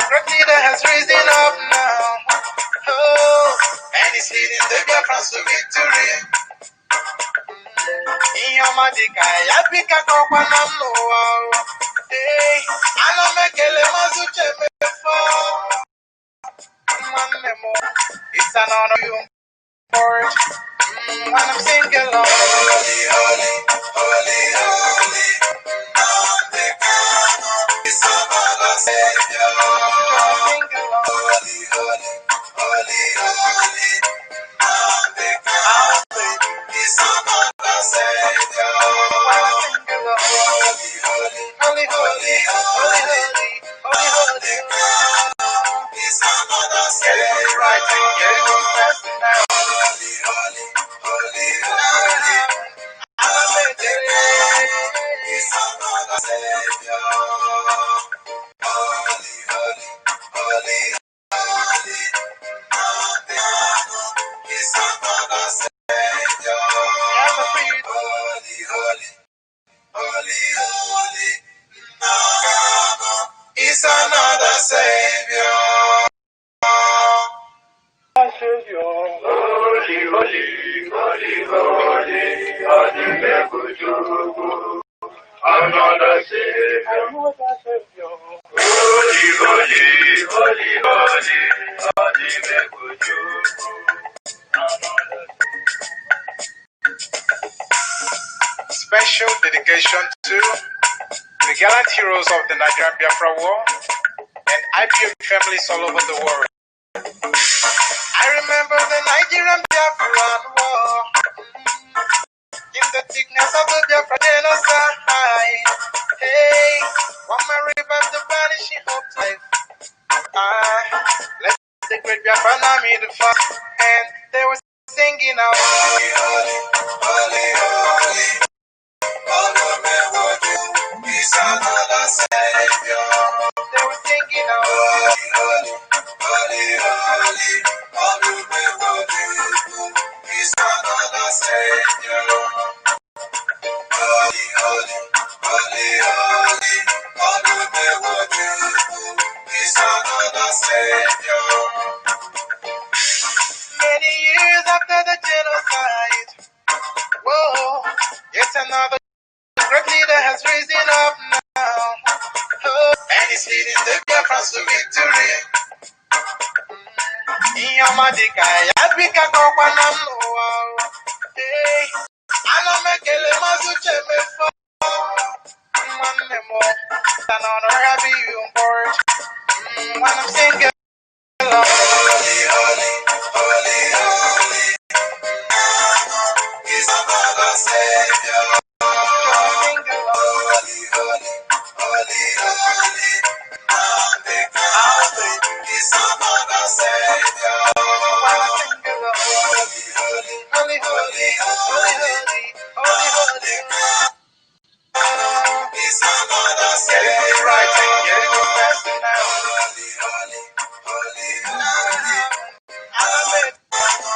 great leader has risen up now. Oh, and he's leading the Biafrans to victory. Hey, it's an honor you board. When I'm singing along. Holy, holy, holy, holy, Nnamdi Kanu is another Savior. Holy, holy, holy, holy, Nnamdi Kanu is another Savior. Holy, holy, holy, holy, holy, Nnamdi Kanu is another Savior. Right, get it on fast now. Holy, holy, holy, holy, Nnamdi Kanu is another Savior. Holy, holy, holy, holy, Nnamdi Kanu is another Savior. Holy, holy, holy, holy, Nnamdi Kanu is another Savior. Holy, holy, holy, holy, another Savior. Holy, holy, holy, holy, special dedication to the gallant heroes of the Nigerian Biafra War and IPOB families all over the world. I remember the Nigerian Biafra War, in the thickness of the Biafra genocide. Hey, one man revived the vanishing hope life. Let the great Biafra army the first, and they were singing out. Holy, holy, holy, holy, is another Savior. They were singing out. Holy, holy, holy, holy, is another Savior. Holy, holy, holy, holy, is another Savior. Many years after the genocide, whoa, yet another great leader has risen up now. Oh, and he's leading the Biafrans to victory. Hey, Alamekele Mazi an honor having you on board. When I'm singing along. Holy, holy, holy, holy, is another Savior. Holy, holy, holy, holy, Nnamdi Kanu is another Savior. Holy, holy, holy, holy, holy, Nnamdi Kanu is another Savior. Right, get it on fast now. Holy, holy, holy, holy, Nnamdi Kanu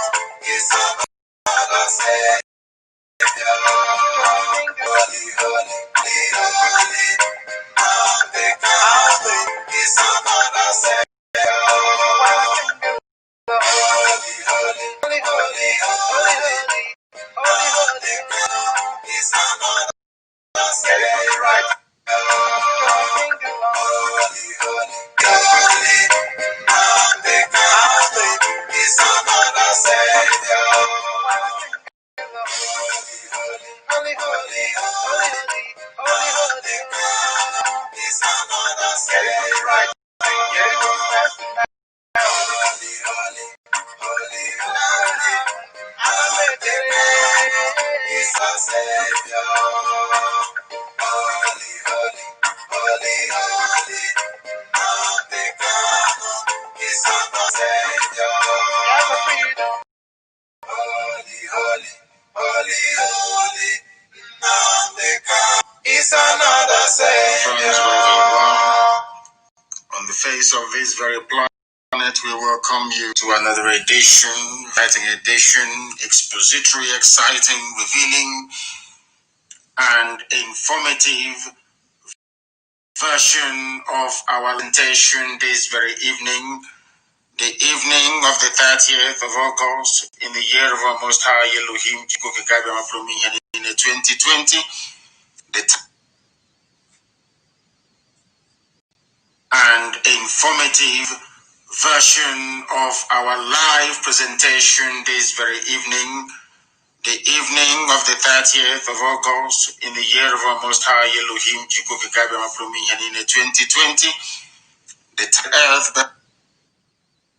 is another Savior. Holy, holy, holy, holy, Nnamdi Kanu is another Savior. Holy, holy, holy, holy, Nnamdi Kanu is another Savior. Right. Holy, holy, holy, Nnamdi Kanu is another Savior. Holy, holy, holy, Nnamdi Kanu is another Savior. Right. Get it on fast now. Holy, holy, holy, holy, Nnamdi Kanu is a Savior. Holy, holy, holy, holy, Nnamdi Kanu is another Savior. Holy, holy, holy, holy, Nnamdi Kanu is another Savior. Friends, wherever you are, on the face of this very planet, we welcome you to another edition, expository, exciting, revealing, and informative version of our presentation this very evening, the evening of the 30th of August in the year of our Most High Elohim, in 2020, and informative version of our live presentation this very evening, the evening of the 30th of August in the year of our Most High Elohim, in 2020, the earth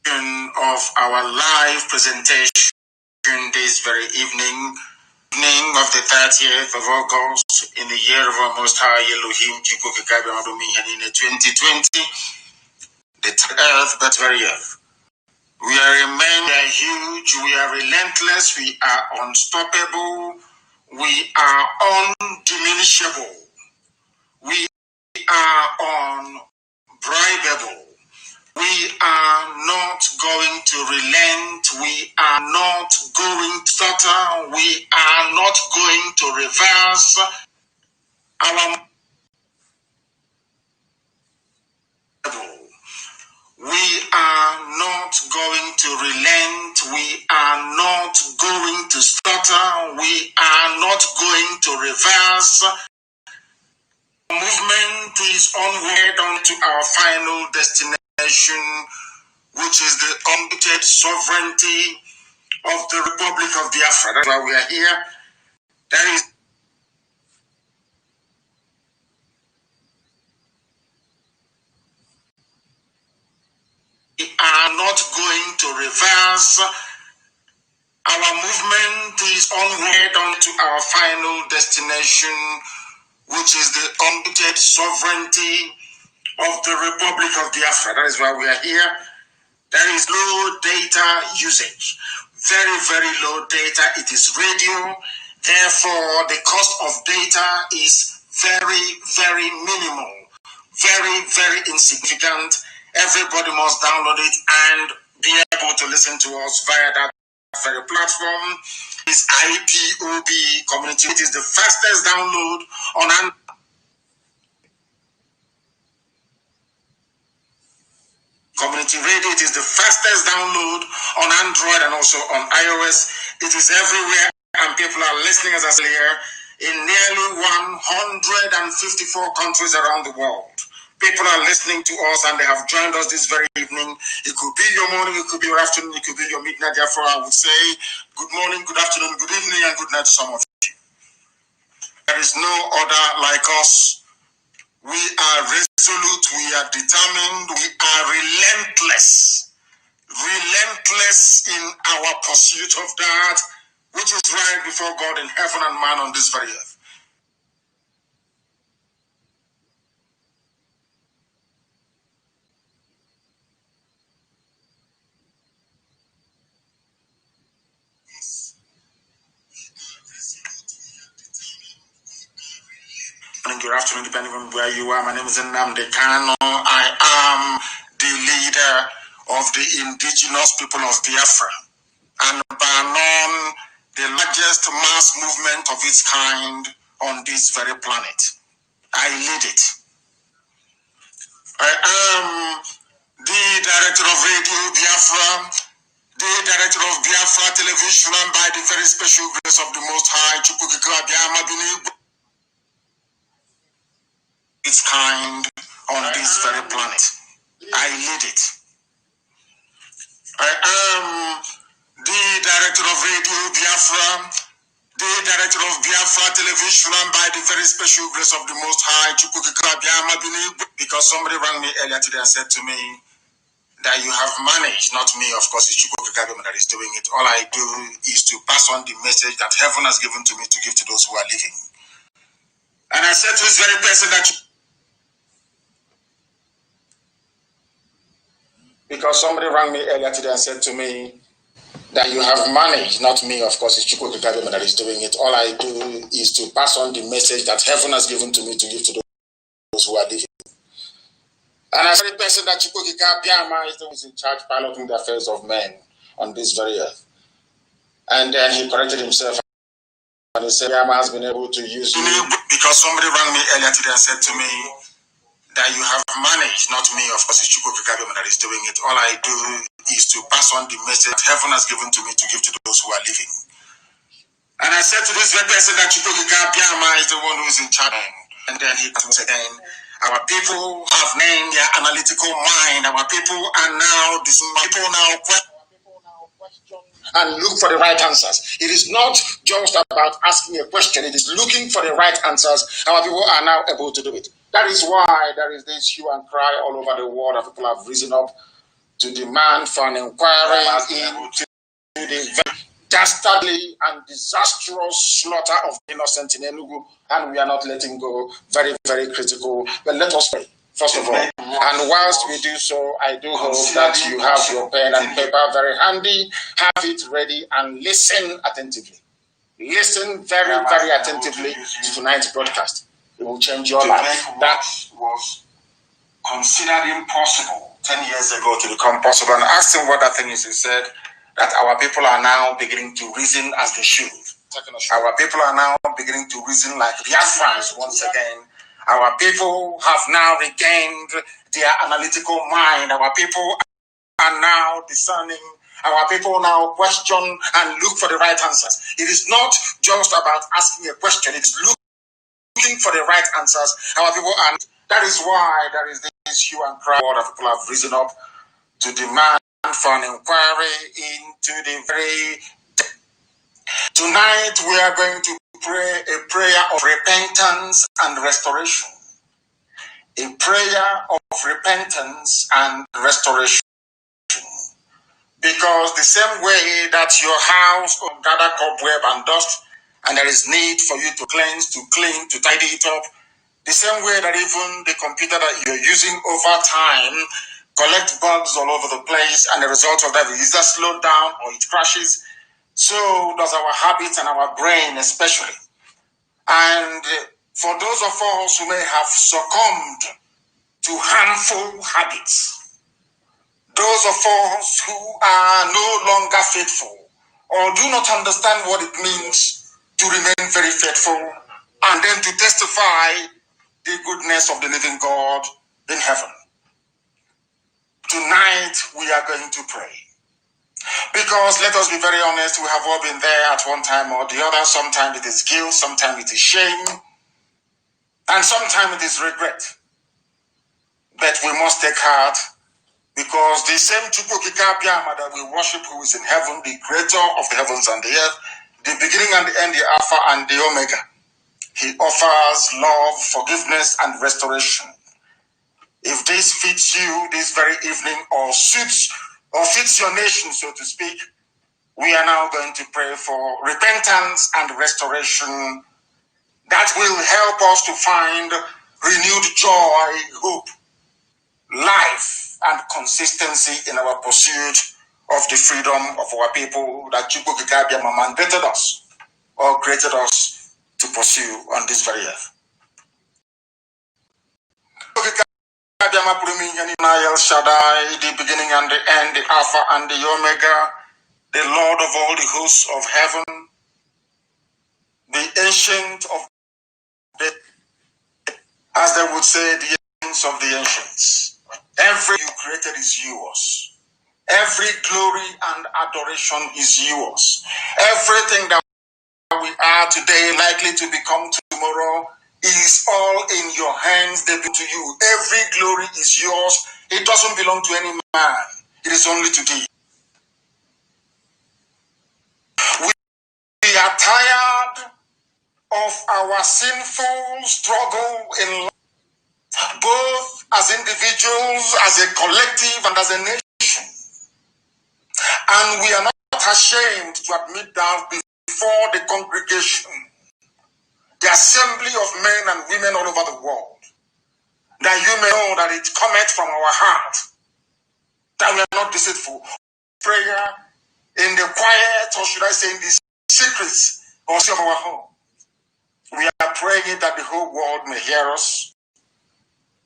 version of our live presentation this very evening of the 30th of August in the year of our Most High Elohim, in 2020, the earth but very earth. We are immense, we are huge, we are relentless, we are unstoppable, we are undiminishable, we are unbribable. We are not going to relent, we are not going to stutter, we are not going to reverse our. We are not going to relent, we are not going to stutter, we are not going to reverse. Our movement is onward onto our final destination, which is the unlimited sovereignty of the Republic of Biafra. That's why we are here. That is we are not going to reverse. Our movement is onward onto our final destination, which is the unlimited sovereignty of the Republic of Biafra. That is why we are here. There is low data usage. Very, very low data. It is radio. Therefore, the cost of data is very, very minimal. Very, very insignificant. Everybody must download it and be able to listen to us via that very platform. This IPOB community, it is the fastest download on Android. Community radio, it is the fastest download on Android and also on iOS. It is everywhere and people are listening, as I said earlier, in nearly 154 countries around the world. People are listening to us and they have joined us this very evening. It could be your morning, it could be your afternoon, it could be your midnight. Therefore, I would say good morning, good afternoon, good evening, and good night to some of you. There is no other like us. We are resolute, we are determined, we are relentless. Relentless in our pursuit of that which is right before God in heaven and man on this very earth. Good afternoon, depending on where you are. My name is Nnamdi Kanu. I am the leader of the indigenous people of Biafra, and by none the largest mass movement of its kind on this very planet. I lead it. I am the director of Radio Biafra, the director of Biafra Television, and by the very special grace of the Most High, its kind on this very planet. I lead it. I am the director of Radio Biafra, the director of Biafra Television, and by the very special grace of the Most High, because somebody rang me earlier today and said to me that you have managed, not me, of course, it's Chukwukabiyama that is doing it. All I do is to pass on the message that heaven has given to me to give to those who are living. And I said to this very person that because somebody rang me earlier today and said to me that you have managed, not me, of course, it's Chukwukabiyama that is doing it. All I do is to pass on the message that heaven has given to me to give to those who are living. And as the person that Chukwukabiyama is in charge piloting the affairs of men on this very earth. And then he corrected himself and he said, Yama has been able to use you. Because somebody rang me earlier today and said to me that you have managed, not me, of course, it's Chukwu Kikabiama that is doing it. All I do is to pass on the message that heaven has given to me to give to those who are living. And I said to this very person that Chukwu Kikabiama is the one who is in charge. And then he comes again. Our people have named their analytical mind. Our people are now, people now question and look for the right answers. It is not just about asking a question, it is looking for the right answers. Our people are now able to do it. That is why there is this hue and cry all over the world that people have risen up to demand for an inquiry into the dastardly and disastrous slaughter of innocent in Enugu, and we are not letting go. Very, very critical. But let us pray, first of all. And whilst we do so, I do hope that you have your pen and paper very handy, have it ready, and listen attentively. Listen very, very attentively to tonight's broadcast. It will change your life. That was considered impossible 10 years ago to become possible. And asked him what that thing is. He said that our people are now beginning to reason as they should. Our people are now beginning to reason like BIAFRAs once again. Our people have now regained their analytical mind. Our people are now discerning. Our people now question and look for the right answers. It is not just about asking a question. It is looking for the right answers. Our people are. That is why there is this hue and cry. A lot of people have risen up to demand for an inquiry into the very. Tonight we are going to pray a prayer of repentance and restoration. A prayer of repentance and restoration. Because the same way that your house will gather cobweb and dust, and there is need for you to cleanse, to clean, to tidy it up, the same way that even the computer that you're using over time collect bugs all over the place, and the result of that is either slowed down or it crashes. So does our habits and our brain especially. And for those of us who may have succumbed to harmful habits, those of us who are no longer faithful or do not understand what it means to remain very faithful and then to testify the goodness of the living God in heaven. Tonight we are going to pray. Because let us be very honest, we have all been there at one time or the other. Sometimes it is guilt, sometimes it is shame, and sometimes it is regret. But we must take heart, because the same Chukwu Kikabiama that we worship, who is in heaven, the creator of the heavens and the earth, the beginning and the end, the Alpha and the Omega, he offers love, forgiveness, and restoration. If this fits you this very evening, or suits or fits your nation, so to speak, we are now going to pray for repentance and restoration that will help us to find renewed joy, hope, life, and consistency in our pursuit of the freedom of our people that Chukwu Kikabiama mandated us or created us to pursue on this very earth. El Shaddai, the beginning and the end, the Alpha and the Omega, the Lord of all the hosts of heaven, the ancient of the, as they would say, the ancients of the ancients. Every you created is yours. Every glory and adoration is yours. Everything that we are today, likely to become tomorrow, is all in your hands. They belong to you. Every glory is yours. It doesn't belong to any man. It is only to thee. We are tired of our sinful struggle in life, both as individuals, as a collective, and as a nation. And we are not ashamed to admit that before the congregation, the assembly of men and women all over the world, that you may know that it cometh from our heart, that we are not deceitful. Prayer in the quiet, or should I say in the secrets of our home. We are praying that the whole world may hear us,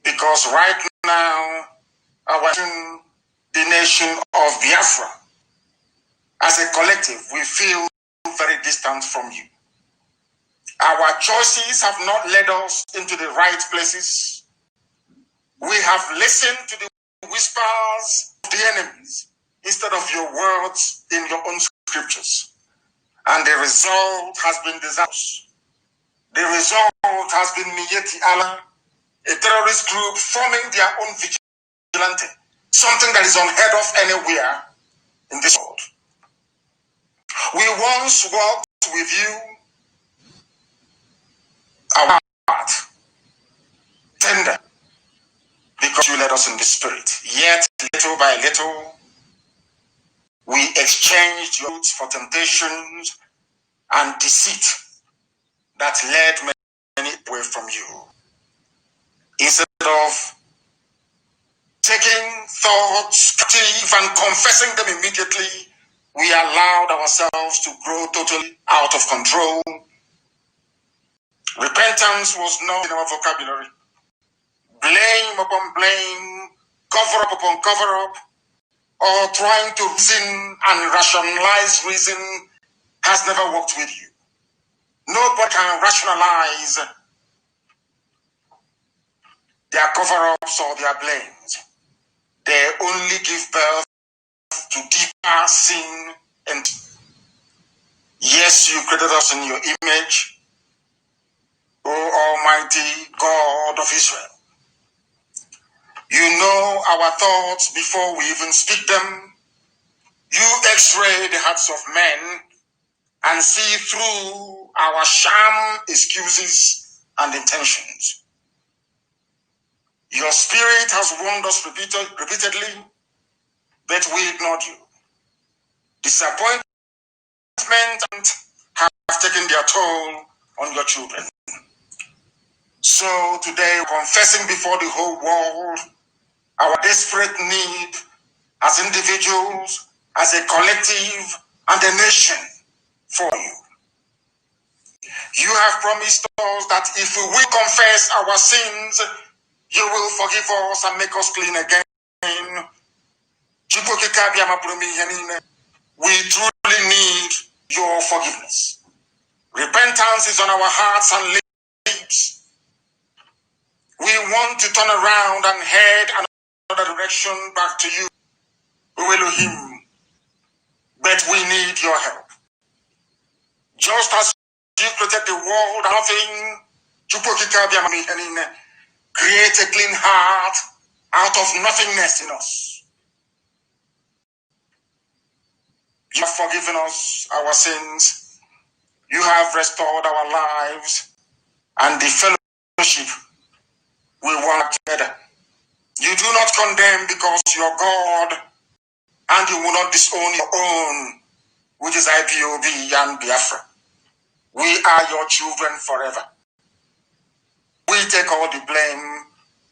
because right now, the nation of Biafra, as a collective, we feel very distant from you. Our choices have not led us into the right places. We have listened to the whispers of the enemies instead of your words in your own scriptures. And the result has been disastrous. The result has been Miyeti Allah, a terrorist group forming their own vigilante, something that is unheard of anywhere in this world. We once walked with you, our heart, tender, because you led us in the spirit. Yet, little by little, we exchanged your roots for temptations and deceit that led many away from you. Instead of taking thoughts captive and confessing them immediately, we allowed ourselves to grow totally out of control. Repentance was not in our vocabulary. Blame upon blame, cover up upon cover up, or trying to reason and rationalize reason has never worked with you. Nobody can rationalize their cover-ups or their blames. They only give birth to deeper sin. And yes, you created us in your image, O Almighty God of Israel. You know our thoughts before we even speak them. You x-ray the hearts of men and see through our sham excuses and intentions. Your spirit has warned us repeatedly, but we ignored you. Disappointment have taken their toll on your children. So today, confessing before the whole world our desperate need as individuals, as a collective, and a nation for you. You have promised us that if we will confess our sins, you will forgive us and make us clean again. We truly need your forgiveness. Repentance is on our hearts and lips. We want to turn around and head another direction back to you, Elohim. But we need your help. Just as you created the world, nothing, create a clean heart out of nothingness in us. You have forgiven us our sins. You have restored our lives and the fellowship we work together. You do not condemn because you are God, and you will not disown your own, which is IPOB and BIAFRA. We are your children forever. We take all the blame.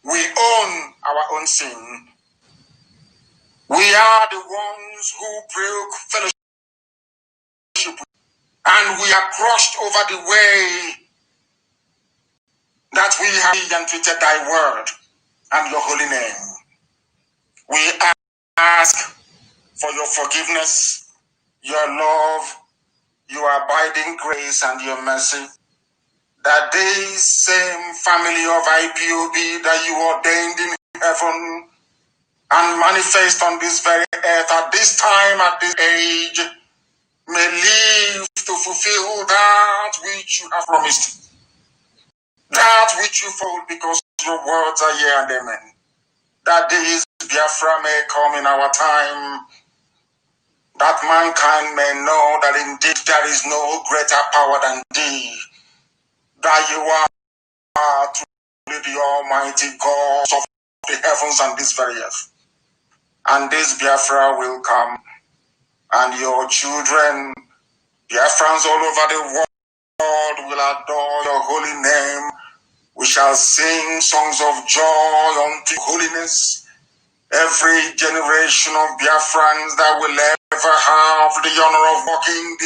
We own our own sin. We are the ones who broke fellowship, and we are crushed over the way that we have and treated thy word and your holy name. We ask for your forgiveness, your love, your abiding grace, and your mercy, that this same family of IPOB that you ordained in heaven and manifest on this very earth at this time, at this age, may live to fulfill that which you have promised, that which you fold, because your words are yea and amen. That this Biafra may come in our time, that mankind may know that indeed there is no greater power than thee, that you are truly the Almighty God of the heavens and this very earth. And this Biafra will come, and your children, Biafrans all over the world, will adore your holy name. We shall sing songs of joy unto holiness. Every generation of Biafrans that will ever have the honor of walking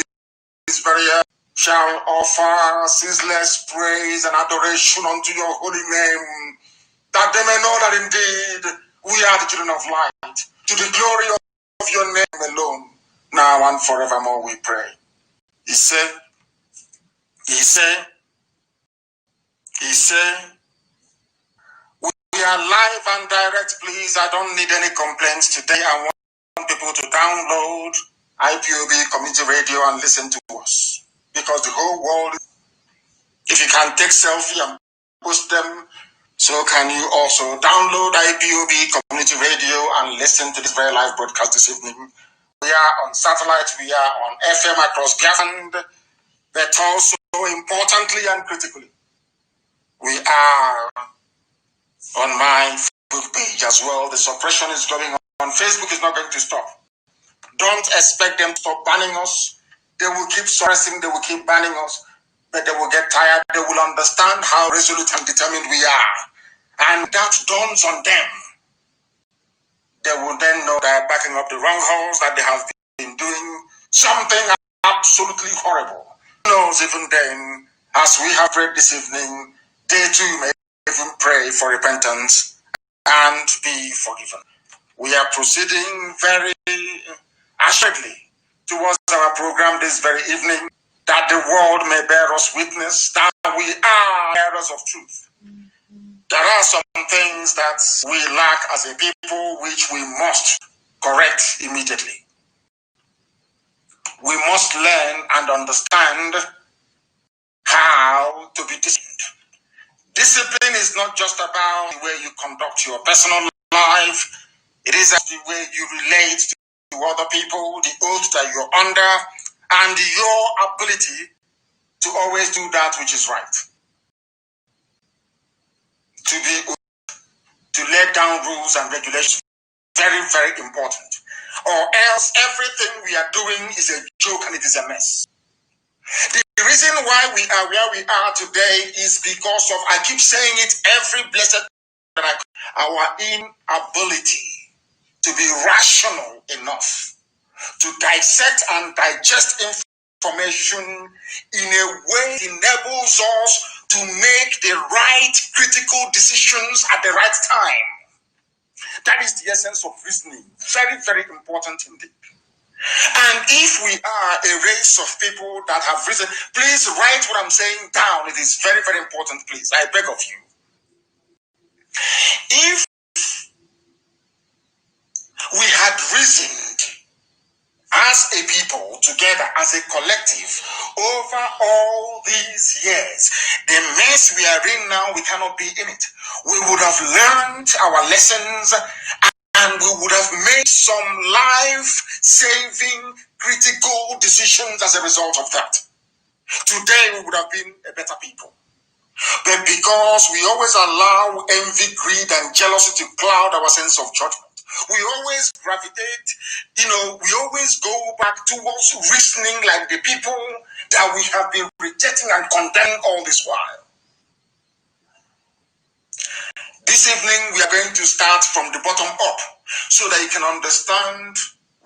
this very earth shall offer ceaseless praise and adoration unto your holy name, that they may know that indeed we are the children of light, to the glory of your name alone, now and forevermore we pray. He said, We are live and direct, please. I don't need any complaints today. I want people to download IPOB Community Radio and listen to us. Because the whole world, if you can take selfie and post them, so can you also download IPOB Community Radio and listen to this very live broadcast this evening. We are on satellite, we are on FM across Biafra, but also importantly and critically, we are on my Facebook page as well. The suppression is going on. Facebook is not going to stop. Don't expect them to stop banning us. They will keep suppressing, they will keep banning us, but they will get tired. They will understand how resolute and determined we are. And that dawns on them. They will then know that backing up the wrong holes that they have been doing something absolutely horrible. Who knows, even then, as we have prayed this evening, they too may even pray for repentance and be forgiven. We are proceeding very assuredly towards our program this very evening, that the world may bear us witness that we are bearers of truth. There are some things that we lack as a people which we must correct immediately. We must learn and understand how to be disciplined. Discipline is not just about the way you conduct your personal life. It is the way you relate to other people, the oath that you're under, and your ability to always do that which is right. To lay down rules and regulations, very, very important. Or else everything we are doing is a joke and it is a mess. The reason why we are where we are today is because of, I keep saying it every blessed day, our inability to be rational enough to dissect and digest information in a way that enables us to make the right critical decisions at the right time. That is the essence of reasoning. Very, very important indeed. And if we are a race of people that have risen, please write what I'm saying down. It is very, very important, please. I beg of you. If we had reasoned as a people, together, as a collective, over all these years, the mess we are in now, we cannot be in it. We would have learned our lessons and we would have made some life-saving, critical decisions as a result of that. Today, we would have been a better people. But because we always allow envy, greed, and jealousy to cloud our sense of judgment, we always gravitate, we always go back towards reasoning like the people that we have been rejecting and condemning all this while. This evening, we are going to start from the bottom up so that you can understand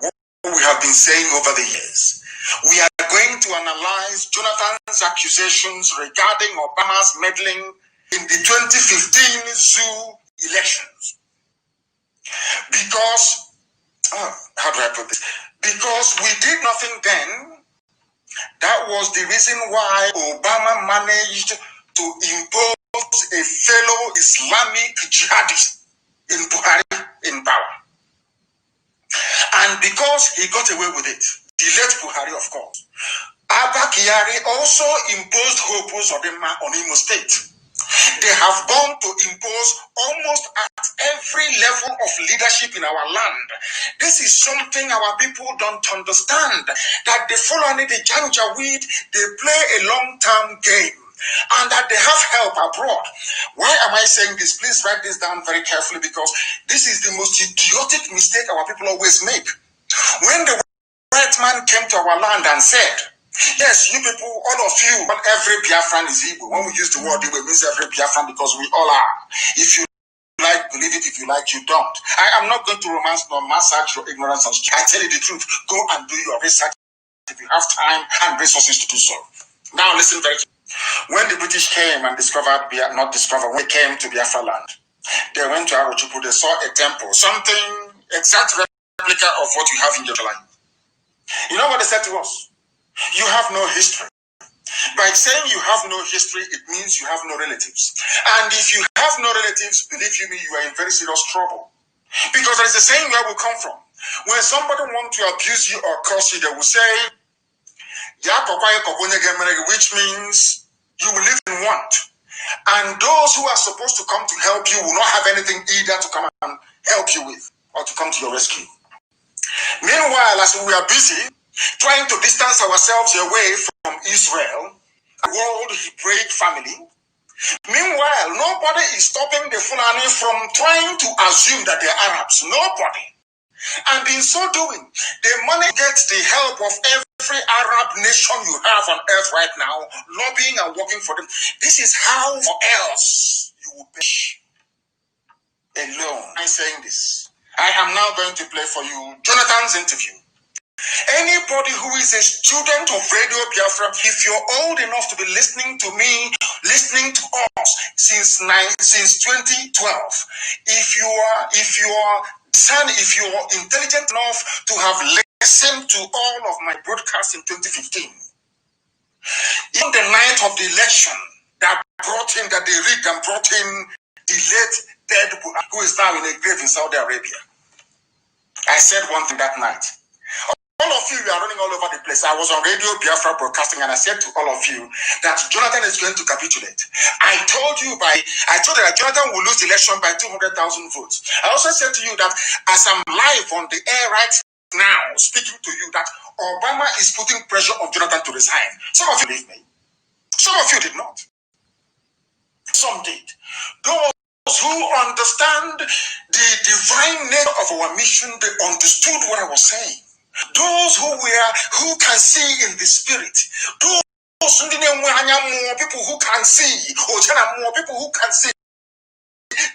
what we have been saying over the years. We are going to analyze Jonathan's accusations regarding Obama's meddling in the 2015 zoo elections. Because, how do I put this? Because we did nothing then. That was the reason why Obama managed to impose a fellow Islamic jihadist in Buhari in power. And because he got away with it, the late Buhari, of course, Abba Kyari also imposed Hopo Zodema on Imo State. They have gone to impose almost at every level of leadership in our land. This is something our people don't understand, that the Fulani, the Janjaweed, they play a long-term game, and that they have help abroad. Why am I saying this? Please write this down very carefully, because this is the most idiotic mistake our people always make. When the white man came to our land and said, yes, you people, all of you, but every Biafran is Igbo. When we use the word Igbo, it means every Biafran, because we all are. If you like, believe it. If you like, you don't. I am not going to romance nor massage your ignorance. I tell you the truth. Go and do your research if you have time and resources to do so. Now listen very carefully. When the British came and when they came to Biafra land, they went to Arochukwu, they saw a temple, something exact replica of what you have in your land. You know what they said to us? You have no history. By saying you have no history, it means you have no relatives. And if you have no relatives, believe you me, you are in very serious trouble. Because there is a saying where we come from. When somebody wants to abuse you or curse you, they will say, which means you will live in want. And those who are supposed to come to help you will not have anything either to come and help you with or to come to your rescue. Meanwhile, as we are busy trying to distance ourselves away from Israel, the world Hebraic family, meanwhile, nobody is stopping the Fulani from trying to assume that they're Arabs. Nobody. And in so doing, they money gets the help of every Arab nation you have on earth right now, lobbying and working for them. This is how, or else, you will perish alone. I'm saying this. I am now going to play for you Jonathan's interview. Anybody who is a student of Radio Biafra, if you're old enough to be listening to me, listening to us since 2012, if you're intelligent enough to have listened to all of my broadcasts in 2015, in the night of the election that they rigged and brought in the late dead Buhari, who is now in a grave in Saudi Arabia, I said one thing that night. All of you are running all over the place. I was on Radio Biafra broadcasting, and I said to all of you that Jonathan is going to capitulate. I told you that Jonathan will lose the election by 200,000 votes. I also said to you that as I'm live on the air right now, speaking to you, that Obama is putting pressure on Jonathan to resign. Some of you believe me. Some of you did not. Some did. Those who understand the divine nature of our mission, they understood what I was saying. Those who can see in the spirit, those people who can see, people who can see,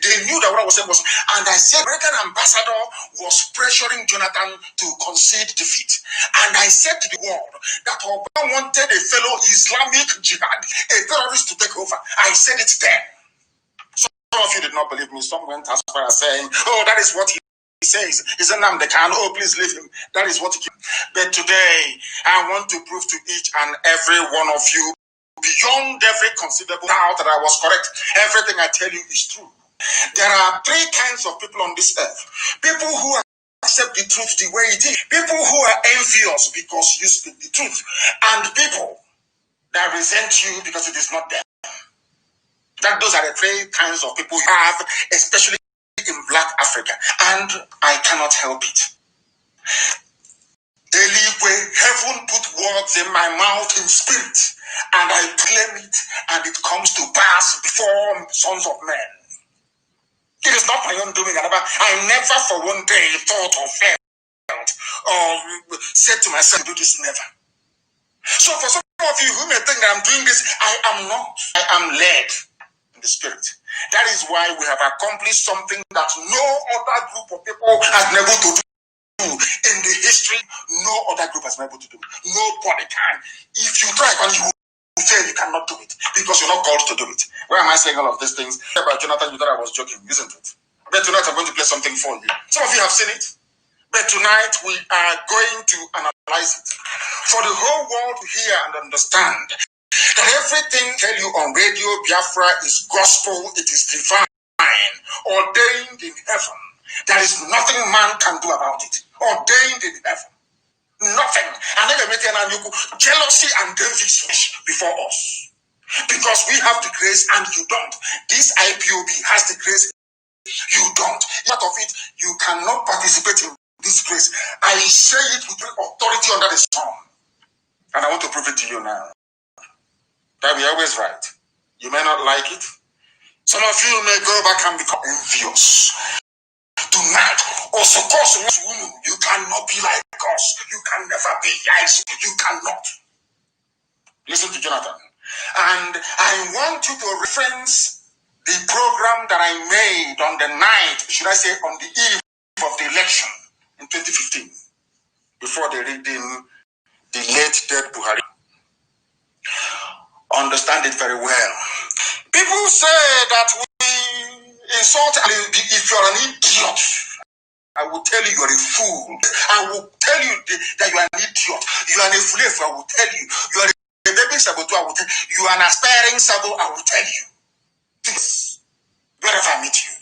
they knew that what I was saying was, and I said, American ambassador was pressuring Jonathan to concede defeat. And I said to the world that Obama wanted a fellow Islamic jihad, a terrorist to take over. I said it then. Some of you did not believe me. Some went as far as saying, oh, that is what he says. He's a Nnamdi. Oh, please leave him. That is what he can. But today, I want to prove to each and every one of you, beyond every conceivable doubt, that I was correct. Everything I tell you is true. There are three kinds of people on this earth. People who accept the truth the way it is. People who are envious because you speak the truth. And people that resent you because it is not them. Those are the three kinds of people you have, especially in Black Africa. And I cannot help it. Heaven put words in my mouth in spirit, and I claim it, and it comes to pass before sons of men. It is not my own doing. I never for one day thought or felt or said to myself, do this, never. So for some of you who may think that I'm doing this, I am not. I am led in the spirit. That is why we have accomplished something that no other group of people has been able to do. In the history, no other group has been able to do it. Nobody can. If you try and you will fail, you cannot do it because you're not called to do it. Why am I saying all of these things? About Jonathan, you thought I was joking, isn't it? But tonight I'm going to play something for you. Some of you have seen it. But tonight we are going to analyze it. For the whole world to hear and understand that everything I tell you on Radio Biafra is gospel, it is divine, ordained in heaven. There is nothing man can do about it. Ordained in heaven. Nothing. And then jealousy and envy before us. Because we have the grace and you don't. This IPOB has the grace, you don't. Part of it, you cannot participate in this grace. I say it with authority under the sun. And I want to prove it to you now. That we're always right. You may not like it. Some of you may go back and become envious. Tonight, also cause woman, you cannot be like us. You can never be. Yes, you cannot. Listen to Jonathan. And I want you to reference the program that I made on the night, should I say on the eve of the election in 2015, before they read in the late dead Buhari. Understand it very well. People say that we insult, if you're an idiot, I will tell you you're a fool. I will tell you that you are an idiot. You are a slave. I will tell you you are a baby maybe Sabo too, I will tell you. You are an aspiring Sabo, I will tell you. This, wherever I meet you.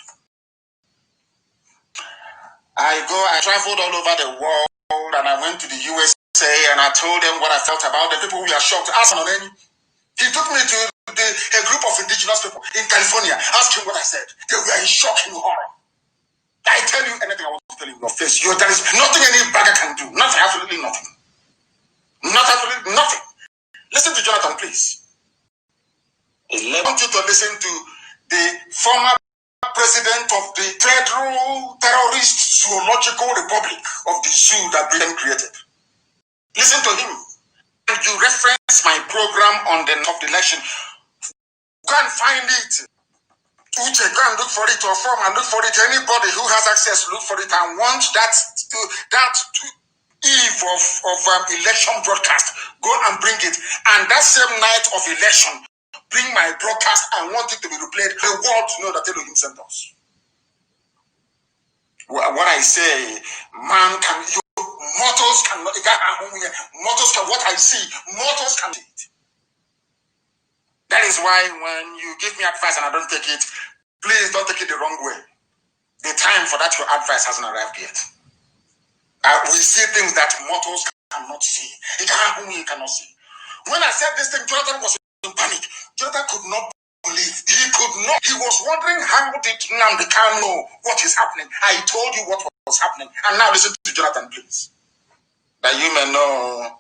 I traveled all over the world and I went to the USA and I told them what I felt about the people who are shocked. Ask Nnamdi. He took me to a group of indigenous people in California. Ask him what I said. They were in shock and horror. I tell you anything I want to tell you in your face. There is nothing any bagger can do. Nothing, absolutely nothing. Not absolutely nothing. Listen to Jonathan, please. I want you to listen to the former president of the Federal Terrorist Zoological Republic of the zoo that Britain created. Listen to him. And you reference my program on the election. Go and find it. Uche, go and look for it, or form and look for it. Anybody who has access, look for it and want that eve of election broadcast, go and bring it. And that same night of election, bring my broadcast. I want it to be replayed. The world to know that Elohim sent us. What I say, man can, mortals cannot, mortals can, what I see, mortals can do it. That is why when you give me advice and I don't take it, please don't take it the wrong way. The time for that your advice hasn't arrived yet. We see things that mortals cannot see. He cannot see. When I said this thing, Jonathan was in panic. Jonathan could not believe. He could not. He was wondering how did Nnamdi know what is happening. I told you what was happening. And now listen to Jonathan, please. That you may know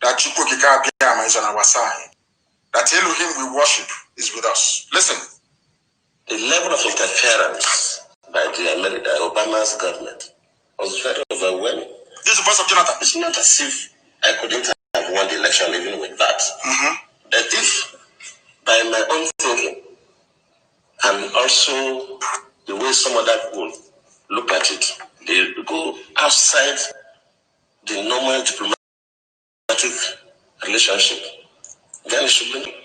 that Chukwukika Abiyama is on our side. That Elohim we worship is with us. Listen. The level of interference by the Obama's government was very overwhelming. This is the voice of Jonathan. It's not as if I couldn't have won the election even with that. But if, by my own thinking, and also the way some other people look at it, they go outside the normal diplomatic relationship, then it should be.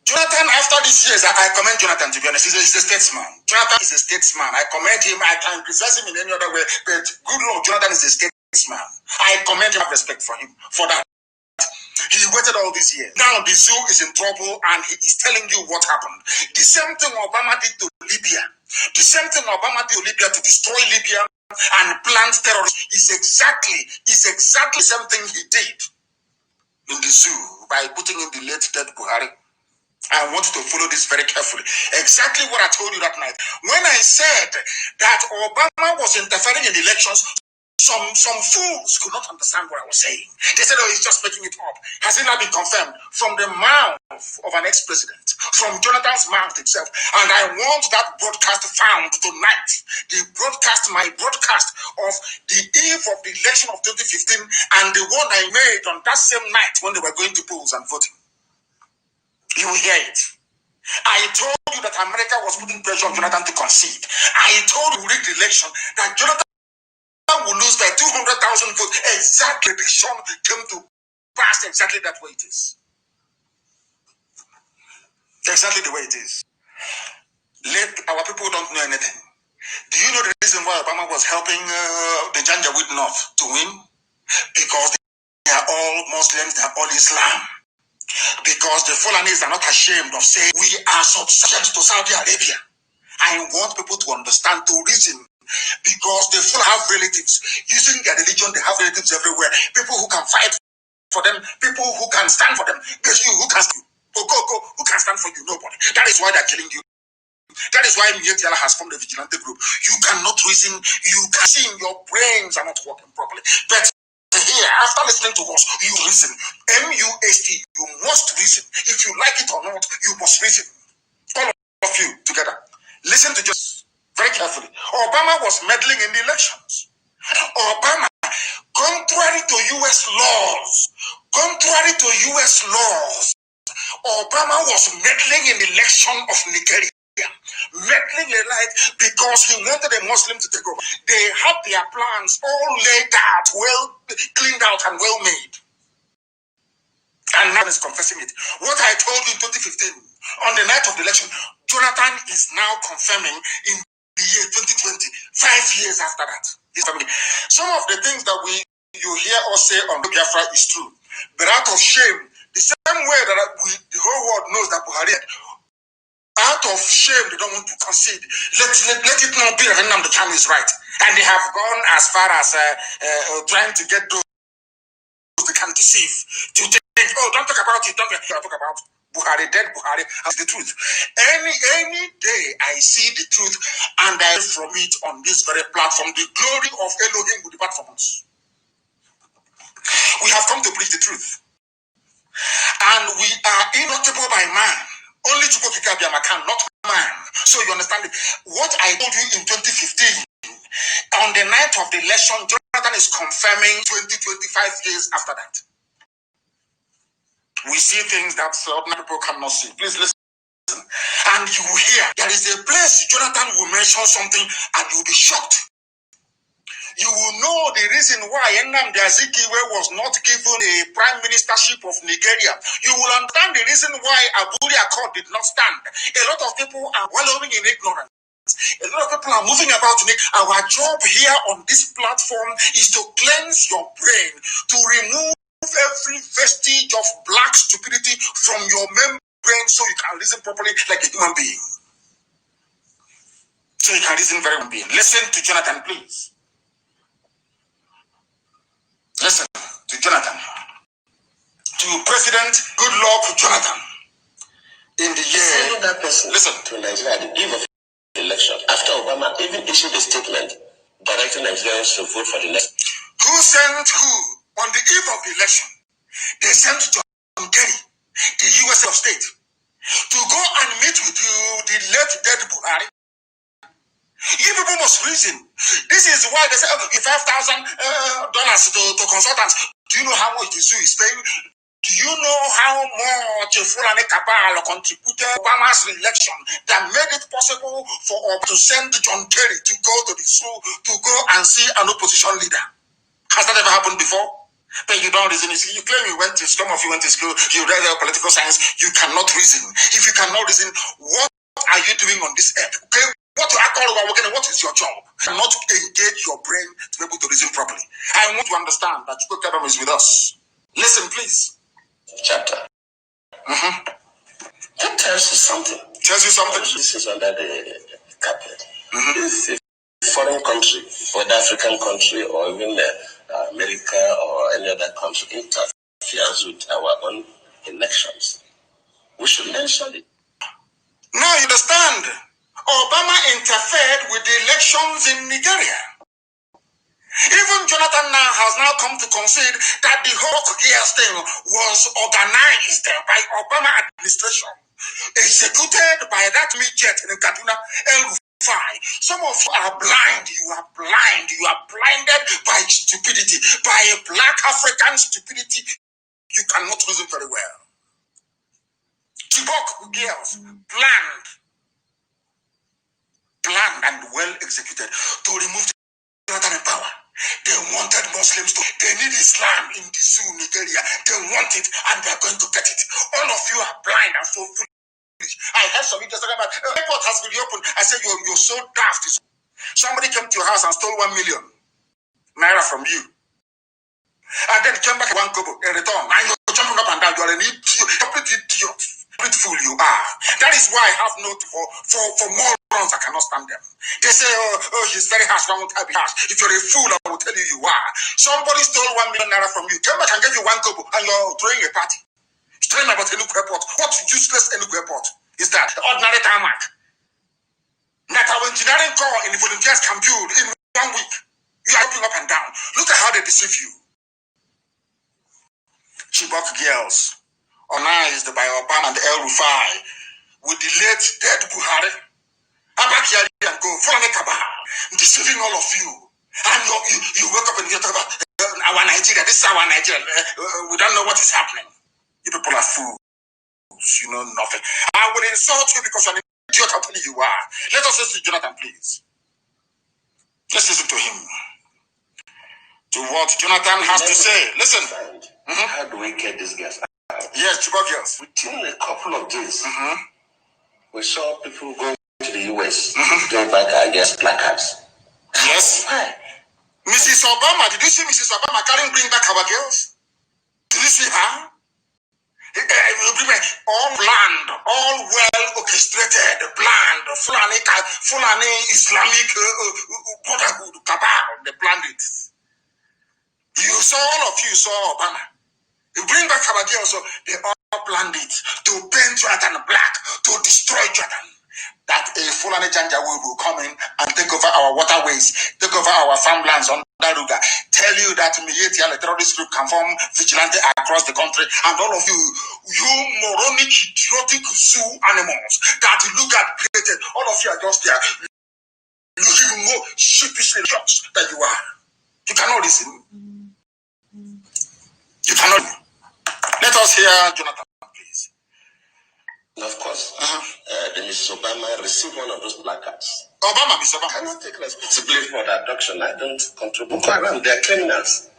Jonathan, after these years, I commend Jonathan, to be honest. He's a statesman. Jonathan is a statesman. I commend him. I can criticize him in any other way, but good Lord, Jonathan is a statesman. I commend him. I have respect for him for that. He waited all these years. Now the zoo is in trouble and he is telling you what happened. The same thing Obama did to Libya. The same thing Obama did to Libya to destroy Libya and plant terrorism is exactly the same thing he did in the zoo by putting in the late dead Buhari. I want you to follow this very carefully. Exactly what I told you that night. When I said that Obama was interfering in elections, some fools could not understand what I was saying. They said, oh, he's just making it up. Has it not been confirmed from the mouth of an ex-president, from Jonathan's mouth itself? And I want that broadcast found tonight. My broadcast of the eve of the election of 2015 and the one I made on that same night when they were going to polls and voting. You will hear it. I told you that America was putting pressure on Jonathan to concede. I told you during the election that Jonathan will lose by 200,000 votes. Exactly. The prediction came to pass exactly that way it is. Exactly the way it is. Our people don't know anything. Do you know the reason why Obama was helping the Janjaweed North to win? Because they are all Muslims, they are all Islam. Because the Fulanis are not ashamed of saying we are subject to Saudi Arabia. I want people to understand, to reason. Because the Fulani have relatives. Using their religion, they have relatives everywhere. People who can fight for them, people who can stand for them. But you, who can stand? Who can stand for you? Nobody. That is why they're killing you. That is why Mietiala has formed a vigilante group. You cannot reason. You can see your brains are not working properly. But here, after listening to us, you reason. MUST, you must reason. If you like it or not, you must reason. All of you together. Listen to just very carefully. Obama was meddling in the elections. Obama, contrary to U.S. laws, Obama was meddling in the election of Nigeria. Meddling in light because he wanted a Muslim to take over. They had their plans all laid out, well cleaned out and well made. And now he's confessing it. What I told you in 2015, on the night of the election, Jonathan is now confirming in the year 2020, 5 years after that. Some of the things that you hear us say on BIAFRA is true. But out of shame, same way that the whole world knows that Buhari, out of shame, they don't want to concede. Let it not be that Nnamdi Kanu is right. And they have gone as far as trying to get those they can deceive. To think, oh, don't talk about it, don't talk about Buhari, dead Buhari, as the truth. Any day I see the truth and I from it on this very platform, the glory of Elohim will depart from us. We have come to preach the truth. And we are immutable by man. Only to can, not man. So you understand it. What I told you in 2015, on the night of the election, Jonathan is confirming 20-25 years after that. We see things that ordinary people cannot see. Please listen. And you will hear there is a place Jonathan will mention something and you will be shocked. You will know the reason why Nnamdi was not given a prime ministership of Nigeria. You will understand the reason why Aburi Accord did not stand. A lot of people are wallowing in ignorance. A lot of people are moving about. Our job here on this platform is to cleanse your brain, to remove every vestige of black stupidity from your membrane so you can reason properly like a human being. So you can reason very well being. Listen to Jonathan, please. Listen to Jonathan. To President Goodluck Jonathan. In the year... that person listen to Nigeria at the eve of the election, after Obama even issued a statement directing Nigerians to vote for the next... Who sent who? On the eve of the election, they sent John Kerry, the USA of State, to go and meet with the late dead Buhari. You people must reason. This is why they say, $5,000 to consultants. Do you know how much the zoo is paying? Do you know how much Fulani Cabal contributed to Obama's election that made it possible for us to send John Kerry to go to the zoo to go and see an opposition leader? Has that ever happened before? But you don't reason. You claim you went to, some of you went to school, you read political science, you cannot reason. If you cannot reason, what are you doing on this earth? Okay? What you are called about, what is your job? Not to engage your brain to be able to reason properly. I want to understand that Chukwu Kadam is with us. Listen, please. Chapter. That tells you something. Tells you something. This is under the carpet. If a foreign country, whether African country or even America or any other country interferes with our own elections, we should mention it. Now you understand. Obama interfered with the elections in Nigeria. Even Jonathan has now come to concede that the whole gears thing was organized by Obama administration, executed by that midget in Kaduna, El-Rufai. Some of you are blind. You are blind. You are blinded by stupidity, by a black African stupidity. You cannot reason very well. Chibok girls, planned and well executed to remove Jonathan in power. They wanted Muslims to, they need Islam in the zoo, Nigeria. They want it and they're going to get it. All of you are blind and so foolish. I heard some videos talking about, airport has been reopened. I said, you're so daft. Somebody came to your house and stole 1 million naira from you. And then came back 1 kobo in return. And you're jumping up and down. You're an idiot. Complete idiot. Complete fool you are. That is why I have note for morons. I cannot stand them. They say, oh, he's very harsh. Why won't I be harsh? If you're a fool, I will tell you you are. Somebody stole 1 million naira from you. Came back and gave you 1 kobo and you're throwing a party. You're telling about Enugu Airport. What useless Enugu Airport is that? Ordinary tarmac. That our engineering corps in the volunteers can build in 1 week. You are jumping up and down. Look at how they deceive you. Chibok girls, organized by Obama and El-Rufai, with the late dead Buhari, Abakari and go, Fulani Cabal, deceiving all of you. And you wake up and you talk about our Nigeria, this is our Nigeria. We don't know what is happening. You people are fools. You know nothing. I will insult you because you're an idiot. I'm telling you are. Let us listen to Jonathan, please. Let's listen to him. To what Jonathan has to say. Listen. How do we get these guys out? Yes, Chibok girls. Within a couple of days, we saw people going to the US, doing back, I guess, placards. Yes. Why? Mrs. Obama, did you see Mrs. Obama bring back our girls? Did you see her? All planned, all well orchestrated, planned, Fulani Islamic Brotherhood, cabal, they planned it. All of you saw Obama. You bring back Kabaki also, they all planned it to paint Jonathan black, to destroy Jordan. That a Fulani Janja will come in and take over our waterways, take over our farmlands on Daruga, tell you that Miyetti and the terrorist group can form vigilante across the country, and all of you moronic, idiotic zoo animals that look at created, all of you are just there, looking more sheepishly shocked than you are. You cannot listen. You cannot. Let us hear Jonathan, please. Of course, the Mrs. Obama received one of those placards. Mr. Obama. I cannot take responsibility for that abduction. I don't contribute. They are criminals.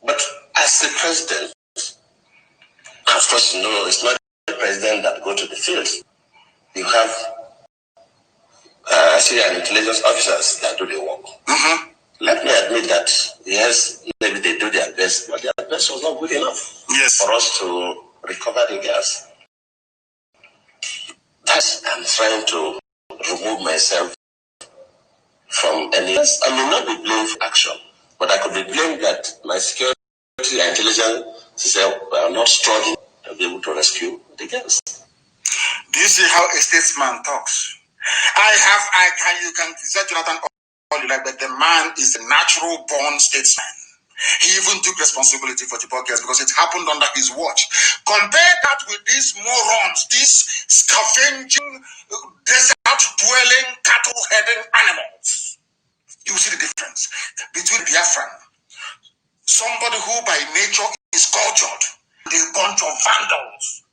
But as the president, of course, it's not the president that go to the field. You have Syrian intelligence officers that do the work. Let me admit that, yes, maybe they do their best, but their best was not good enough for us to recover the gas. Thus, I'm trying to remove myself from any. I may not be blamed for action, but I could be blamed that my security and intelligence were not strong to be able to rescue the gas. Do you see how a statesman talks? You can criticize Jonathan all you like, but the man is a natural born statesman. He even took responsibility for the podcast because it happened under his watch. Compare that with these morons, these scavenging, desert-dwelling, cattle-heading animals. You see the difference between Biafran, somebody who by nature is cultured, a bunch of vandals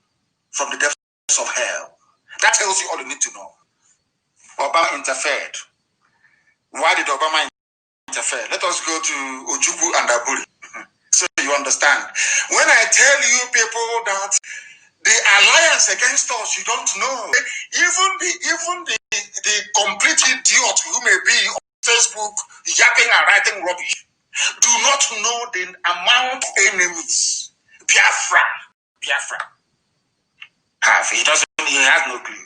from the depths of hell. That tells you all you need to know. Obama interfered. Why did Obama interfere? Let us go to Ojukwu and Aburi so you understand. When I tell you people that the alliance against us, you don't know. Even the complete idiot who may be on Facebook yapping and writing rubbish do not know the amount of enemies Biafra have. He has no clue.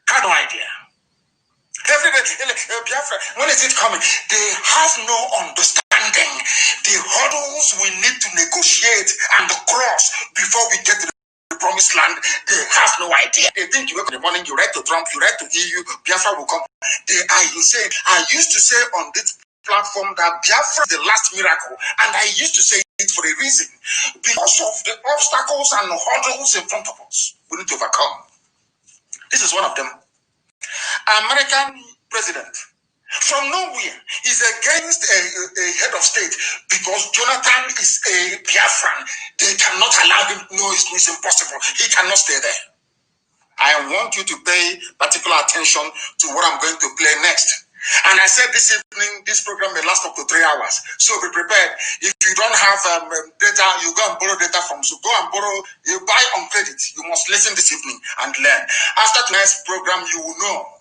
Had no idea. Biafra, when is it coming? They have no understanding. The hurdles we need to negotiate and cross before we get to the promised land, they have no idea. They think you wake up in the morning, you write to Trump, you write to EU, Biafra will come. They are insane. I used to say on this platform that Biafra is the last miracle, and I used to say it for a reason. Because of the obstacles and hurdles in front of us, we need to overcome. This is one of them. American president from nowhere is against a head of state because Jonathan is a Biafran. They cannot allow him. No, it's impossible. He cannot stay there. I want you to pay particular attention to what I'm going to play next. And I said this evening, this program may last up to 3 hours. So be prepared. If you don't have data, you go and borrow data from. So go and borrow. You buy on credit. You must listen this evening and learn. After tonight's program, you will know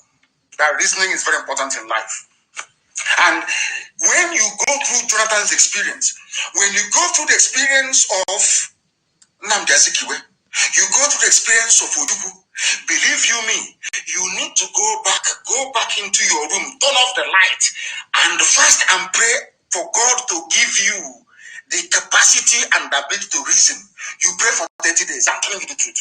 that reasoning is very important in life. And when you go through Jonathan's experience, when you go through the experience of Nnamdi, you go through the experience of Ojukwu, believe you me, you need to go back into your room, turn off the light, and fast and pray for God to give you the capacity and the ability to reason. You pray for 30 days. I'm telling you the truth.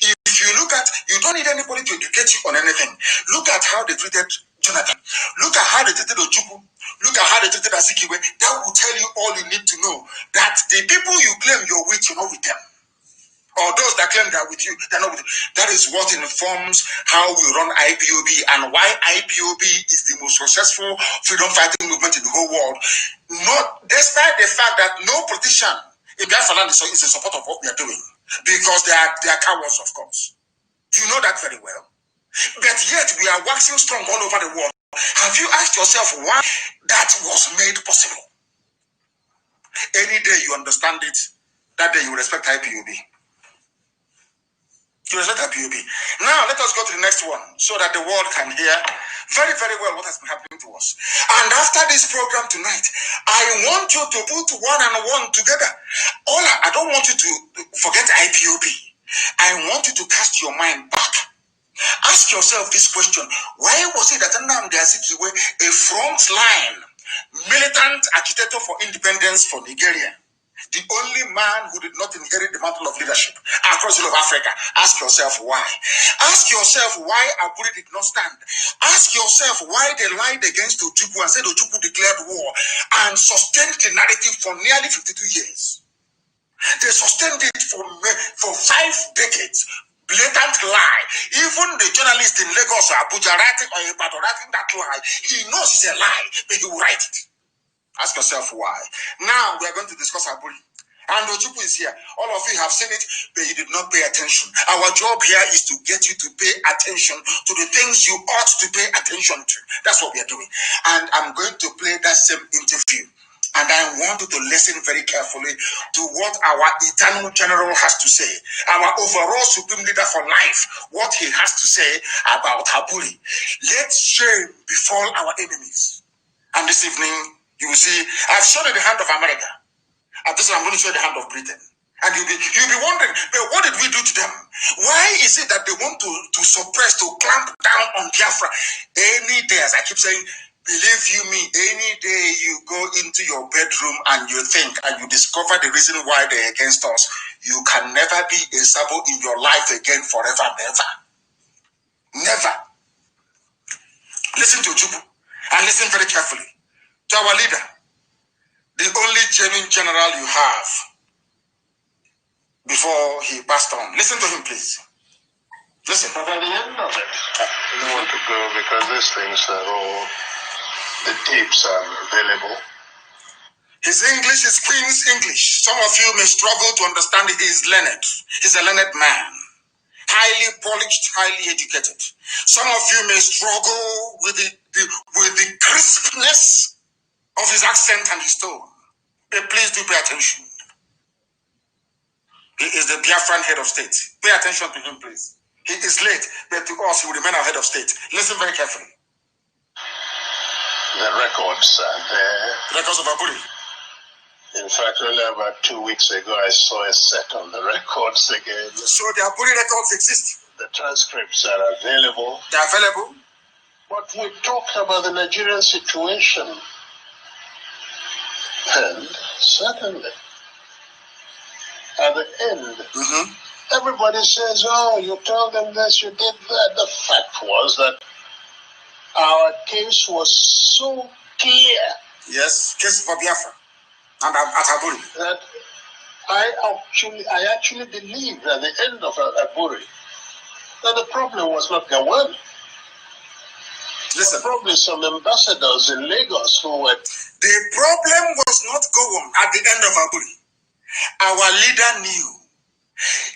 If you look at, you don't need anybody to educate you on anything. Look at how they treated Jonathan. Look at how they treated Ojukwu. Look at how they treated Azikiwe. That will tell you all you need to know. That the people you claim you're with, you're not with them. Or those that claim they're with you, they're not with you. That is what informs how we run IPOB and why IPOB is the most successful freedom fighting movement in the whole world. Not despite the fact that no politician in Biafra land is in support of what we are doing. Because they are cowards, of course. You know that very well. But yet we are waxing strong all over the world. Have you asked yourself why that was made possible? Any day you understand it, that day you respect IPOB. You respect IPOB. Now, let us go to the next one so that the world can hear very, very well what has been happening to us. And after this program tonight, I want you to put one and one together. I don't want you to forget IPOB. I want you to cast your mind back. Ask yourself this question. Why was it that Nnamdi Azikiwe, a frontline militant agitator for independence for Nigeria, the only man who did not inherit the mantle of leadership across the whole of Africa? Ask yourself why. Ask yourself why Aburi did not stand. Ask yourself why they lied against Ojukwu and said Ojukwu declared war and sustained the narrative for nearly 52 years. They sustained it for 5 decades. Blatant lie. Even the journalist in Lagos or Abuja writing that lie, he knows it's a lie, but he will write it. Ask yourself why. Now we are going to discuss Aburi. And Ojukwu is here. All of you have seen it, but you did not pay attention. Our job here is to get you to pay attention to the things you ought to pay attention to. That's what we are doing. And I'm going to play that same interview. And I want you to listen very carefully to what our eternal general has to say. Our overall supreme leader for life, what he has to say about Aburi. Let shame befall our enemies. And this evening, you will see, I've shown you the hand of America. And this I'm going to show you the hand of Britain. And you'll be wondering, but what did we do to them? Why is it that they want to suppress, to clamp down on Biafra? Any day, as I keep saying, believe you me, any day you go into your bedroom and you think and you discover the reason why they're against us, you can never be a Sabo in your life again forever, never. Never. Listen to Ojukwu and listen very carefully to our leader, the only genuine general you have before he passed on. Listen to him, please. Listen. But at the end of it, I don't want to go because these things are all, the tapes are available. His English is Queen's English. Some of you may struggle to understand it. He is learned. He's a learned man. Highly polished, highly educated. Some of you may struggle with the crispness of his accent and his tone. But please do pay attention. He is the Biafran head of state. Pay attention to him, please. He is late, but to us, he will remain our head of state. Listen very carefully. The records are there. Records of Aburi. In fact, only about 2 weeks ago, I saw a set on the records again. So the Aburi records exist. The transcripts are available. They're available. But we talked about the Nigerian situation. And certainly, at the end, everybody says, oh, you told them this, you did that. The fact was that our case was so clear. Yes, case for Biafra. And at Aburi. That I actually believed at the end of Aburi that the problem was not Gawan. Listen. Probably some ambassadors in Lagos who were... The problem was not Gowon at the end of Aburi. Our leader knew.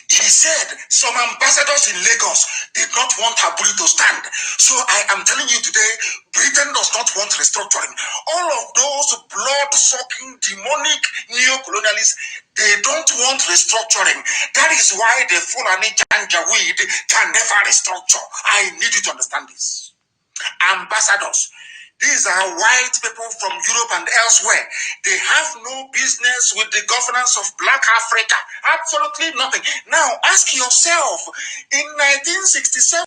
He said some ambassadors in Lagos did not want Aburi to stand. So I am telling you today, Britain does not want restructuring. All of those blood-sucking, demonic neo-colonialists, they don't want restructuring. That is why the Fulani Janjaweed can never restructure. I need you to understand this. Ambassadors, these are white people from Europe and elsewhere. They have no business with the governance of Black Africa. Absolutely nothing. Now, ask yourself, in 1967,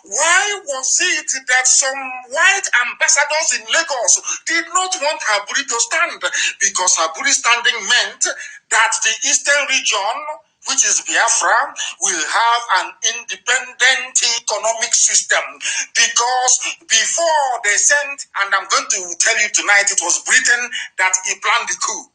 why was it that some white ambassadors in Lagos did not want Aburi to stand? Because Aburi standing meant that the eastern region, which is Biafra, will have an independent economic system. Because before they sent, and I'm going to tell you tonight, it was Britain that planned the coup.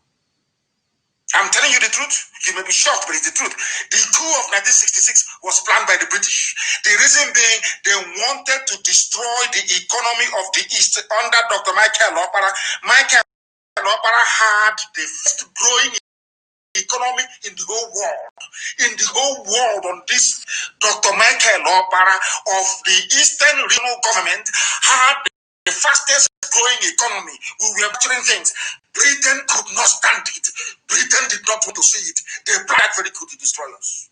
I'm telling you the truth. You may be shocked, but it's the truth. The coup of 1966 was planned by the British. The reason being, they wanted to destroy the economy of the East under Dr. Michael Opara. Michael Opara had the first growing economy in the whole world. In the whole world, on this, Dr. Michael Opara of the Eastern Regional Government had the fastest growing economy. We were capturing things. Britain could not stand it. Britain did not want to see it. They planned very good to destroy us.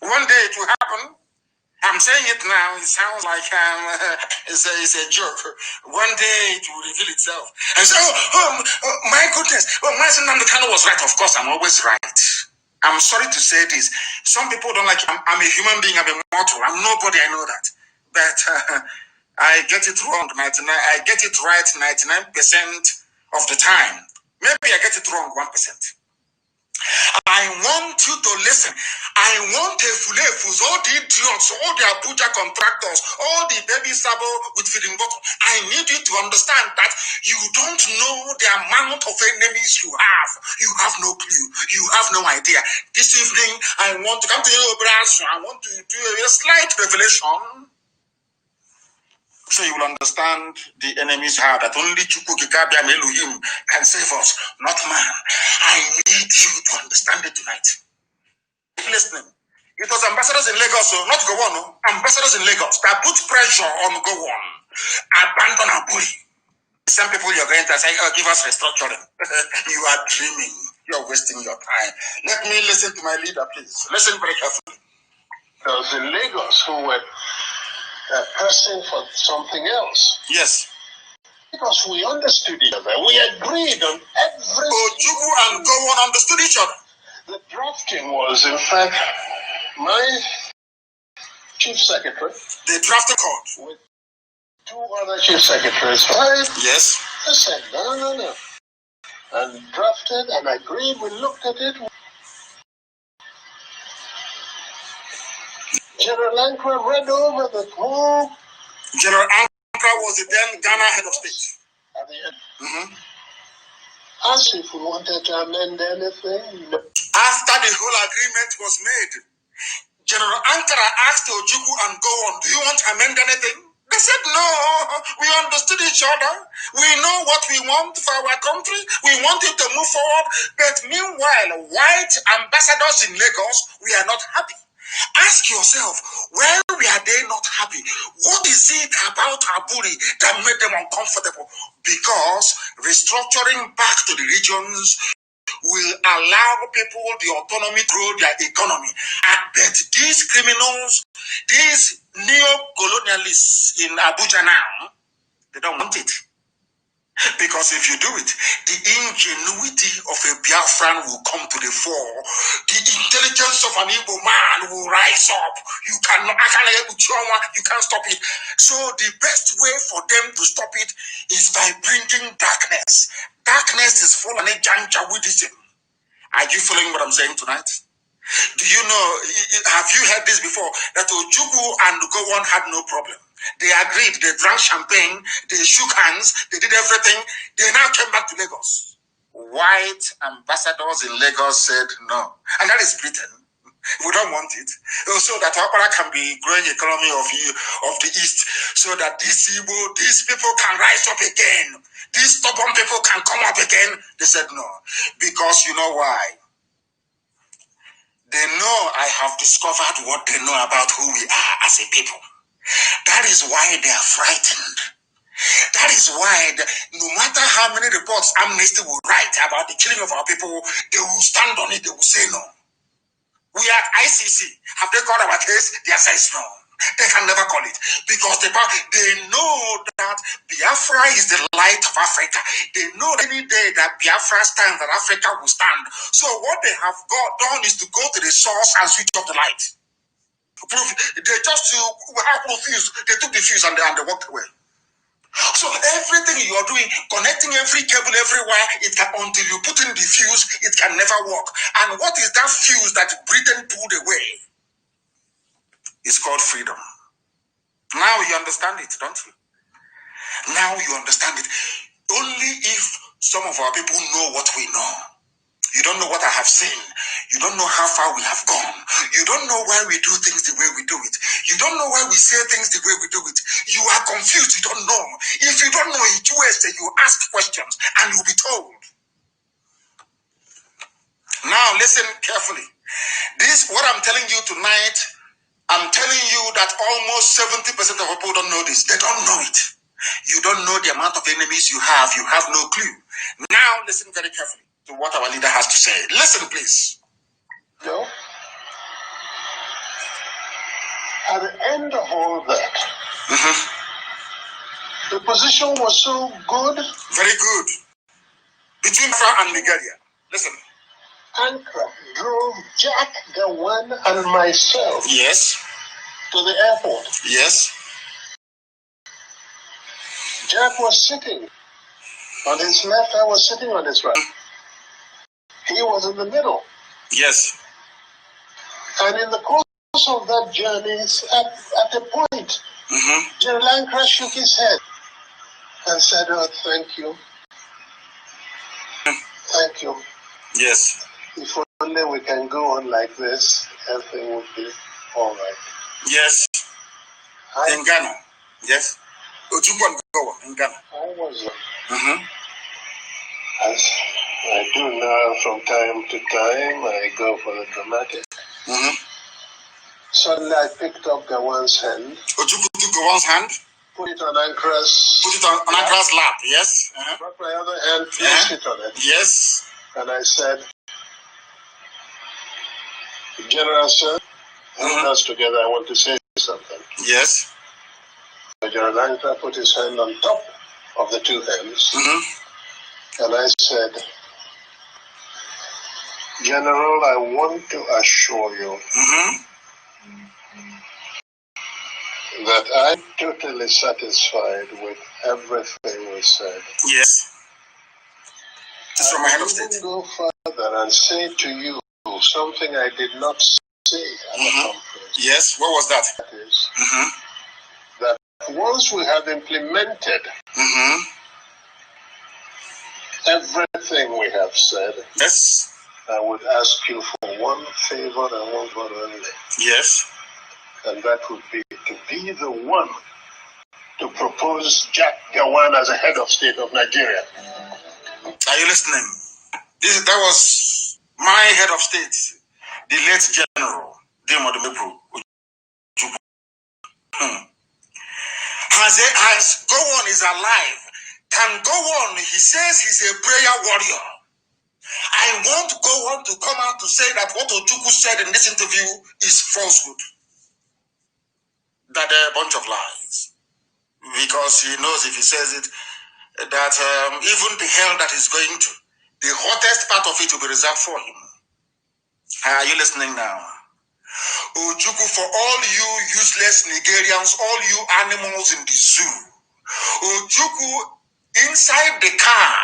One day it will happen. I'm saying it now, it sounds like it's a joke. One day it will reveal itself. And so, my goodness, Mazi Nnamdi Kanu was right. Of course, I'm always right. I'm sorry to say this. Some people don't like it. I'm a human being, I'm a mortal. I'm nobody, I know that. But I get it wrong 99. I get it right 99% of the time. Maybe I get it wrong 1%. I want you to listen. I want Efulefus, all the idiots, all the Abuja contractors, all the baby sabo with feeding bottle. I need you to understand that you don't know the amount of enemies you have. You have no clue. You have no idea. This evening, I want to come to you, I want to do a slight revelation so you will understand the enemy's heart, that only Chukwukikabi and Elohim can save us, not man. I need you to understand it tonight. Listening. It was ambassadors in Lagos, so not Gowon, ambassadors in Lagos that put pressure on Gowon. Abandon Aburi. Some people you're going to say, oh, give us restructuring. You are dreaming. You're wasting your time. Let me listen to my leader, please. Listen very carefully. Those in Lagos who were pressing for something else. Yes. Because we understood each other. We agreed on everything. Ojukwu and Gowon understood each other. The drafting was, in fact, my chief secretary. They drafted court. With two other chief secretaries. Right? Yes. I said, no. And drafted and agreed. We looked at it. General Ankara read over the whole. General Ankara was the then Ghana head of state. At the end. Asked if we wanted to amend anything. After the whole agreement was made, General Ankara asked Ojukwu and Gowon, do you want to amend anything? They said no. We understood each other. We know what we want for our country. We want it to move forward. But meanwhile, white ambassadors in Lagos, we are not happy. Ask yourself, where were they not happy? What is it about Aburi that made them uncomfortable? Because restructuring back to the regions will allow people the autonomy to grow their economy. And that these criminals, these neo-colonialists in Abuja now, they don't want it. Because if you do it, the ingenuity of a Biafran will come to the fore. The intelligence of an Igbo man will rise up. You can't stop it. So the best way for them to stop it is by bringing darkness. Darkness is full of Janjaweedism. Are you following what I'm saying tonight? Do you know, have you heard this before? That Ojukwu and Gowon had no problem. They agreed, they drank champagne, they shook hands, they did everything. They now came back to Lagos. White ambassadors in Lagos said no. And that is Britain. We don't want it. So that Okpara can be growing economy of the East. So that these people can rise up again. These stubborn people can come up again. They said no. Because you know why? They know I have discovered what they know about who we are as a people. That is why they are frightened. That is why, no matter how many reports Amnesty will write about the killing of our people, they will stand on it, they will say no. We are at ICC. Have they called our case? The answer is no. They can never call it. Because they know that Biafra is the light of Africa. They know any day that Biafra stands, that Africa will stand. So what they have done is to go to the source and switch off the light. They just have no fuse. They took the fuse and they walked away. So everything you are doing, connecting every cable everywhere, until you put in the fuse, it can never work. And what is that fuse that Britain pulled away? It's called freedom. Now you understand it, don't you? Now you understand it. Only if some of our people know what we know. You don't know what I have seen. You don't know how far we have gone. You don't know why we do things the way we do it. You don't know why we say things the way we do it. You are confused. You don't know. If you don't know it, you ask questions and you'll be told. Now listen carefully. This, what I'm telling you tonight, I'm telling you that almost 70% of people don't know this. They don't know it. You don't know the amount of enemies you have. You have no clue. Now listen very carefully to what our leader has to say. Listen, please. No. At the end of all that, the position was so good. Very good. Between Biafra and Nigeria. Listen. Ankara drove Jack, Gawan, and myself Yes. to the airport. Yes. Jack was sitting on his left, I was sitting on his right. He was in the middle. Yes. And in the course of that journey, at a point, General Ankara shook his head and said, "Oh, thank you. Thank you. Yes. If only we can go on like this, everything would be all right." Yes. In Ghana. Yes. Ojukwu go in Ghana. I was, as I do now from time to time, I go for the dramatic. Suddenly I picked up Gawan's hand. Ojukwu took Gawan's hand. Put it on Ankara's. Put it on Ankara's lap. Yes. Brought my other hand, placed it on it. Yes. And I said, "General sir, hold us together. I want to say something." Yes. General Ankara put his hand on top of the two hands. And I said, "General, I want to assure you that I'm totally satisfied with everything we said." Yes. This is from my head of I state. will go further and say to you something I did not say at the conference. Yes. What was that? That is, that once we have implemented everything we have said, Yes. I would ask you for one favor and one favor only. Yes. And that would be to be the one to propose Jack Gawan as a head of state of Nigeria. Are you listening? That was my head of state, the late General Dimodumebru. As Gowon is alive, can Gowon, he says he's a prayer warrior. I want Gowon to come out to say that what Ojukwu said in this interview is falsehood. That a bunch of lies. Because he knows if he says it, that even the hell that he's going to, the hottest part of it will be reserved for him. Are you listening now? Ojukwu, for all you useless Nigerians, all you animals in the zoo, Ojukwu inside the car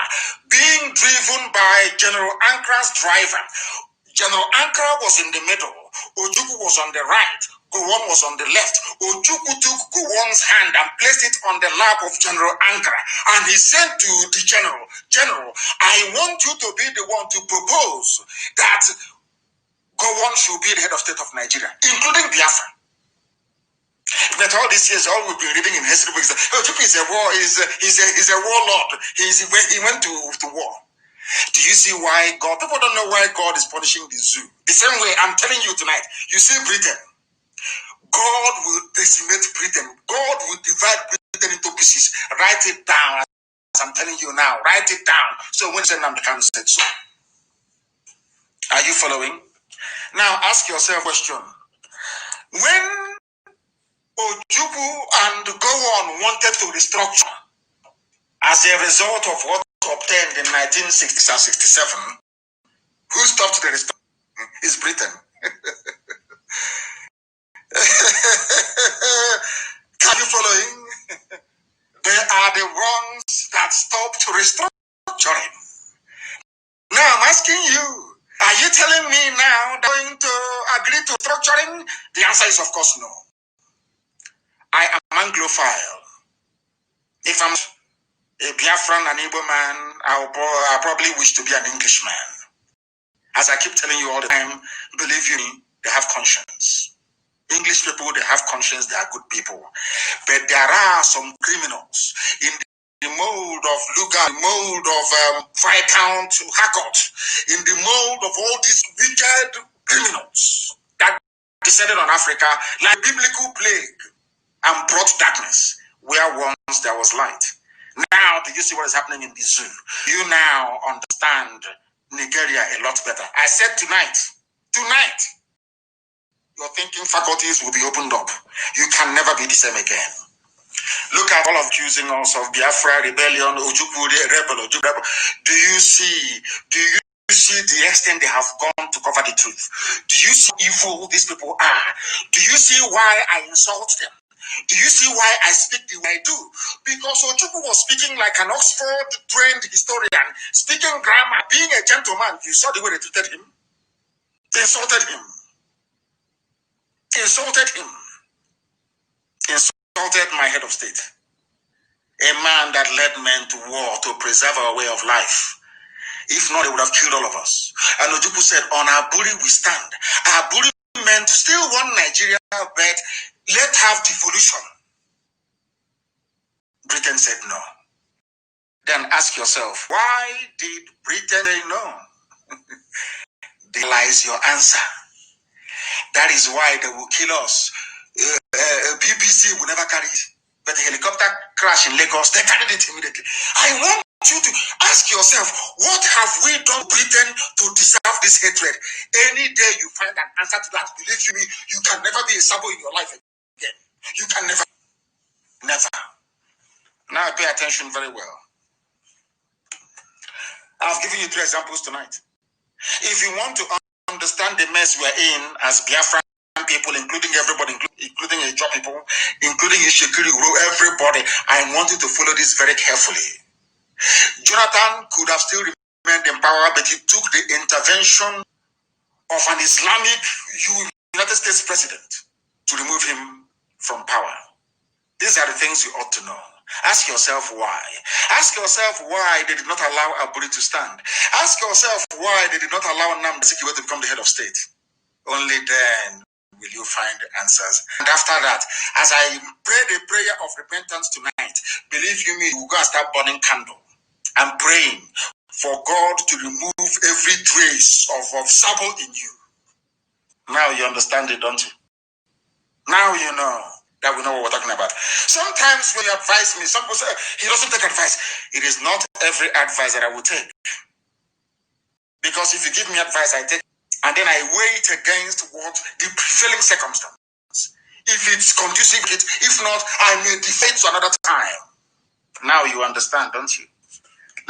being driven by General Ankara's driver. General Ankara was in the middle. Ojukwu was on the right. Gowon was on the left. Ojukwu took Gowon's hand and placed it on the lap of General Ankara. And he said to the General, I want you to be the one to propose that Gowon should be the head of state of Nigeria, including Biafra. But all these years, all we've been reading in history books, Ojukwu is a warlord. He went to war. Do you see why God? People don't know why God is punishing the zoo. The same way I'm telling you tonight. You see Britain. God will decimate Britain. God will divide Britain into pieces. Write it down. As I'm telling you now. Write it down. So when Nnamdi Kanu said so. Are you following? Now ask yourself a question. When Ojukwu and Gowon wanted to restructure as a result of what obtained in 1966 and 67, who stopped the restructuring? It's Britain. Can you following? They are the ones that stopped restructuring. Now I'm asking you, are you telling me now they're going to agree to structuring? The answer is of course no. I am Anglophile. If I'm a Biafran and Igbo man, I probably wish to be an Englishman. As I keep telling you all the time, believe me, they have conscience. English people, they have conscience, they are good people. But there are some criminals in the mold of Lugar, the mold of Viscount Harcourt, in the mold of all these wicked criminals that descended on Africa like biblical plague and brought darkness where once there was light. Now, do you see what is happening in the zoo? You now understand Nigeria a lot better. I said tonight, your thinking faculties will be opened up. You can never be the same again. Look at all of accusing us of Biafra rebellion, Ojukwu rebel, Ojukwu rebel. Do you see the extent they have gone to cover the truth? Do you see how evil these people are? Do you see why I insult them? Do you see why I speak the way I do? Because Ojukwu was speaking like an Oxford-trained historian, speaking grammar, being a gentleman. You saw the way they treated him. They insulted him. Insulted him. Insulted my head of state. A man that led men to war to preserve our way of life. If not, they would have killed all of us. And Ojukwu said, on our buri we stand. Our buri meant still one Nigeria, but let's have devolution. Britain said no. Then ask yourself, why did Britain say no? There lies your answer. That is why they will kill us. BBC will never carry it. But the helicopter crash in Lagos, they carried it immediately. I want you to ask yourself, what have we done Britain to deserve this hatred? Any day you find an answer to that, believe me, you can never be a Sabo in your life again. You can never. Never. Now pay attention very well. I've given you 3 examples tonight. If you want to understand the mess we're in as Biafran people, including everybody, including Ijaw people, including Ishekiri, everybody, I want you to follow this very carefully. Jonathan could have still remained in power, but he took the intervention of an Islamic United States president to remove him from power. These are the things you ought to know. Ask yourself why. Ask yourself why they did not allow Aburi to stand. Ask yourself why they did not allow Nnamdi to become the head of state. Only then will you find the answers. And after that, as I pray the prayer of repentance tonight, believe you me, you will go and start burning candle. I'm praying for God to remove every trace of Sabo in you. Now you understand it, don't you? Now you know that we know what we're talking about. Sometimes when you advise me, some people say, he doesn't take advice. It is not every advice that I will take. Because if you give me advice, I take, and then I weigh it against what the prevailing circumstance. If it's conducive, if not, I may defer to another time. Now you understand, don't you?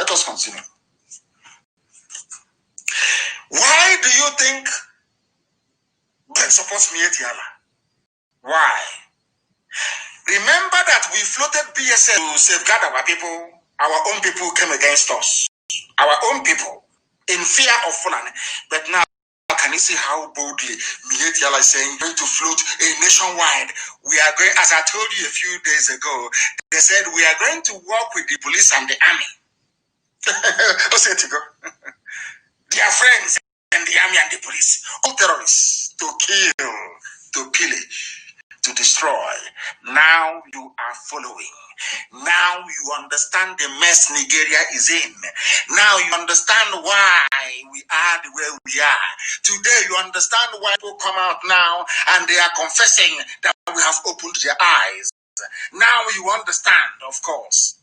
Let us continue. Why do you think Ben supports Mietiala? Why? Remember that we floated BSL to safeguard our people. Our own people came against us. Our own people in fear of Fulani. But now, can you see how boldly Mietiala is saying, going to float a nationwide? We are going, as I told you a few days ago, they said we are going to work with the police and the army. They are friends and the army and the police. All terrorists to kill, to pillage, to destroy. Now you are following. Now you understand the mess Nigeria is in. Now you understand why we are the way we are. Today you understand why people come out now and they are confessing that we have opened their eyes. Now you understand, of course,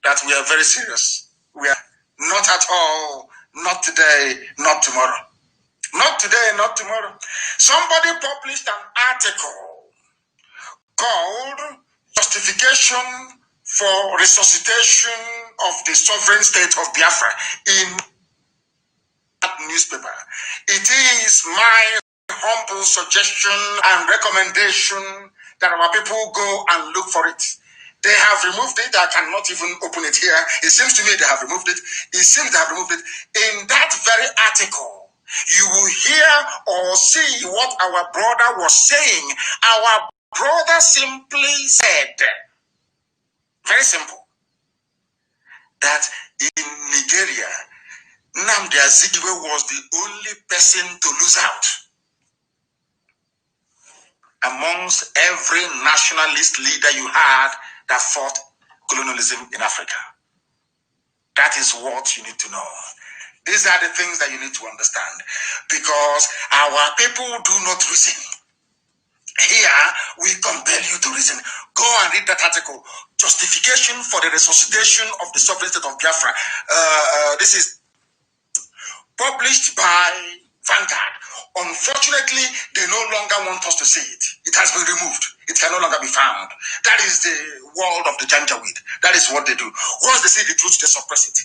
that we are very serious. We are not at all, not today, not tomorrow. Not today, not tomorrow. Somebody published an article called Justification for Resuscitation of the Sovereign State of Biafra in that newspaper. It is my humble suggestion and recommendation that our people go and look for it. They have removed it. I cannot even open it here. It seems to me they have removed it. It seems they have removed it. In that very article, you will hear or see what our brother was saying. Our brother simply said, very simple, that in Nigeria, Nnamdi was the only person to lose out amongst every nationalist leader you had that fought colonialism in Africa. That is what you need to know. These are the things that you need to understand, because our people do not reason. Here, we compel you to reason. Go and read that article, Justification for the Resuscitation of the Sovereign State of Biafra. This is published by Vanguard. Unfortunately, they no longer want us to see it. It has been removed. It can no longer be found. That is the world of the Janjaweed. That is what they do. Once they see the truth, they suppress it.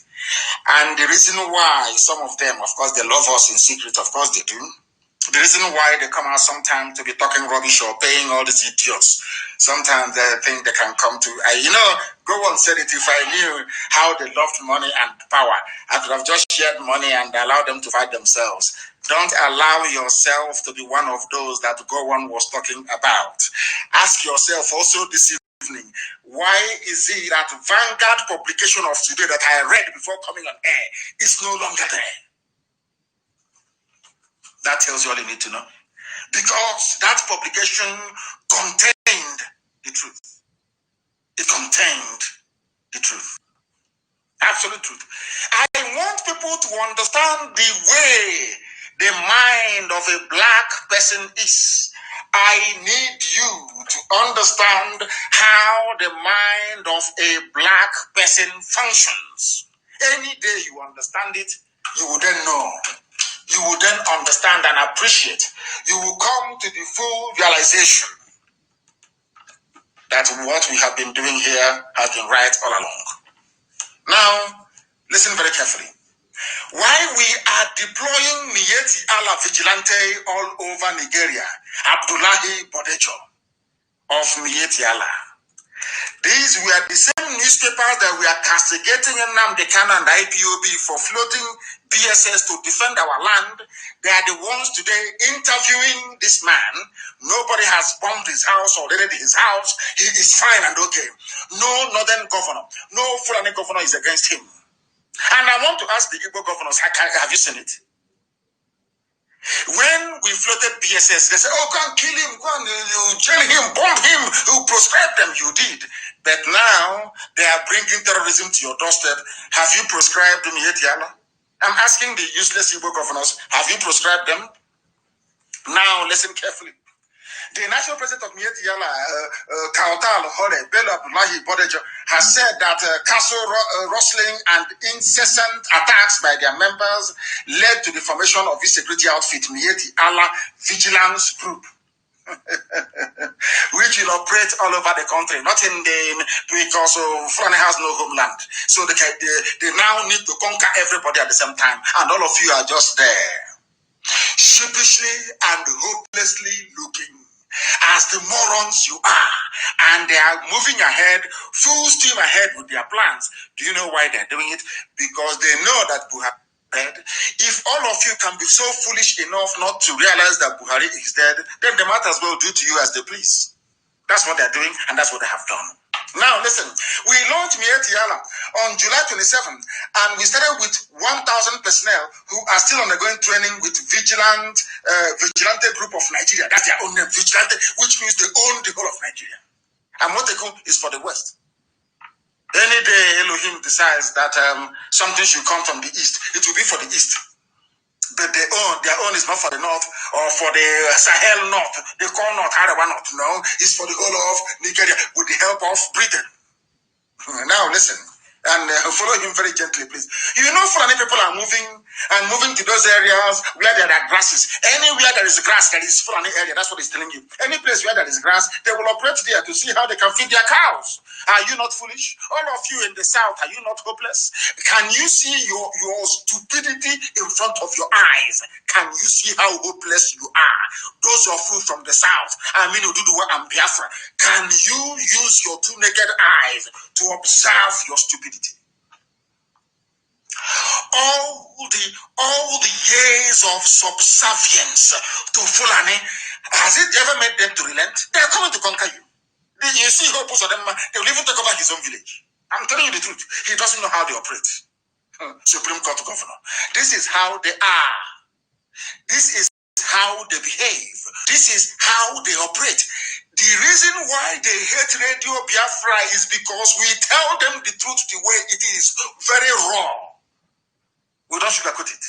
And the reason why some of them, of course, they love us in secret, of course they do. The reason why they come out sometimes to be talking rubbish or paying all these idiots, sometimes they think they can come to, go on said it, if I knew how they loved money and power, I could have just shared money and allowed them to fight themselves. Don't allow yourself to be one of those that Gowon was talking about. Ask yourself also this evening, why is it that Vanguard publication of today that I read before coming on air is no longer there? That tells you all you need to know. Because that publication contained the truth. It contained the truth. Absolute truth. I want people to understand the way the mind of a black person is. I need you to understand how the mind of a black person functions. Any day you understand it, you will then know. You will then understand and appreciate. You will come to the full realization that what we have been doing here has been right all along. Now, listen very carefully. While we are deploying Miyetti Allah Vigilante all over Nigeria, Abdullahi Bodejo of Miyetti Allah, these were the same newspapers that we are castigating Nnamdi, Kanu and IPOB for floating BSS to defend our land. They are the ones today interviewing this man. Nobody has bombed his house or raided his house. He is fine and okay. No northern governor, no Fulani governor is against him. And I want to ask the Igbo governors, have you seen it? When we floated BSS, they said, oh, go and kill him, go and jail him, bomb him, you proscribed them. You did. But now they are bringing terrorism to your doorstep. Have you proscribed them yet, Yana? I'm asking the useless Igbo governors, have you proscribed them? Now listen carefully. The national president of Miyetti Yala, Kautal Hore Bello Abdullahi Bodejo, has said that castle rustling and incessant attacks by their members led to the formation of this security outfit, Miyetti Allah Vigilance Group, which will operate all over the country, not in because Fulani has no homeland. So they now need to conquer everybody at the same time, and all of you are just there, sheepishly and hopelessly looking as the morons you are, and they are moving ahead, full steam ahead with their plans. Do you know why they're doing it? Because they know that Buhari is dead. If all of you can be so foolish enough not to realize that Buhari is dead, then they might as well do to you as they please. That's what they're doing, and that's what they have done. Now listen, we launched Miyetti Allah on July 27th, and we started with 1,000 personnel who are still undergoing training with Vigilante Group of Nigeria. That's their own name, Vigilante, which means they own the whole of Nigeria. And Moteku is for the West. Any day Elohim decides that something should come from the East, it will be for the East. But their own is not for the North or for the Sahel North. They call North Arawa North. No, it's for the whole of Nigeria with the help of Britain. Now listen, and follow him very gently, please. You know, Fulani people are moving to those areas where there are grasses. Anywhere there is grass, there is Fulani area. That's what he's telling you. Any place where there is grass, they will operate there to see how they can feed their cows. Are you not foolish? All of you in the South, are you not hopeless? Can you see your stupidity in front of your eyes? Can you see how hopeless you are? Those of you from the South, Oduduwa and Biafra, can you use your two naked eyes to observe your stupidity? All the years of subservience to Fulani, has it ever made them to relent? They are coming to conquer you. You see hopes of them, they will even take over his own village. I'm telling you the truth. He doesn't know how they operate. Supreme Court governor. This is how they are. This is how they behave. This is how they operate. The reason why they hate Radio Biafra is because we tell them the truth the way it is, very raw. We don't sugarcoat it.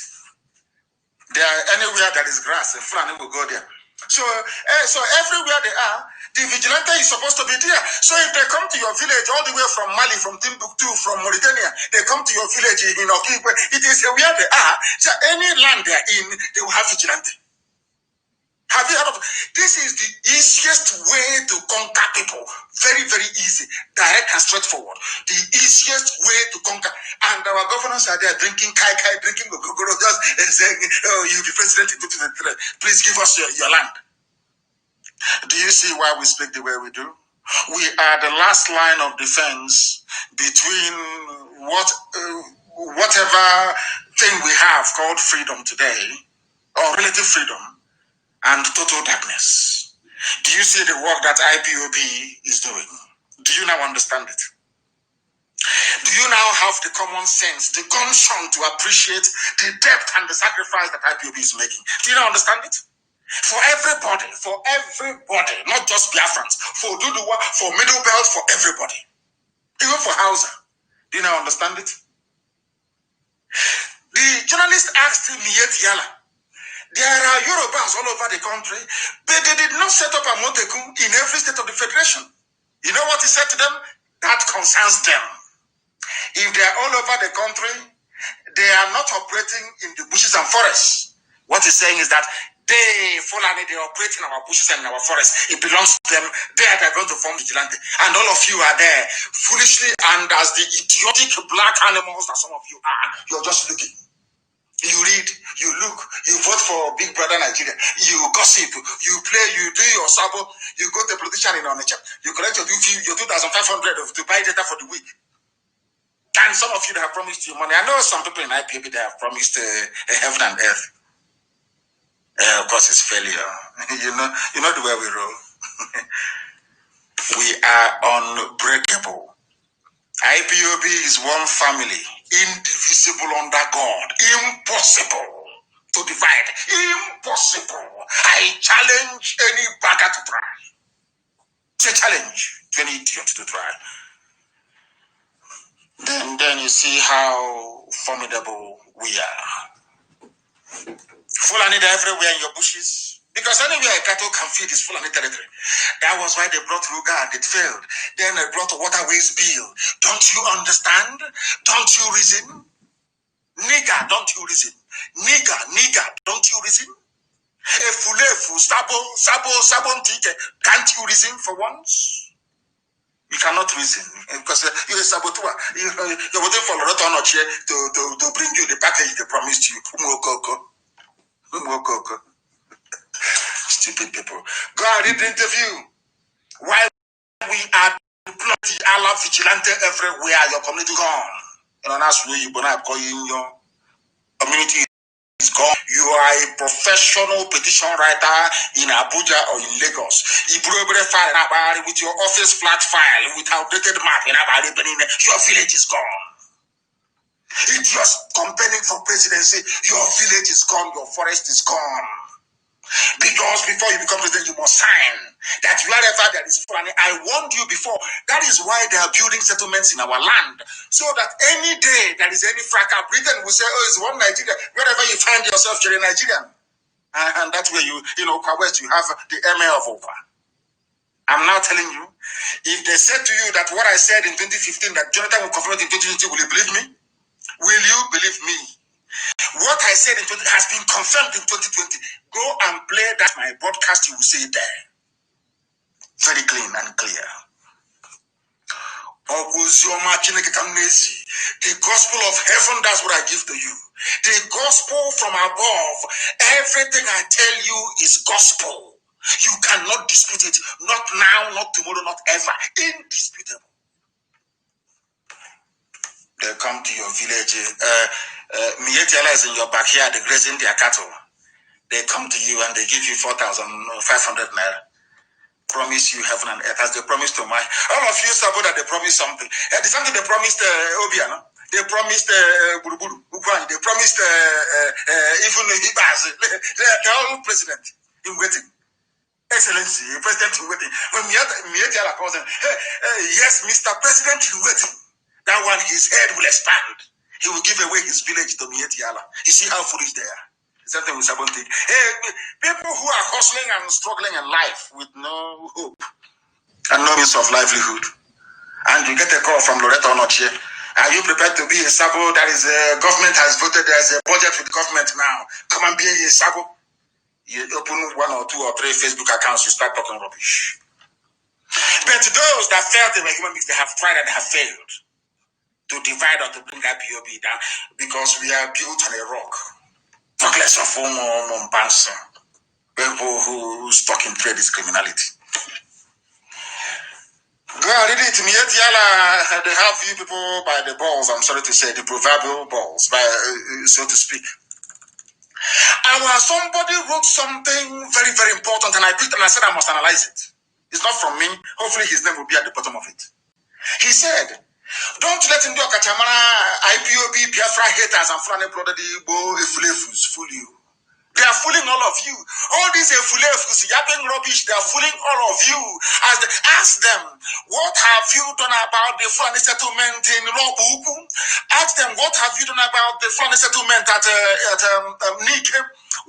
Anywhere there is grass, a Fulani will go there. So everywhere they are, the vigilante is supposed to be there. So if they come to your village all the way from Mali, from Timbuktu, from Mauritania, they come to your village in Okigwe, it is where they are. So any land they are in, they will have vigilante. Have you heard of this? Is the easiest way to conquer people. Very, very easy, direct and straightforward. The easiest way to conquer. And our governors are there drinking kai, drinking gogoro, just saying, "Oh, you'll be president in 2023. Please give us your land." Do you see why we speak the way we do? We are the last line of defense between whatever thing we have called freedom today, or relative freedom, and total darkness. Do you see the work that IPOB is doing? Do you now understand it? Do you now have the common sense, the gumption to appreciate the depth and the sacrifice that IPOB is making? Do you now understand it? For everybody, not just Biafrans, for Duduwa, for Middle Belt, for everybody. Even for Hausa. Do you now understand it? The journalist asked Miet Yala, there are Yorubas all over the country, but they did not set up a Moteku in every state of the Federation. You know what he said to them? That concerns them. If they are all over the country, they are not operating in the bushes and forests. What he's saying is that they operate in our bushes and in our forests. It belongs to them. They're going to form vigilante. And all of you are there foolishly and as the idiotic black animals that some of you are. You're just looking. You read, you look, you vote for Big Brother Nigeria, you gossip, you play, you do your sabo, you go to a politician in Onitsha, you collect your 2,500 to buy data for the week. And some of you that have promised you money. I know some people in IPB that have promised heaven and earth. Of course, it's failure. You know the way we roll. We are unbreakable. IPOB is one family, indivisible under God, impossible to divide, impossible. I challenge any bagger to try. It's a challenge to any idiot to try. Then you see how formidable we are. Fulani everywhere in your bushes. Because anywhere a cattle can feed is Fulani territory. That was why they brought Ruga and it failed. Then they brought a waterways bill. Don't you understand? Don't you reason? Nigger, don't you reason? Nigger, don't you reason? Efulefu, sabo, tike. Can't you reason for once? You cannot reason because you're a saboteur. You're waiting for Loretta Onochie to bring you the package they promised you. Stupid people. Go and read the interview. Why we are bloody Allah vigilante everywhere, your community gone. And that's where you gonna call in your community is gone. You are a professional petition writer in Abuja or in Lagos. You probably file with your office flat file with outdated map in your village is gone. If you're campaigning for presidency, your village is gone, your forest is gone. Because before you become president, you must sign that wherever there is Fulani. I warned you before. That is why they are building settlements in our land. So that any day there is any fracas, Britain will say, oh, it's one Nigeria. Wherever you find yourself, you're a Nigerian. And that's where you West, you have the emir of Opa. I'm now telling you, if they said to you that what I said in 2015, that Jonathan will confirm it in 2020, will you believe me? Will you believe me? What I said in 20 has been confirmed in 2020. Go and play that my broadcast, you will see it there. Very clean and clear. The gospel of heaven, that's what I give to you. The gospel from above. Everything I tell you is gospel. You cannot dispute it. Not now, not tomorrow, not ever. Indisputable. They come to your village. Mietiala is in your backyard, grazing their cattle. They come to you and they give you 4,500 naira. Promise you heaven and earth as they promised to my. All of you said that they promised something. The something they promised Obiano. They promised Buruburu. They promised even Ibaz. The whole president in waiting. Excellency, president in waiting. When Mietiala calls him, yes, Mr. President in waiting. That one, his head will expand. He will give away his village to Mietiala. You see how foolish they are. Something with Sabonte. Hey, people who are hustling and struggling in life with no hope and no means of livelihood. And you get a call from Loretta Onochie. Are you prepared to be a Sabo? That is, government has voted, there's a budget with the government now. Come and be a Sabo. You open 1 or 2 or 3 Facebook accounts, you start talking rubbish. But those that felt they were human beings, they have tried and have failed to divide or to bring IPOB down because we are built on a rock. Talk less of people who stuck in trade is criminality. God, it is me. They have you people by the balls. I'm sorry to say, the proverbial balls, by so to speak. Somebody wrote something very, very important, and I picked it and I said I must analyze it. It's not from me. Hopefully, his name will be at the bottom of it. He said, "Don't let him do a Kachamara, IPOB, Biafra haters, and Fulani brother fool you. They are fooling all of you. All these yapping rubbish, they are fooling all of you. Ask them, what have you done about the Fulani settlement in Robuku? Ask them, what have you done about the Fulani settlement at Nike?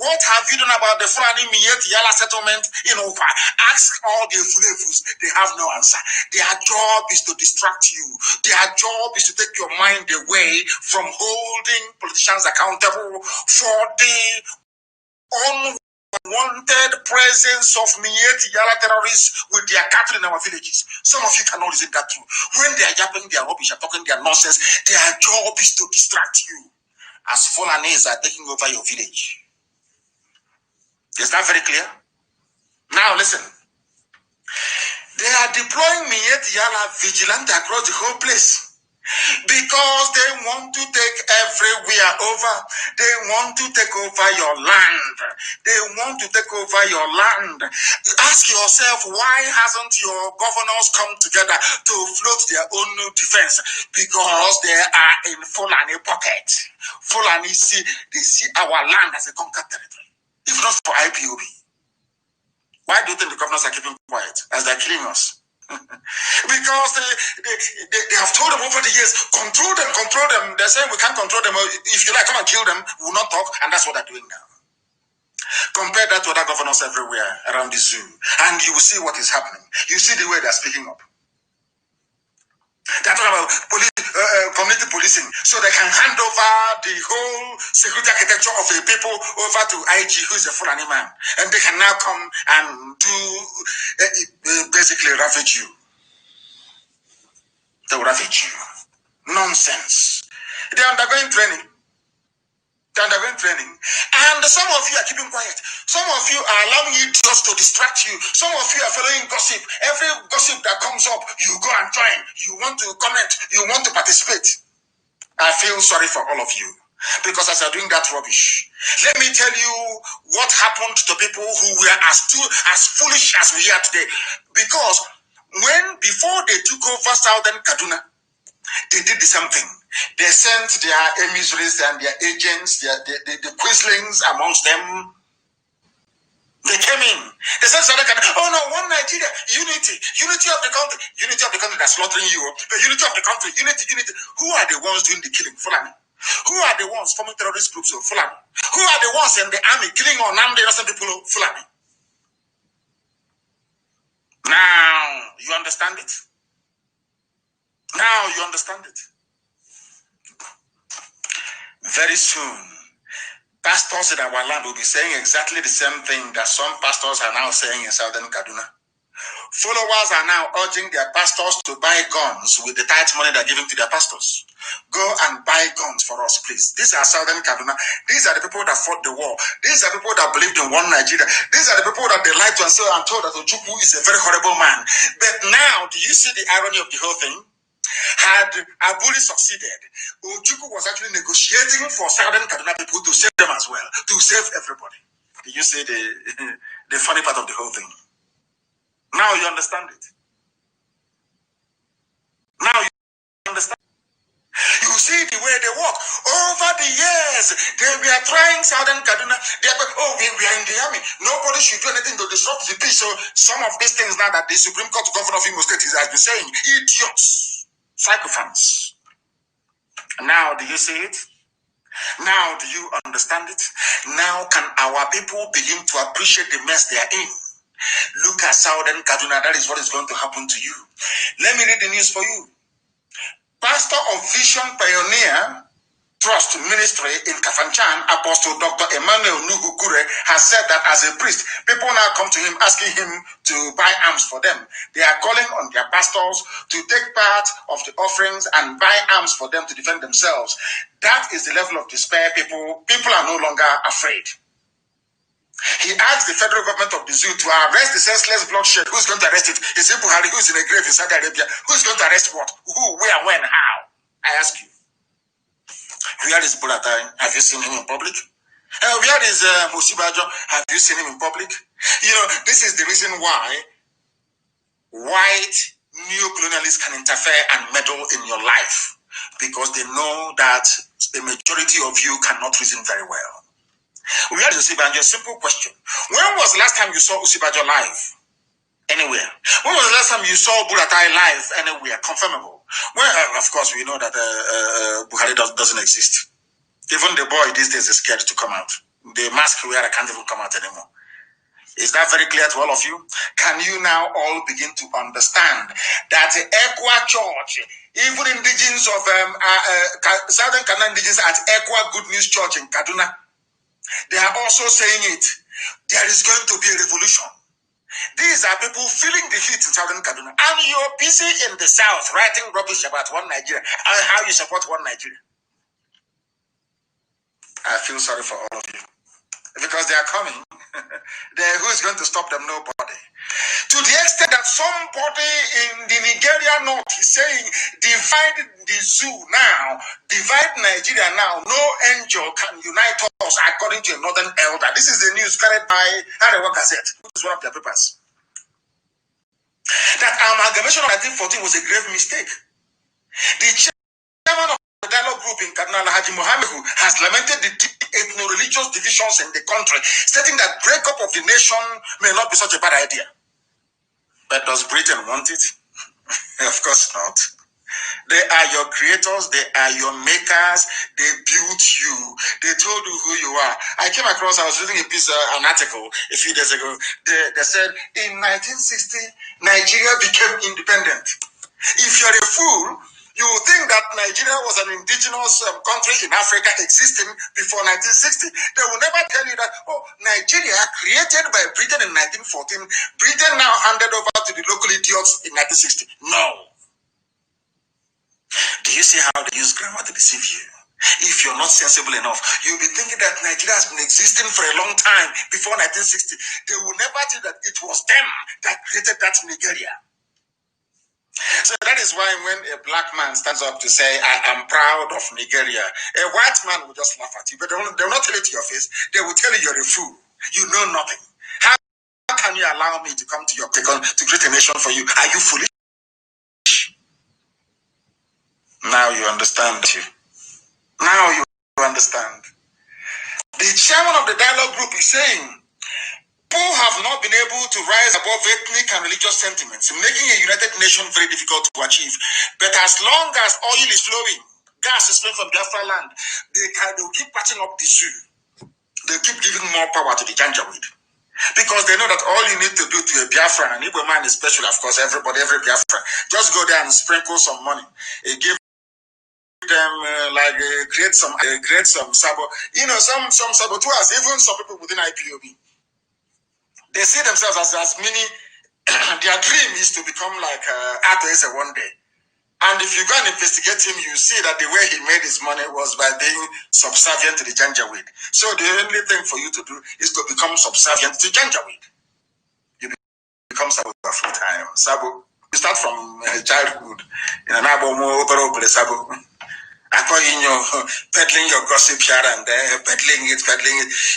What have you done about the Fulani Miet Yala settlement in Opa? Ask all the Fulefus. They have no answer. Their job is to distract you. Their job is to take your mind away from holding politicians accountable for the unwanted presence of Mieti Yala terrorists with their cattle in our villages. Some of you cannot listen that through. When they are yapping their rubbish and talking their nonsense, their job is to distract you as Fulanis are taking over your village. Is that very clear? Now listen. They are deploying Mieti Yala vigilante across the whole place. Because they want to take everywhere over. They want to take over your land. They want to take over your land. Ask yourself, why hasn't your governors come together to float their own defense? Because they are in Fulani pocket. Fulani they see our land as a conquered territory. If not for IPOB. Why do you think the governors are keeping quiet as they're killing us? Because they have told them over the years, control them. They're saying we can't control them. If you like, come and kill them. We will not talk. And that's what they're doing now. Compare that to other governors everywhere around the zoo. And you will see what is happening. You see the way they're speaking up. They're talking about community policing. So they can hand over the whole security architecture of a people over to IG, who is a Fulani man. And they can now come and do basically ravage you. They will ravage you. Nonsense. They're undergoing training. And some of you are keeping quiet. Some of you are allowing idiots to distract you. Some of you are following gossip. Every gossip that comes up, you go and join. You want to comment. You want to participate. I feel sorry for all of you. Because as you're doing that rubbish, let me tell you what happened to people who were as foolish as we are today. Because before they took over Southern Kaduna, they did the same thing. They sent their emissaries and their agents, the quislings amongst them. They came in. They said, oh no, one Nigeria, unity of the country that's slaughtering you. The unity of the country, unity. Who are the ones doing the killing? Fulani. Who are the ones forming terrorist groups of Fulani? Who are the ones in the army killing Nnamdi innocent people of Fulani? Now, you understand it? Now you understand it. Very soon, pastors in our land will be saying exactly the same thing that some pastors are now saying in Southern Kaduna. Followers are now urging their pastors to buy guns with the tight money they're giving to their pastors. Go and buy guns for us, please. These are Southern Kaduna. These are the people that fought the war. These are the people that believed in one Nigeria. These are the people that they lied to and told that Ojukwu is a very horrible man. But now, do you see the irony of the whole thing? Had Abuli succeeded, Ojukwu was actually negotiating for Southern Kaduna people to save them as well, to save everybody. Do you see the funny part of the whole thing? Now you understand it. Now you understand. You see the way they work. Over the years, they were trying Southern Kaduna. We are in the army. Nobody should do anything to disrupt the peace. So some of these things now that the Supreme Court Governor of Imo State has been saying, idiots. Psychophants. Now, do you see it? Now, do you understand it? Now, can our people begin to appreciate the mess they are in? Look at Southern Kaduna. That is what is going to happen to you. Let me read the news for you. Pastor of Vision Pioneer Trust Ministry in Kafanchan, Apostle Dr. Emmanuel Nugukure has said that as a priest, people now come to him asking him to buy arms for them. They are calling on their pastors to take part of the offerings and buy arms for them to defend themselves. That is the level of despair. People are no longer afraid. He asked the federal government of the zoo to arrest the senseless bloodshed. Who's going to arrest it? Is it Buhari who's in a grave in Saudi Arabia? Who's going to arrest what? Who, where, when, how? I ask you. Where is Buratai? Have you seen him in public? Where is Musibajo? Have you seen him in public? You know, this is the reason why white neo-colonialists can interfere and meddle in your life, because they know that the majority of you cannot reason very well. Where is Usibajo? Simple question. When was the last time you saw Usibajo live? Anywhere. When was the last time you saw Buratai live? Anywhere. Confirmable. Well, of course, we know that Buhari doesn't exist. Even the boy these days is scared to come out. The mask wearer can't even come out anymore. Is that very clear to all of you? Can you now all begin to understand that the Equa Church, even indigenous of Southern Canada indigenous at Equa Good News Church in Kaduna, they are also saying it. There is going to be a revolution. These are people feeling the heat in Southern Kaduna. And you're busy in the South writing rubbish about one Nigeria and how you support one Nigeria. I feel sorry for all of you. Because they are coming. Who's going to stop them? Nobody. To the extent that somebody in the Nigeria north is saying, divide the zoo now, divide Nigeria now, no angel can unite us, according to a northern elder. This is the news carried by Arewa Gazette, which is one of their papers. That amalgamation of 1914 was a grave mistake. The chairman of the dialogue group in Kaduna, Haji Mohammed, has lamented the deep ethno-religious divisions in the country, stating that breakup of the nation may not be such a bad idea. But does Britain want it? Of course not. They are your creators, they are your makers, they built you, they told you who you are. I came across, I was reading an article a few days ago, they said in 1960, Nigeria became independent. If you're a fool, you think that Nigeria was an indigenous country in Africa existing before 1960. They will never tell you that, oh, Nigeria created by Britain in 1914, Britain now handed over to the local idiots in 1960. No. Do you see how they use grammar to deceive you? If you're not sensible enough, you'll be thinking that Nigeria has been existing for a long time before 1960. They will never tell you that it was them that created that Nigeria. So that is why when a black man stands up to say, I am proud of Nigeria, a white man will just laugh at you, but they will not tell it to your face. They will tell you you're a fool. You know nothing. How can you allow me to come to your take on to create a nation for you? Are you foolish? Now you understand. Now you understand. The chairman of the dialogue group is saying, people have not been able to rise above ethnic and religious sentiments, making a united nation very difficult to achieve. But as long as oil is flowing, gas is flowing from Biafra land, they'll keep patching up the zoo. They'll keep giving more power to the Janjaweed. Because they know that all you need to do to a Biafra, and Igbo man especially, of course, every Biafra, just go there and sprinkle some money. Give them create some sabo. You know, some saboteurs, even some people within IPOB. They see themselves as many, their dream is to become like Ato Eze one day. And if you go and investigate him, you see that the way he made his money was by being subservient to the Janjaweed. So the only thing for you to do is to become subservient to Janjaweed. You become Sabo full time. Sabo, you start from childhood. In an Abomo, Sabo. Peddling your gossip here and there, peddling it.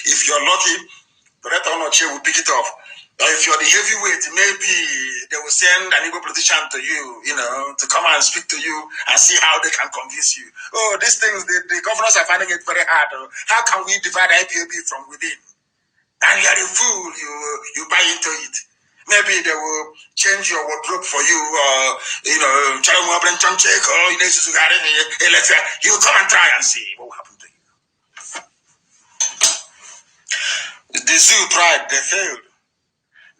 If you're lucky, the Red Chair will pick it up. Or if you're the heavyweight, maybe they will send an Igbo politician to you, to come and speak to you and see how they can convince you. Oh, these things, the governors are finding it very hard. How can we divide IPOB from within? And you're a fool, you buy into it. Maybe they will change your wardrobe for you, you come and try and see what will happen to you. The zoo tried, they failed.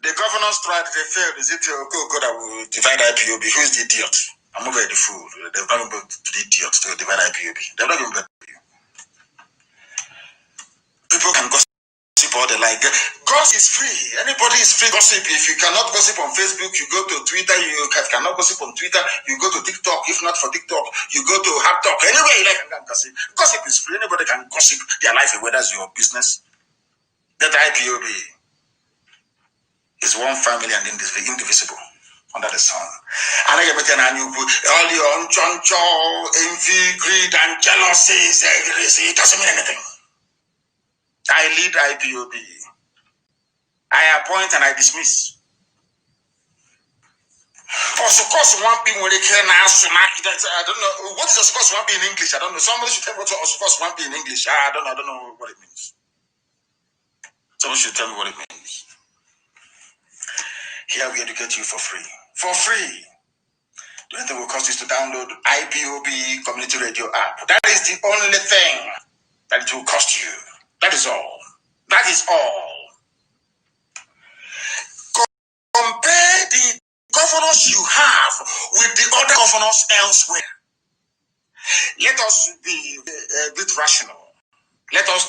The governors tried, they failed. Is it God that will divide IPOB? Who is the idiot? I'm over the fool. They've not been able to the idiot to divide IPOB. They've not been able to you. they like. Gossip is free. Anybody is free gossip. If you cannot gossip on Facebook, you go to Twitter. You cannot gossip on Twitter, you go to TikTok. If not for TikTok, you go to HapTalk. Anywhere you like, you can gossip. Gossip is free. Anybody can gossip their life, whether it's your business. That IPOB is one family and indivisible under the sun. And I get all your envy, greed, and jealousy, it doesn't mean anything. I lead IPOB. I appoint and I dismiss. Of course, one thing when they can ask, I don't know what is of course one in English. I don't know. Somebody should tell me what of course one in English. I don't know what it means. Someone should tell me what it means. Here we educate you for free. For free. The only thing will cost is to download IPOB Community Radio app. That is the only thing that it will cost you. That is all. That is all. Compare the governors you have with the other governors elsewhere. Let us be a bit rational. Let us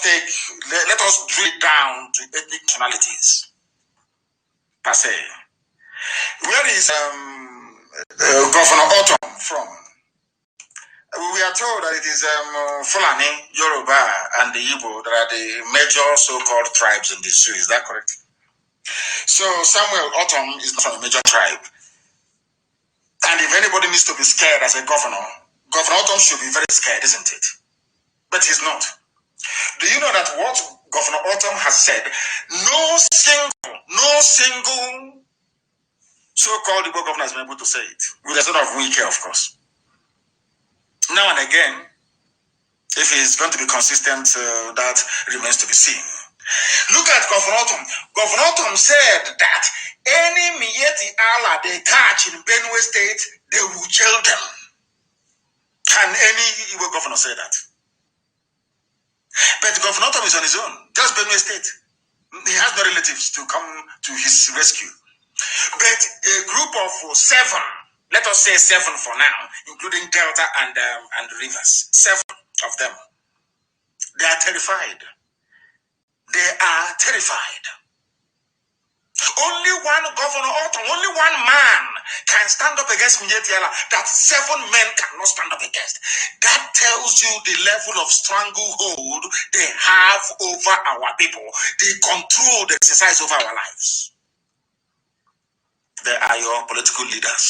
drill down to ethnic nationalities. Per se. Where is Governor Autumn from? We are told that it is Fulani, Yoruba, and the Igbo that are the major so-called tribes in this zoo. Is that correct? So Samuel Autumn is not from a major tribe. And if anybody needs to be scared as a governor, Governor Autumn should be very scared, isn't it? But he's not. Do you know that what Governor Autumn has said, no single so-called Igbo governor has been able to say it, with a sort of we care, of course. Now and again, if he's going to be consistent, that remains to be seen. Look at Governor Autumn. Governor Autumn said that any Mieti Allah they catch in Benue State, they will jail them. Can any Igbo governor say that? But Governor Autumn is on his own, just Benue State. He has no relatives to come to his rescue. But a group of 7, let us say 7 for now, including Delta and Rivers, 7 of them, they are terrified. They are terrified. Only one Governor Autumn, only one man can stand up against Minyetiala that 7 men cannot stand up against. That tells you the level of stranglehold they have over our people. They control the exercise over our lives. They are your political leaders.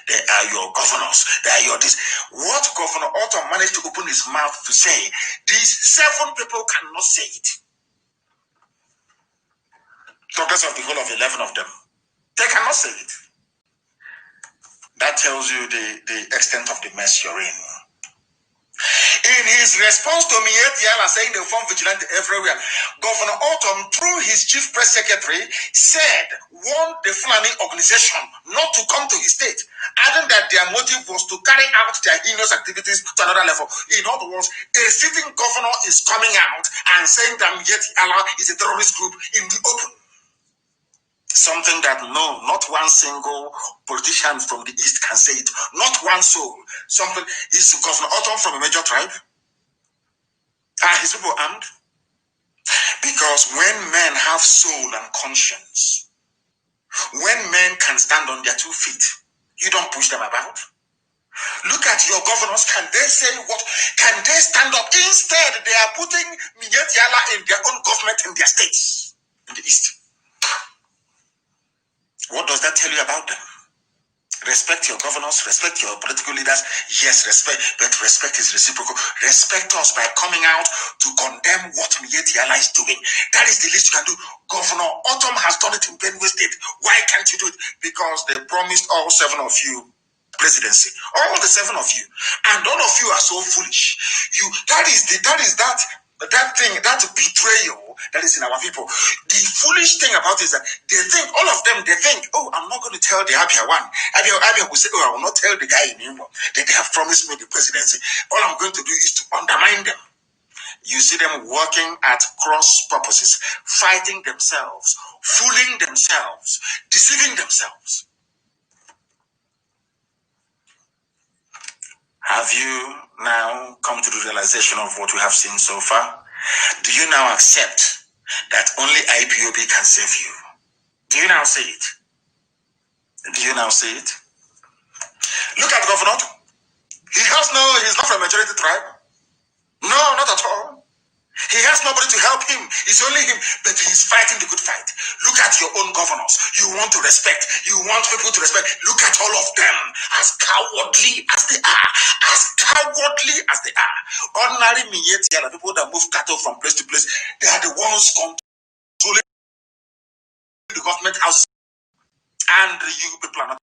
They are your governors. They are your this. What Governor Autumn managed to open his mouth to say, these 7 people cannot say it. Progress of the whole of 11 of them. They cannot say it. That tells you the extent of the mess you're in. In his response to Minyetiala saying they form vigilante everywhere, Governor Autumn, through his chief press secretary, warned the Fulani organization not to come to his state, adding that their motive was to carry out their heinous activities to another level. In other words, a sitting governor is coming out and saying that Minyetiala is a terrorist group in the open. Something that not one single politician from the East can say it. Not one soul. Something is Governor Autumn from a major tribe? Are his people armed? Because when men have soul and conscience, when men can stand on their 2 feet, you don't push them about. Look at your governors. Can they say what? Can they stand up? Instead, they are putting Minyetiala in their own government in their states in the East. What does that tell you about them? Respect your governors, respect your political leaders. Yes, respect, but respect is reciprocal. Respect us by coming out to condemn what Minyetiala is doing. That is the least you can do. Governor Autumn has done it in Benue State. Why can't you do it? Because they promised all 7 of you presidency. All the 7 of you. And all of you are so foolish. That betrayal that is in our people. The foolish thing about it is that they think, oh, I'm not going to tell the Abia one. Abia will say, oh, I will not tell the guy in Imo that they have promised me the presidency. All I'm going to do is to undermine them. You see them working at cross purposes, fighting themselves, fooling themselves, deceiving themselves. Have you now come to the realization of what we have seen so far? Do you now accept that only IPOB can save you. Do you now see it? Do you now see it? Look at Governor. He's not from a majority tribe. No, not at all. He has nobody to help him. It's only him, but he's fighting the good fight. Look at your own governors. You want to respect. You want people to respect. Look at all of them, as cowardly as they are. As cowardly as they are. Ordinary Miyetti are the people that move cattle from place to place. They are the ones controlling the government house. And you people are not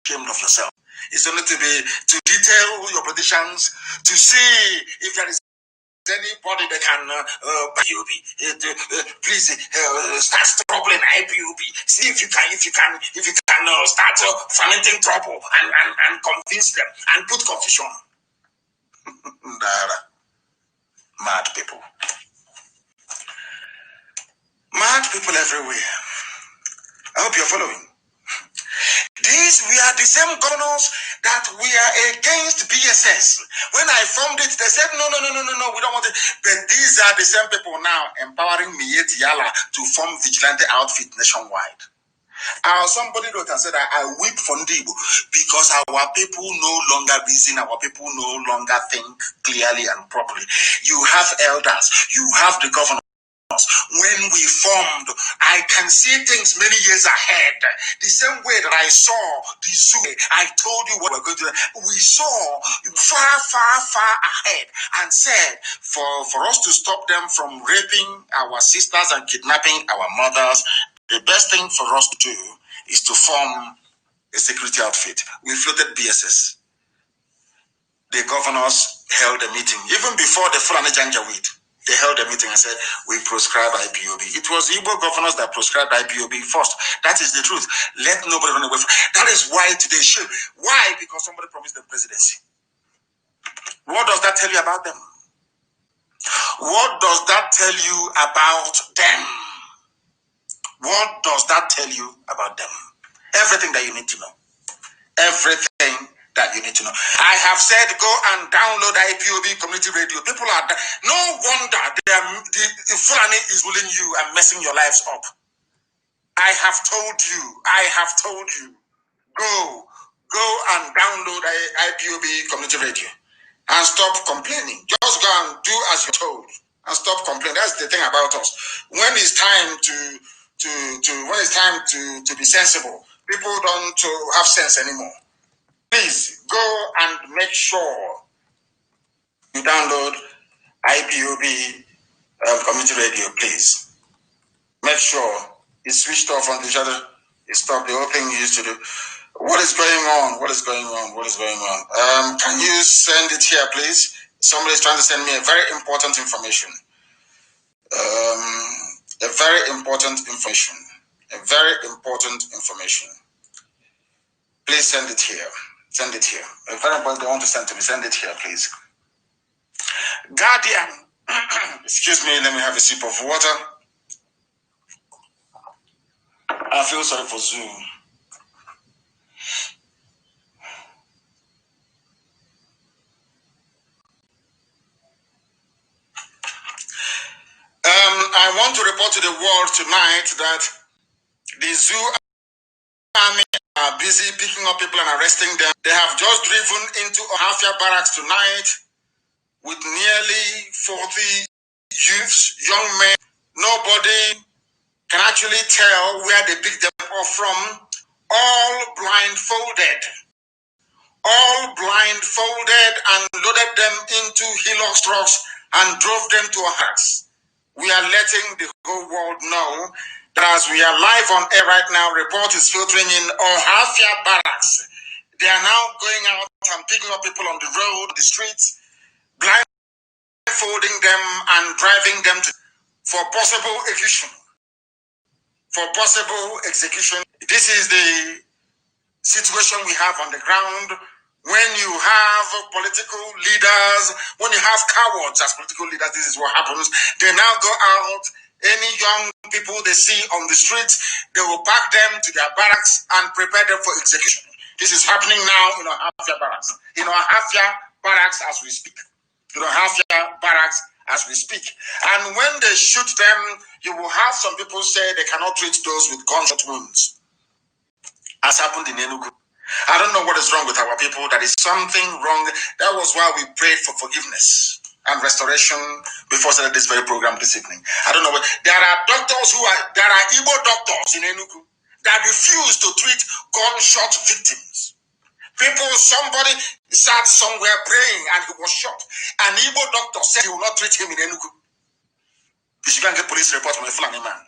ashamed of yourself. It's only to detail your politicians, to see if there is anybody that can IPOB, please start troubling IPOB. See if you can start fermenting trouble and convince them and put confusion. Mad people. Mad people everywhere. I hope you're following. We are the same governors that we are against BSS. When I formed it, they said, no, we don't want it. But these are the same people now empowering Miyetti Yala to form vigilante outfit nationwide. Somebody wrote and said, I weep for Ndibo because our people no longer reason, our people no longer think clearly and properly. You have elders, you have the governor. When we formed, I can see things many years ahead. The same way that I saw the zoo, I told you what we're going to do. We saw far ahead and said for us to stop them from raping our sisters and kidnapping our mothers, the best thing for us to do is to form a security outfit. We floated BSS. The governors held a meeting, even before the Fulani Janjaweed. They held a meeting and said, we prescribe IPOB. It was Igbo governors that prescribed IPOB first. That is the truth. Let nobody run away from it. That is why today should. Why? Because somebody promised them presidency. What does that tell you about them? What does that tell you about them? What does that tell you about them? Everything that you need to know. Everything that you need to know. I have said go and download IPOB community radio. People are no wonder the Fulani is ruling you and messing your lives up. I have told you, go and download IPOB community radio and stop complaining. Just go and do as you're told and stop complaining. That's the thing about us. When it's time to be sensible, people don't have sense anymore. Please go and make sure you download IPOB community radio, please. Make sure it's switched off on the other. It's stopped the whole thing you used to do. What is going on? Can you send it here, please? Somebody is trying to send me a very important information. A very important information. Please send it here. Send it here. If anybody want to send to me, send it here, please. Guardian. Excuse me, let me have a sip of water. I feel sorry for Zoom. I want to report to the world tonight that the zoo army are busy picking up people and arresting them. They have just driven into Ohafia barracks tonight with nearly 40 youths, young men. Nobody can actually tell where they picked them up from. All blindfolded and loaded them into Hilux trucks and drove them to a house. We are letting the whole world know that as we are live on air right now, report is filtering in Ohafia barracks. They are now going out and picking up people on the road, the streets, blindfolding them and driving them for possible execution. This is the situation we have on the ground. When you have political leaders, when you have cowards as political leaders, this is what happens. They now go out, any young people they see on the streets, they will pack them to their barracks and prepare them for execution. This is happening now in Ohafia barracks. In Ohafia barracks as we speak. In Ohafia barracks as we speak. And when they shoot them, you will have some people say they cannot treat those with gunshot wounds, as happened in Enugu. I don't know what is wrong with our people. There is something wrong. That was why we prayed for forgiveness and restoration before starting this very program this evening. I don't know what. There are Igbo doctors in Enugu that refuse to treat gunshot victims. Somebody sat somewhere praying and he was shot. An Igbo doctor said he will not treat him in Enugu. You should go and get police report from a Fulani man.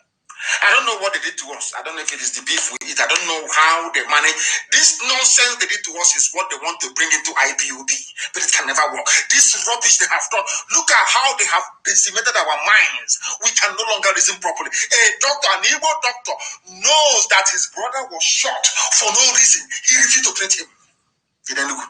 I don't know what they did to us. I don't know if it is the beef we eat. I don't know how they manage. This nonsense they did to us is what they want to bring into IPOB. But it can never work. This rubbish they have done. Look at how they have decimated our minds. We can no longer reason properly. A doctor, an Igbo doctor, knows that his brother was shot for no reason. He refused to treat him. He didn't look.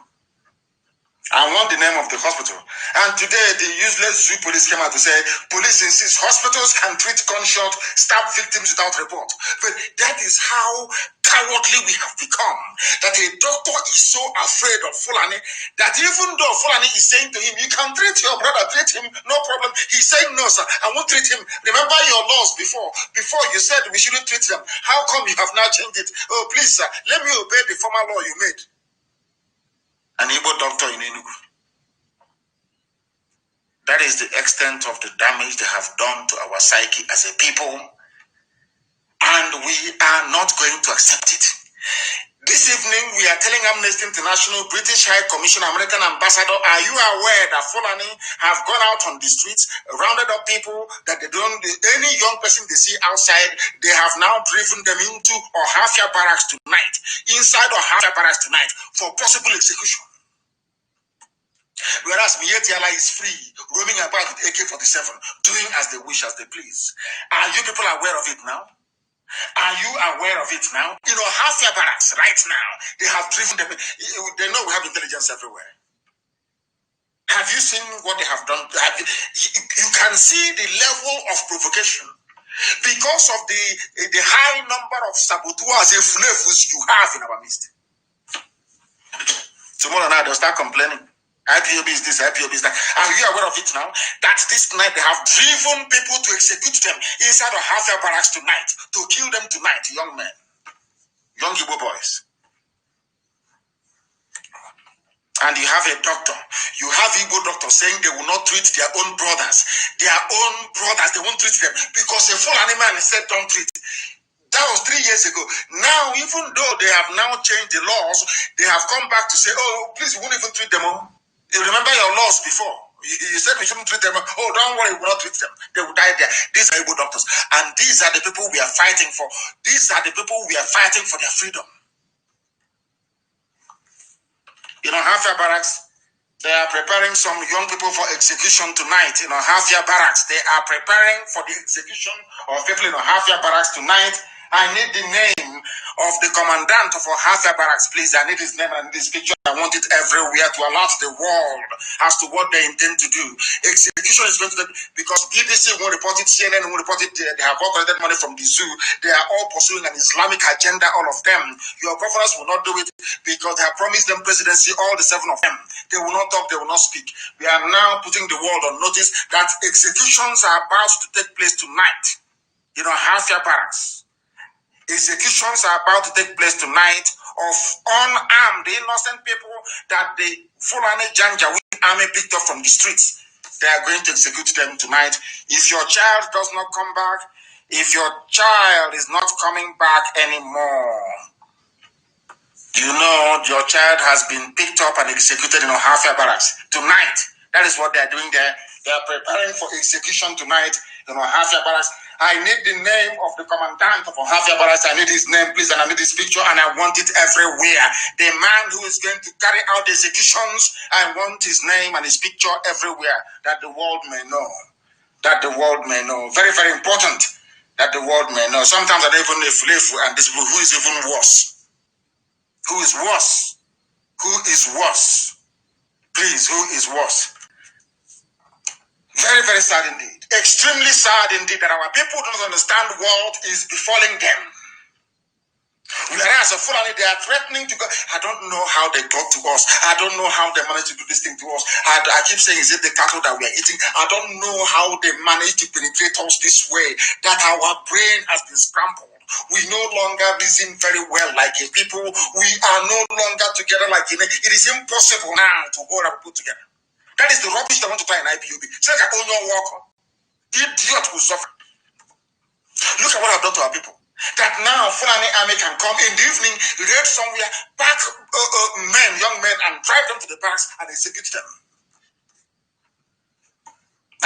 I want the name of the hospital. And today, the useless zoo police came out to say, police insists hospitals can treat gunshot, stab victims without report. But that is how cowardly we have become. That a doctor is so afraid of Fulani that even though Fulani is saying to him, you can treat your brother, treat him, no problem. He's saying, no, sir, I won't treat him. Remember your laws before. Before you said we shouldn't treat them. How come you have now changed it? Oh, please, sir, let me obey the former law you made. An Igbo doctor in Enugu. That is the extent of the damage they have done to our psyche as a people, and we are not going to accept it. This evening, we are telling Amnesty International, British High Commission, American Ambassador, are you aware that Fulani have gone out on the streets, rounded up people that they don't, any young person they see outside, they have now driven them into Ohafia barracks tonight, inside Ohafia barracks tonight, for possible execution. Whereas Mietiala is free, roaming about with AK-47, doing as they wish, as they please. Are you people aware of it now? Are you aware of it now? You know, Hafia barracks right now, they have driven them. They know we have intelligence everywhere. Have you seen what they have done? You can see the level of provocation because of the high number of saboteurs and fulefus you have in our midst. Tomorrow night they'll start complaining. IPOB is this, IPOB is that. Are you aware of it now? That this night they have driven people to execute them inside of Hafia barracks tonight, to kill them tonight, young men, young Igbo boys. And you have a doctor, you have Igbo doctors saying they will not treat their own brothers. Their own brothers, they won't treat them because a full animal said don't treat. That was 3 years ago. Now, even though they have now changed the laws, they have come back to say, oh, please, we won't even treat them all. You remember your laws before. You said we shouldn't treat them. Oh, don't worry, we will not treat them. They will die there. These are Igbo doctors. And these are the people we are fighting for. These are the people we are fighting for their freedom. You know, Hafia barracks, they are preparing some young people for execution tonight. You know, Hafia barracks, they are preparing for the execution of people in Hafia barracks tonight. I need the name of the commandant of Hafia barracks, please. I need his name and this picture. I want it everywhere to alert the world as to what they intend to do. Execution is going to be, because BBC won't report it, CNN won't report it. They have all collected money from the zoo. They are all pursuing an Islamic agenda, all of them. Your governors will not do it because they have promised them presidency, all the 7 of them. They will not talk, they will not speak. We are now putting the world on notice that executions are about to take place tonight. You know, Hafia barracks. Executions are about to take place tonight of unarmed, innocent people that the Fulani Janjaweed army picked up from the streets. They are going to execute them tonight. If your child does not come back, if your child is not coming back anymore, you know your child has been picked up and executed in Ohafia barracks tonight. That is what they are doing there. They are preparing for execution tonight in Ohafia barracks. I need the name of the commandant of Ohafia barracks. I need his name, please, and I need his picture, and I want it everywhere. The man who is going to carry out the executions, I want his name and his picture everywhere, that the world may know. That the world may know. Very, very important that the world may know. Sometimes I don't even know and this people who is even worse. Who is worse? Who is worse? Please, who is worse? Very, very sad indeed. Extremely sad indeed that our people don't understand what is befalling them. Whereas Fulani, they are threatening to go. I don't know how they got to us. I don't know how they managed to do this thing to us. I keep saying, is it the cattle that we are eating? I don't know how they managed to penetrate us this way, that our brain has been scrambled. We no longer reason very well like a people. We are no longer together like a nation. It is impossible now to hold our people together. That is the rubbish they want to try in IPOB. Say that only walk. The idiot will suffer. Look at what I've done to our people. That now Fulani army can come in the evening, raid somewhere, pack young men, and drive them to the barracks and execute them.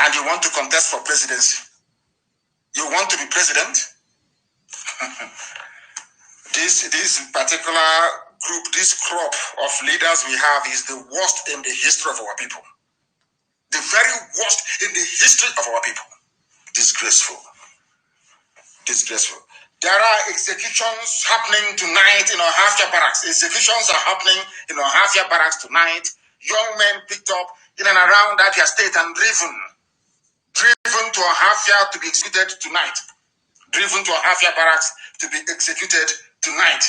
And you want to contest for presidency? You want to be president? This particular group, this crop of leaders we have is the worst in the history of our people. The very worst in the history of our people. Disgraceful. Disgraceful. There are executions happening tonight in Ohafia barracks. Executions are happening in Ohafia barracks tonight. Young men picked up in and around that state and driven to Ohafia to be executed tonight. Driven to Ohafia barracks to be executed tonight,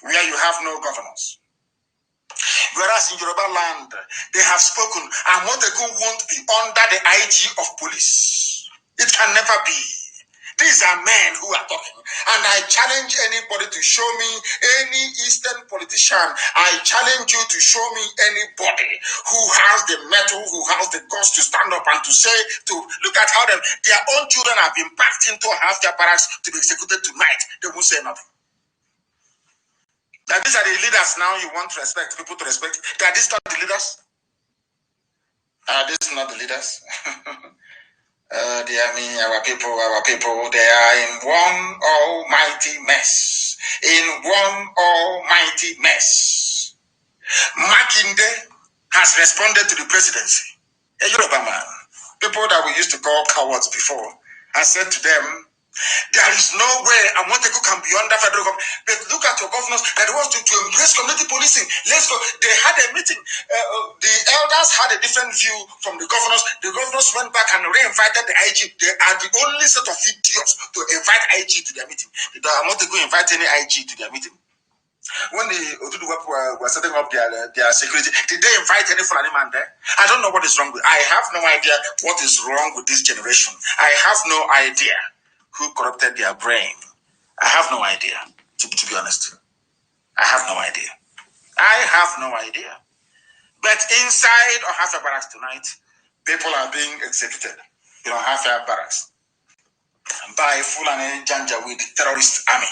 where you have no governors. Whereas in Yoruba land, they have spoken, Amoteku won't be under the IG of police. It can never be. These are men who are talking. And I challenge anybody to show me any Eastern politician. I challenge you to show me anybody who has the mettle, who has the guts to stand up and to say, to look at how their own children have been packed into half their barracks to be executed tonight. They won't say nothing. That these are the leaders now you want to respect, people to respect. That these not the leaders? These not the leaders? Dear me, our people, they are in one almighty mess. In one almighty mess. Makinde has responded to the presidency. A Yoruba man, people that we used to call cowards before, has said to them, there is no way Amoteku can be under federal government. But look at your governors that wants to embrace community policing. Let's go. They had a meeting. The elders had a different view from the governors. The governors went back and re-invited the IG. They are the only set of idiots to invite IG to their meeting. Did Amoteku invite any IG to their meeting? When the Oduduwa were setting up their security, did they invite any Fulani man there? I don't know what is wrong with. I have no idea what is wrong with this generation. I have no idea who corrupted their brain. I have no idea, to be honest. I have no idea. I have no idea. But inside Ohafia barracks tonight, people are being executed in Ohafia barracks by Fulani Janjaweed terrorist army.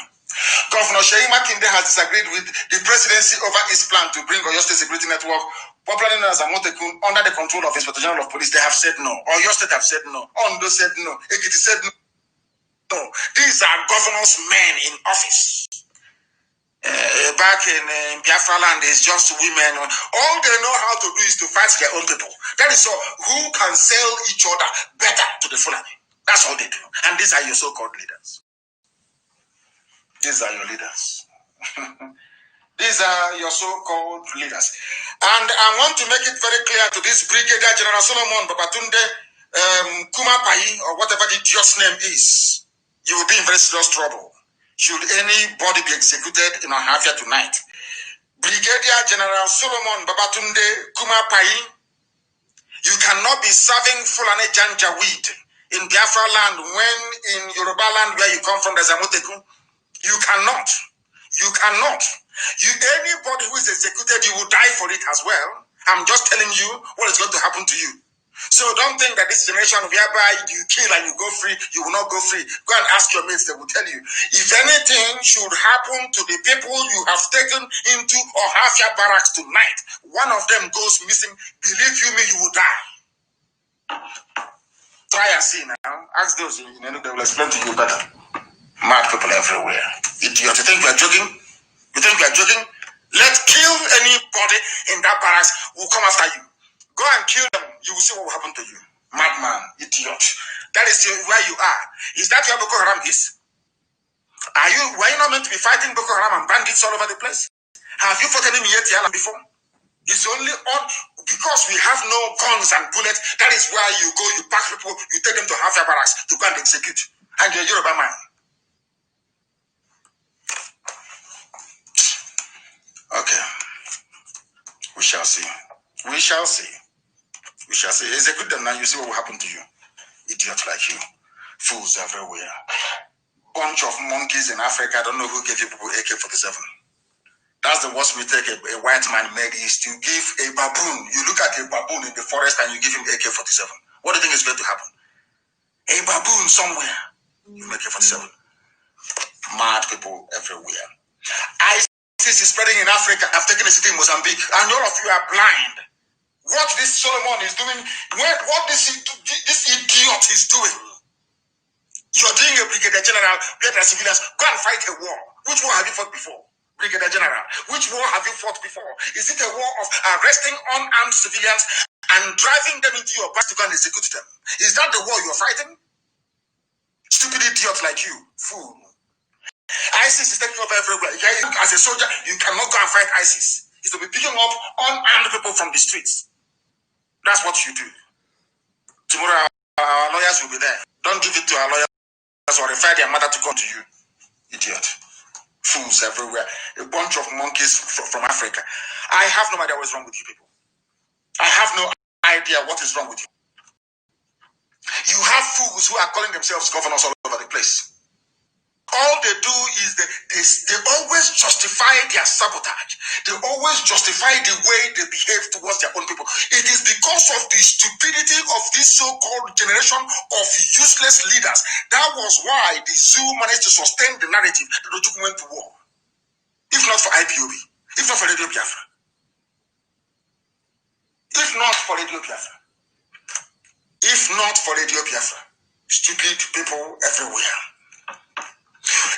Governor Sheyi Makinde has disagreed with the presidency over his plan to bring Oyo State Security Network, popularly known as Amoteku, under the control of Inspector General of Police. They have said no. Oyo State have said no. Ondo said no. Ekiti said no. No, these are governors' men in office. Back in BIAFRA land, it's just women. All they know how to do is to fight their own people. That is all. Who can sell each other better to the Fulani? That's all they do. And these are your so-called leaders. These are your leaders. These are your so-called leaders. And I want to make it very clear to this Brigadier General Solomon Babatunde Kumapai, or whatever the idiot's name is. You will be in very serious trouble should anybody be executed in Ohafia tonight. Brigadier General Solomon Babatunde Kumapai, you cannot be serving Fulani Janjaweed in Biafra land when in Yoruba land where you come from, there's Amoteku. You cannot. You cannot. Anybody who is executed, you will die for it as well. I'm just telling you what is going to happen to you. So don't think that this generation whereby you kill and you go free, you will not go free. Go and ask your mates, they will tell you. If anything should happen to the people you have taken into Ohafia barracks tonight, one of them goes missing, believe you me, you will die. Try and see now. Ask those, they will explain to you better. Mad people everywhere. Idiot. You think we are joking? You think we are joking? Let's kill anybody in that barracks who will come after you. Go and kill them. You will see what will happen to you. Madman, idiot. That is where you are. Is that where Boko Haram is? Were you not meant to be fighting Boko Haram and bandits all over the place? Have you fought any Mietiala before? It's only because we have no guns and bullets. That is where you go, you pack people, you take them to Ohafia barracks to go and execute. And you're a Yoruba man. Okay. We shall see. We shall see. We shall see. Execute them now. You see what will happen to you. Idiot like you. Fools everywhere. Bunch of monkeys in Africa. I don't know who gave you people AK-47. That's the worst mistake a white man made, is to give a baboon. You look at a baboon in the forest and you give him AK-47. What do you think is going to happen? A baboon somewhere. You make AK-47. Mad people everywhere. ISIS is spreading in Africa. I've taken a city in Mozambique, and all of you are blind. What this Solomon is doing, what this idiot is doing. You're doing a brigadier general, where the civilians go and fight a war. Which war have you fought before? Brigadier general, which war have you fought before? Is it a war of arresting unarmed civilians and driving them into your bus to go and execute them? Is that the war you're fighting? Stupid idiot like you, fool. ISIS is taking over everywhere. As a soldier, you cannot go and fight ISIS. It's to be picking up unarmed people from the streets. That's what you do. Tomorrow, our lawyers will be there. Don't give it to our lawyers or refer their mother to come to you. Idiot. Fools everywhere. A bunch of monkeys from Africa. I have no idea what is wrong with you people. I have no idea what is wrong with you. You have fools who are calling themselves governors all over the place. All they do is they always justify their sabotage. They always justify the way they behave towards their own people. It is because of the stupidity of this so-called generation of useless leaders. That was why the zoo managed to sustain the narrative that the Ojukwu went to war. If not for IPOB, if not for Radio Biafra. If not for Radio Biafra. If not for Radio Biafra. Stupid people everywhere.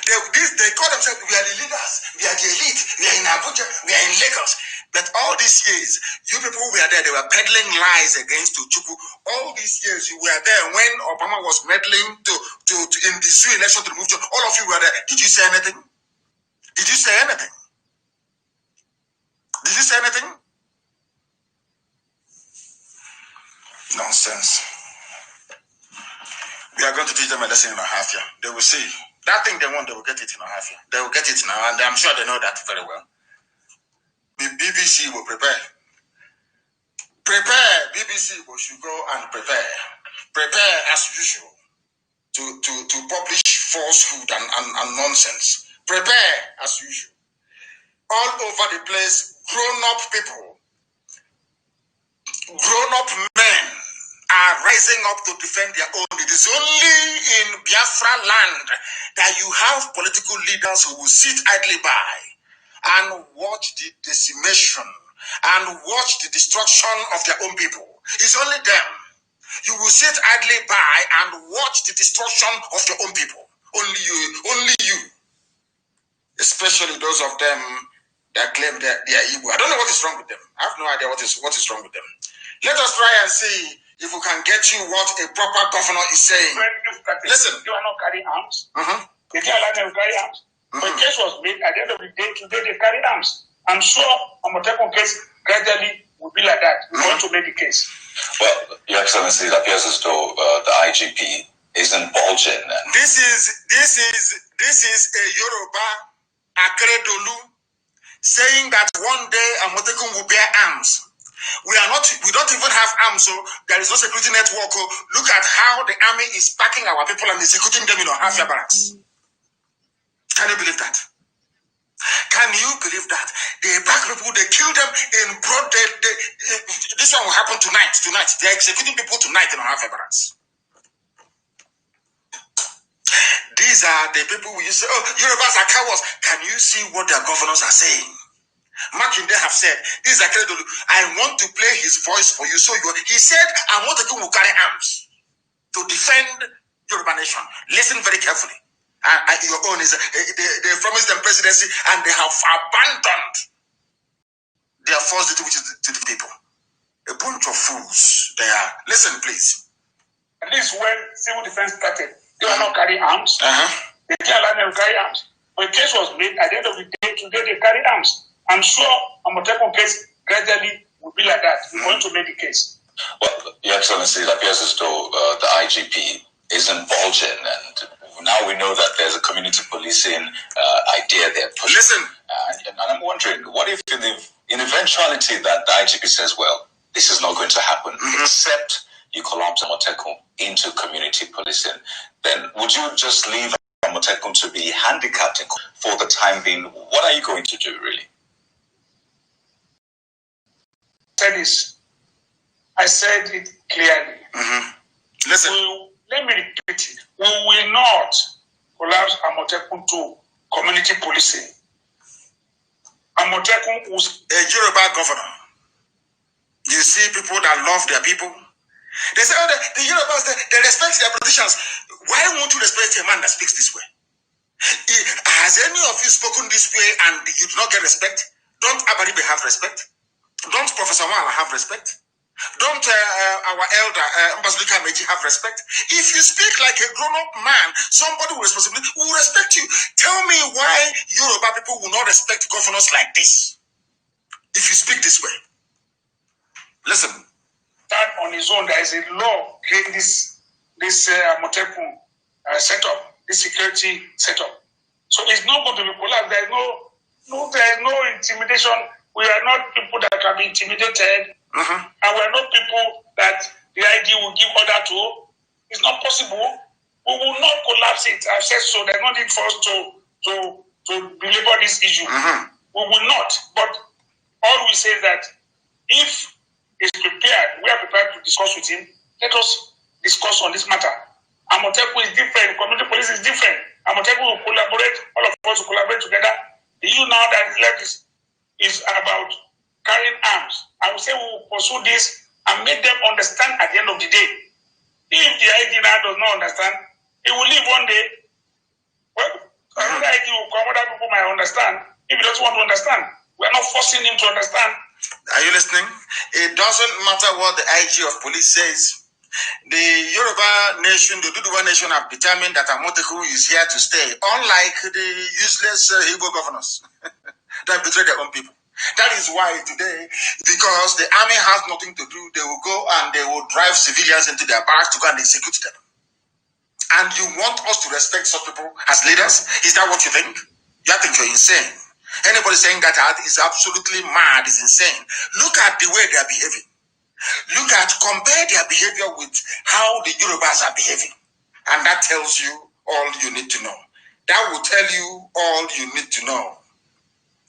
They call themselves, we are the leaders, we are the elite, we are in Abuja, we are in Lagos. But all these years, you people were there, they were peddling lies against Ojukwu. All these years, you were there when Obama was meddling in the zoo election to remove John. All of you were there. Did you say anything? Did you say anything? Did you say anything? Nonsense. We are going to teach them a lesson in a half year. They will see. That thing they want, they will get it in a half year. They will get it now, and I'm sure they know that very well. The BBC will prepare. BBC should go and prepare. Prepare as usual to publish falsehood and nonsense. Prepare as usual. All over the place, grown-up people, grown-up men are rising up to defend their own. It is only in Biafra land that you have political leaders who will sit idly by and watch the decimation and watch the destruction of their own people. It's only them. You will sit idly by and watch the destruction of your own people. Only you. Especially those of them that claim that they are Igbo. I don't know what is wrong with them. I have no idea what is wrong with them. Let us try and see if we can get you what a proper governor is saying. Listen. You are not carrying arms. They can't allow them to carry arms. When the case was made, at the end of the day, today they carry arms. I'm sure a Motekun case gradually will be like that. We're going to make the case. Well, Your Excellency, it appears as though the IGP is indulging. This is a Yoruba Akredolu saying that one day a Motekun will bear arms. We don't even have arms, so there is no security network. Look at how the army is packing our people and executing them in Ohafia barracks. Can you believe that? Can you believe that? They pack people, they kill them in broad day. This one will happen tonight. They are executing people tonight in Ohafia barracks. These are the people who you say, oh, Yorubas are cowards. Can you see what their governors are saying? Makinde have said, this is Akeredolu, I want to play his voice for you. So he said, I want to go carry arms to defend Yoruba nation. Listen very carefully. Your own is, they promised them presidency and they have abandoned their false duty to the people. A bunch of fools they are. Listen, please. At least when civil defense started, they were not carrying arms. They can't allow them to carry arms. When the case was made, at the end of the day, today they carry arms. I'm sure a Motekun case gradually will be like that. We're going to make the case. Well, Your Excellency, it appears as though the IGP is indulging and now we know that there's a community policing idea there. Listen. And I'm wondering, what if in eventuality that the IGP says, well, this is not going to happen, except you collapse Amotekun into community policing, then would you just leave Amotekun to be handicapped for the time being? What are you going to do, really? I said it clearly. Listen. Let me repeat it. We will not collapse Amotekun to community policing. Amotekun was a Yoruba governor. You see people that love their people. They say, oh, the Yorubas, they respect their politicians. Why won't you respect a man that speaks this way? Has any of you spoken this way and you do not get respect? Don't Abaribe have respect? Don't Professor Wala have respect? Don't our elder Mbazulika Meji have respect? If you speak like a grown-up man, somebody will respect you. Tell me why Yoruba people will not respect governors like this. If you speak this way. Listen. That on his own, there is a law creating this Amotekun setup, this security setup. So it's not going to be collapsed. There is no intimidation. We are not people that can be intimidated, and we are not people that the IG will give order to. It's not possible. We will not collapse it. I've said so. There's no need for us to belabor this issue. We will not. But all we say is that if he's prepared, we are prepared to discuss with him. Let us discuss on this matter. Amotekun is different. Community police is different. Amotekun will collaborate. All of us will collaborate together. The issue now that is left is about carrying arms. I will say we will pursue this and make them understand at the end of the day. If the IG now does not understand, it will leave one day. Well, another IG will come, other people might understand. If he doesn't want to understand, we are not forcing him to understand. Are you listening? It doesn't matter what the IG of police says. The Yoruba nation, the Duduwa nation have determined that Amotekun is here to stay, unlike the useless Igbo governors that betray their own people. That is why today, because the army has nothing to do, they will go and they will drive civilians into their barracks to go and execute them. And you want us to respect such people as leaders? Is that what you think? You think you're insane. Anybody saying that is absolutely mad, is insane. Look at the way they are behaving. Compare their behavior with how the Yorubas are behaving. And that tells you all you need to know. That will tell you all you need to know.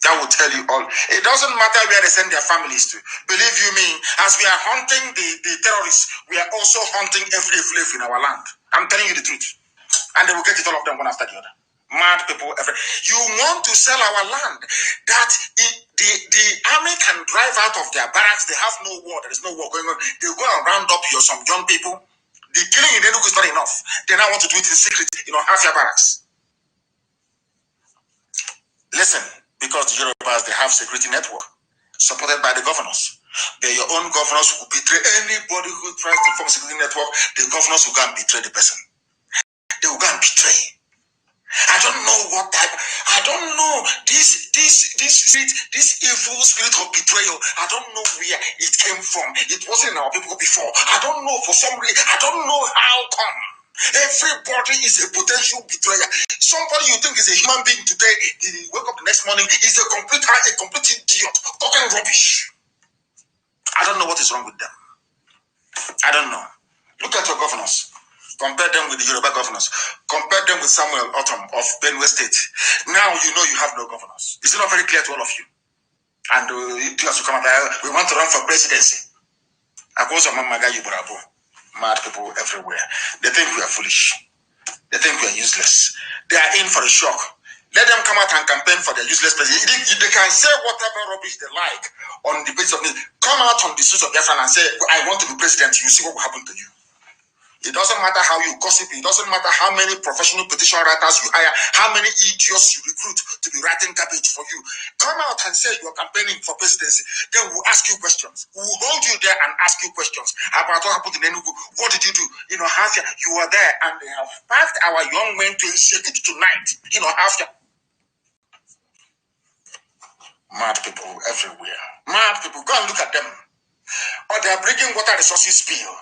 That will tell you all. It doesn't matter where they send their families to. Believe you me, as we are hunting the terrorists, we are also hunting every slave in our land. I'm telling you the truth. And they will get it all of them one after the other. Mad people. You want to sell our land. That the army can drive out of their barracks. They have no war. There is no war going on. They go and round up some young people. The killing in Enugu is not enough. They now want to do it in secret, half your barracks. Listen, because the Yorubas, they have security network supported by the governors. They're your own governors who betray anybody who tries to form a security network. The governors will go and betray the person. They will go and betray. I don't know what type. I don't know this spirit, this evil spirit of betrayal. I don't know where it came from. It wasn't in our people before. I don't know for some reason. I don't know how come. Everybody is a potential betrayer. Somebody you think is a human being today, they wake up the next morning, is a complete idiot, talking rubbish. I don't know what is wrong with them. I don't know. Look at your governors. Compare them with the Yoruba governors. Compare them with Samuel Otom of Benue State. Now you know you have no governors. Is it not very clear to all of you? And as you come out, we want to run for presidency. Mad people everywhere. They think we are foolish. They think we are useless. They are in for a shock. Let them come out and campaign for their useless president. They can say whatever rubbish they like on the basis of this. Come out on the streets of BIAFRA and say, I want to be president. You see what will happen to you. It doesn't matter how you gossip. It doesn't matter how many professional petition writers you hire, how many idiots you recruit to be writing garbage for you. Come out and say you're campaigning for presidency. Then we'll ask you questions. We'll hold you there and ask you questions about what happened in Enugu. What did you do? Hafia, you were there and they have packed our young men to execute tonight. Hafia. Mad people everywhere. Mad people. Go and look at them. Or they're bringing water resources spill.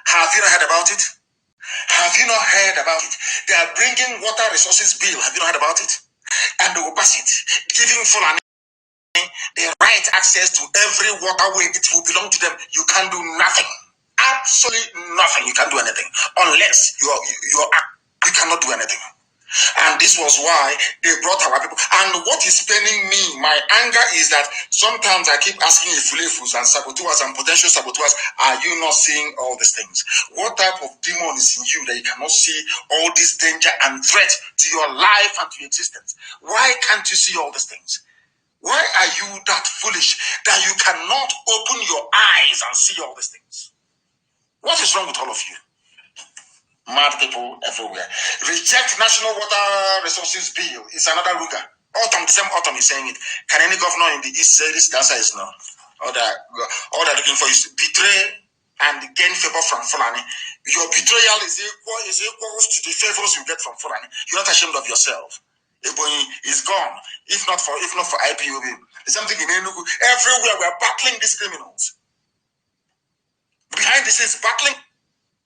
Have you not heard about it? Have you not heard about it? They are bringing water resources bill. Have you not heard about it? And they will pass it, giving Fulani the right access to every waterway. It will belong to them. You can't do nothing. Absolutely nothing. You can't do anything unless you cannot do anything. And this was why they brought our people. And what is paining me, my anger, is that sometimes I keep asking Ifulefus and saboteurs and potential saboteurs, are you not seeing all these things? What type of demon is in you that you cannot see all this danger and threat to your life and to your existence? Why can't you see all these things? Why are you that foolish that you cannot open your eyes and see all these things? What is wrong with all of you? Mad people everywhere. Reject National Water Resources Bill. It's another Ruga. Autumn, the same autumn is saying it. Can any governor in the East say this? The answer is no. All they're looking for is to betray and gain favor from Fulani. Your betrayal is equal to the favors you get from Fulani. You're not ashamed of yourself. Ebony is gone. If not for IPOB. There's something in Enugu. Everywhere we're battling these criminals. Behind this is battling.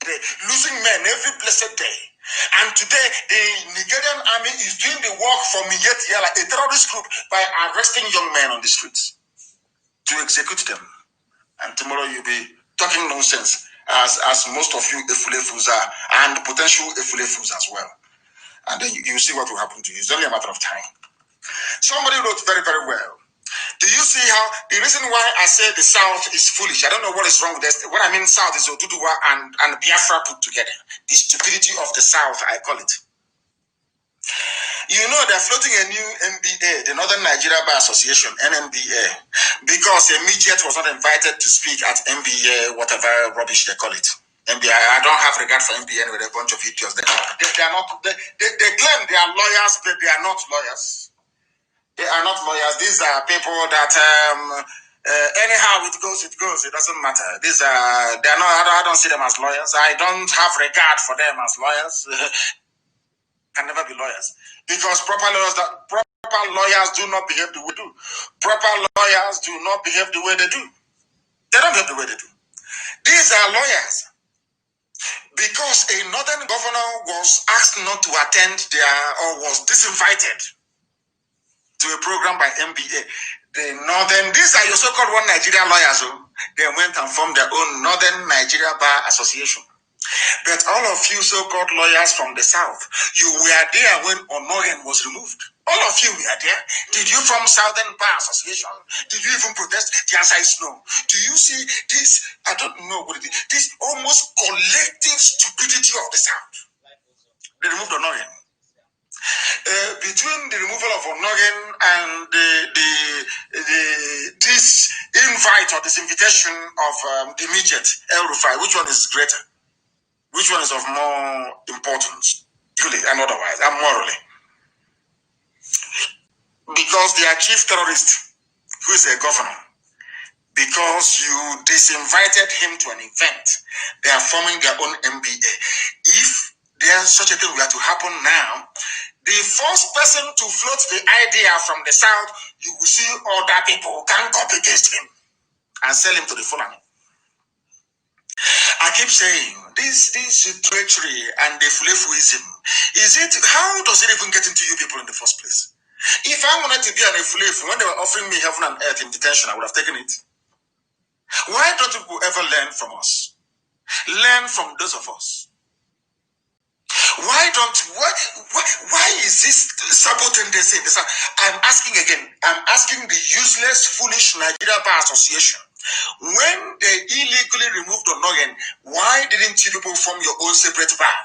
Losing men every blessed day. And today, the Nigerian army is doing the work for Miyetia, like a terrorist group, by arresting young men on the streets to execute them. And tomorrow you'll be talking nonsense, as most of you Efulefus are, and potential Efulefus as well. And then you see what will happen to you. It's only a matter of time. Somebody wrote very, very well. Do you see how the reason why I say the South is foolish? I don't know what is wrong with this. What I mean South is Oduduwa and Biafra put together. The stupidity of the South, I call it. You know they're floating a new NBA, the Northern Nigeria Bar Association, NNBA, because a midget was not invited to speak at NBA, whatever rubbish they call it. NBA, I don't have regard for NBA with a bunch of idiots. They are not. They claim they are lawyers, but they are not lawyers. They are not lawyers. These are people that anyhow it goes. It doesn't matter. These are they are not. I don't see them as lawyers. I don't have regard for them as lawyers. Can never be lawyers because proper lawyers do not behave the way they do. Proper lawyers do not behave the way they do. They don't behave the way they do. These are lawyers because a northern governor was asked not to attend was disinvited to a program by MBA. These are your so-called one Nigerian lawyers who they went and formed their own Northern Nigeria Bar Association. But all of you so-called lawyers from the South, you were there when Onoyen was removed. All of you were there. Did you form Southern Bar Association? Did you even protest? The answer is no. Do you see this? I don't know what it is. This almost collective stupidity of the South. They removed Onoyen. Between the removal of Onogen and this invite or this invitation of the midget El Rufai, which one is greater? Which one is of more importance, truly and otherwise, and morally? Because their chief terrorist, who is a governor, because you disinvited him to an event, they are forming their own MBA. If there's such a thing were to happen now, the first person to float the idea from the South, you will see other people gang up against him and sell him to the Fulani. I keep saying, this treachery and the Fulefuism, how does it even get into you people in the first place? If I wanted to be an Efulefu, when they were offering me heaven and earth in detention, I would have taken it. Why don't people ever learn from us? Learn from those of us. Why is this saboting this in this? I'm asking again, I'm asking the useless, foolish Nigeria Bar Association. When they illegally removed Onoyen, why didn't you people form your own separate bar?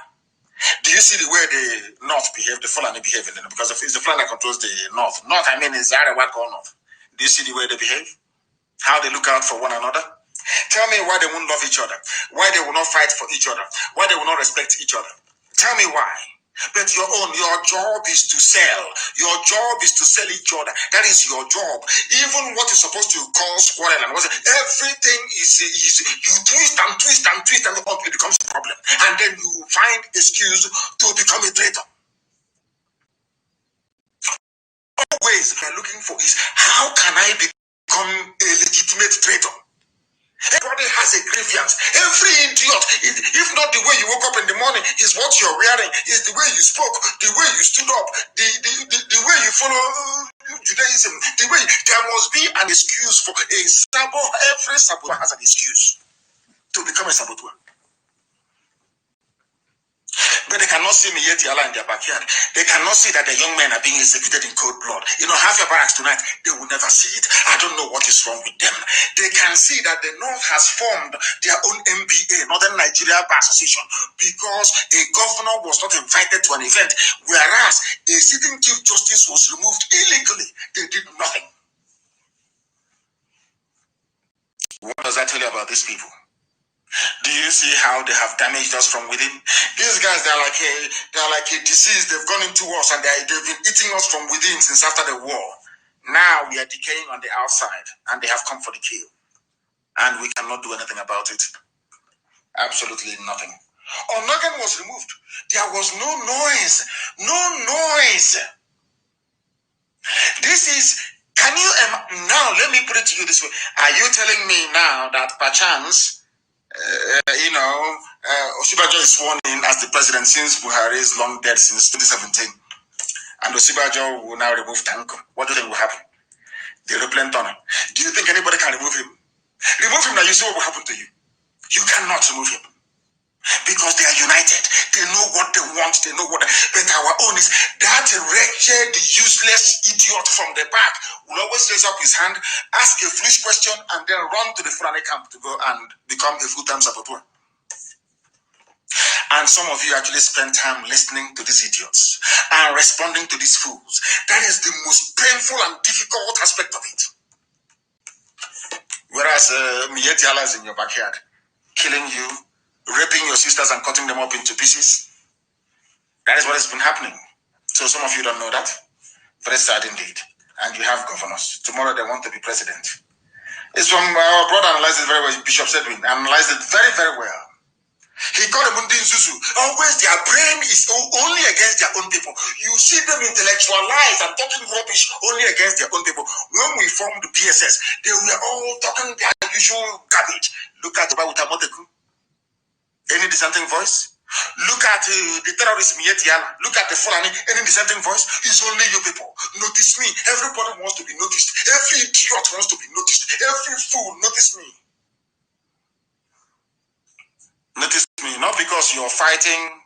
Do you see the way the North behave, the Fulani behave? Because it's the Fulani that controls the North. North, I mean, is Arewa called North. Do you see the way they behave? How they look out for one another? Tell me why they won't love each other. Why they will not fight for each other. Why they will not respect each other. Tell me why. But your job is to sell. Your job is to sell each other. That is your job. Even what is supposed to cause quarrel and everything is you twist and it becomes a problem. And then you find excuse to become a traitor. Always we are looking for is how can I become a legitimate traitor? Everybody has a grievance. Every idiot, if not the way you woke up in the morning, is what you're wearing, is the way you spoke, the way you stood up, the way you follow Judaism, the way there must be an excuse for a saboteur. Every saboteur has an excuse to become a saboteur. But they cannot see me yet in their backyard. They cannot see that the young men are being executed in cold blood. Half your barracks tonight, they will never see it. I don't know what is wrong with them. They can see that the North has formed their own NBA, Northern Nigeria Bar Association, because a governor was not invited to an event, whereas a sitting chief justice was removed illegally. They did nothing. What does that tell you about these people? Do you see how they have damaged us from within? These guys, they're like a disease. They've gone into us and they've been eating us from within since after the war. Now we are decaying on the outside and they have come for the kill. And we cannot do anything about it. Absolutely nothing. Onogan was removed. There was no noise. No noise. This is... Can you... now, let me put it to you this way. Are you telling me now that perchance... Osibajo is sworn in as the president since Buhari is long dead since 2017. And Osibajo will now remove Tanko. What do you think will happen? The aeroplane tunnel. Do you think anybody can remove him? Remove him now, you see what will happen to you. You cannot remove him. Because they are united. They know what they want. They know what... But our own is that wretched, useless idiot from the back will always raise up his hand, ask a foolish question, and then run to the Fulani camp to go and become a full-time saboteur. And some of you actually spend time listening to these idiots and responding to these fools. That is the most painful and difficult aspect of it. Whereas Miyetiala is in your backyard, killing you, raping your sisters and cutting them up into pieces. That is what has been happening. So some of you don't know that. Very sad indeed. And you have governors. Tomorrow they want to be president. It's from our brother analyzed it very well. Bishop Sedwin analyzed it very, very well. He called them Susu. Always their brain is only against their own people. You see them intellectualized and talking rubbish only against their own people. When we formed the PSS, they were all talking their usual garbage. Look at Tamoteku. Any dissenting voice? Look at the terrorist Miyetiala. Look at the Fulani. Any dissenting voice? It's only you people. Notice me. Everybody wants to be noticed. Every idiot wants to be noticed. Every fool, notice me. Notice me. Not because you're fighting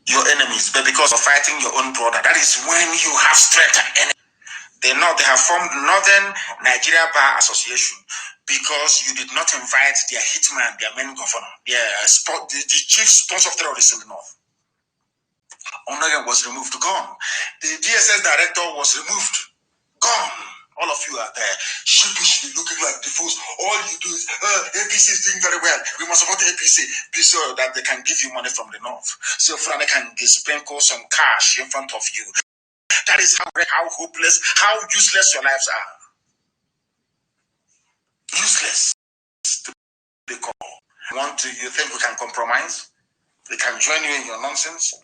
your enemies, but because you're fighting your own brother. That is when you have strength and energy. They have formed Northern Nigeria Bar Association because you did not invite their hitman, their main governor, the chief sponsor of terrorists in the north. Onogan was removed, gone. The DSS director was removed, gone. All of you are there, sheepishly looking like the fools. All you do is, APC is doing very well. We must support APC so that they can give you money from the north. So Frane can sprinkle some cash in front of you. That is how hopeless, how useless your lives are. Useless. You think we can compromise? We can join you in your nonsense?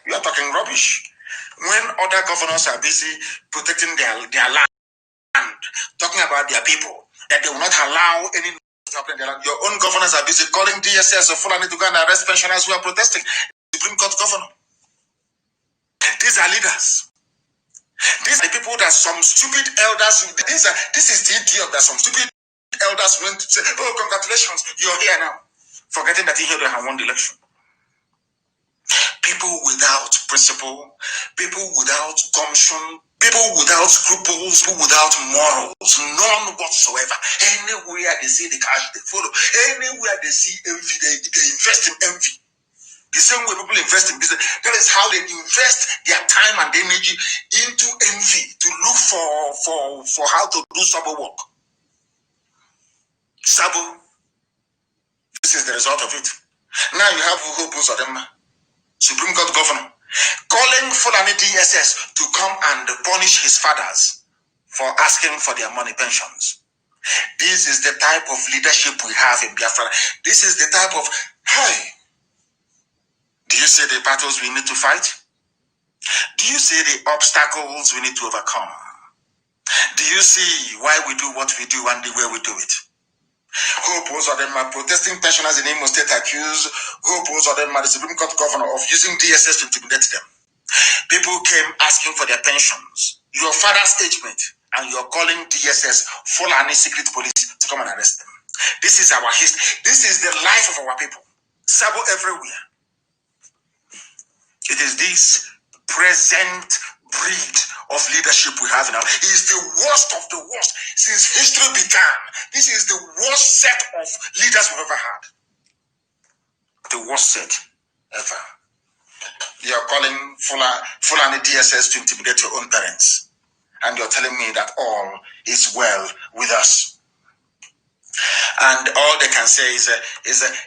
You are talking rubbish. When other governors are busy protecting their land, talking about their people, that they will not allow any to happen in their land. Your own governors are busy calling DSS or Fulani to go and arrest pensioners who are protesting. Supreme Court governor. These are leaders. These are the people that some stupid elders, this is the idiot that some stupid elders went to say, oh, congratulations, you're here now. Forgetting that he had won the election. People without principle, people without gumption, people without scruples, people without morals, none whatsoever. Anywhere they see the cash, they follow. Anywhere they see envy, they invest in envy. The same way people invest in business, that is how they invest their time and energy into envy to look for how to do sabo work. Sabo. This is the result of it. Now you have Uhopus Odema, Supreme Court governor, calling Fulani DSS to come and punish his fathers for asking for their money pensions. This is the type of leadership we have in Biafra. This is the type of, hey, do you see the battles we need to fight? Do you see the obstacles we need to overcome? Do you see why we do what we do and the way we do it? Who opposed them are protesting pensioners in Imo State accused who opposed them are the Supreme Court governor of using DSS to intimidate them. People came asking for their pensions. Your father's age mate, and you're calling DSS Fulani secret police to come and arrest them. This is our history. This is the life of our people. Sabo everywhere. It is this present breed of leadership we have now. It is the worst of the worst since history began. This is the worst set of leaders we've ever had. The worst set ever. You are calling Fulani DSS to intimidate your own parents. And you're telling me that all is well with us. And all they can say is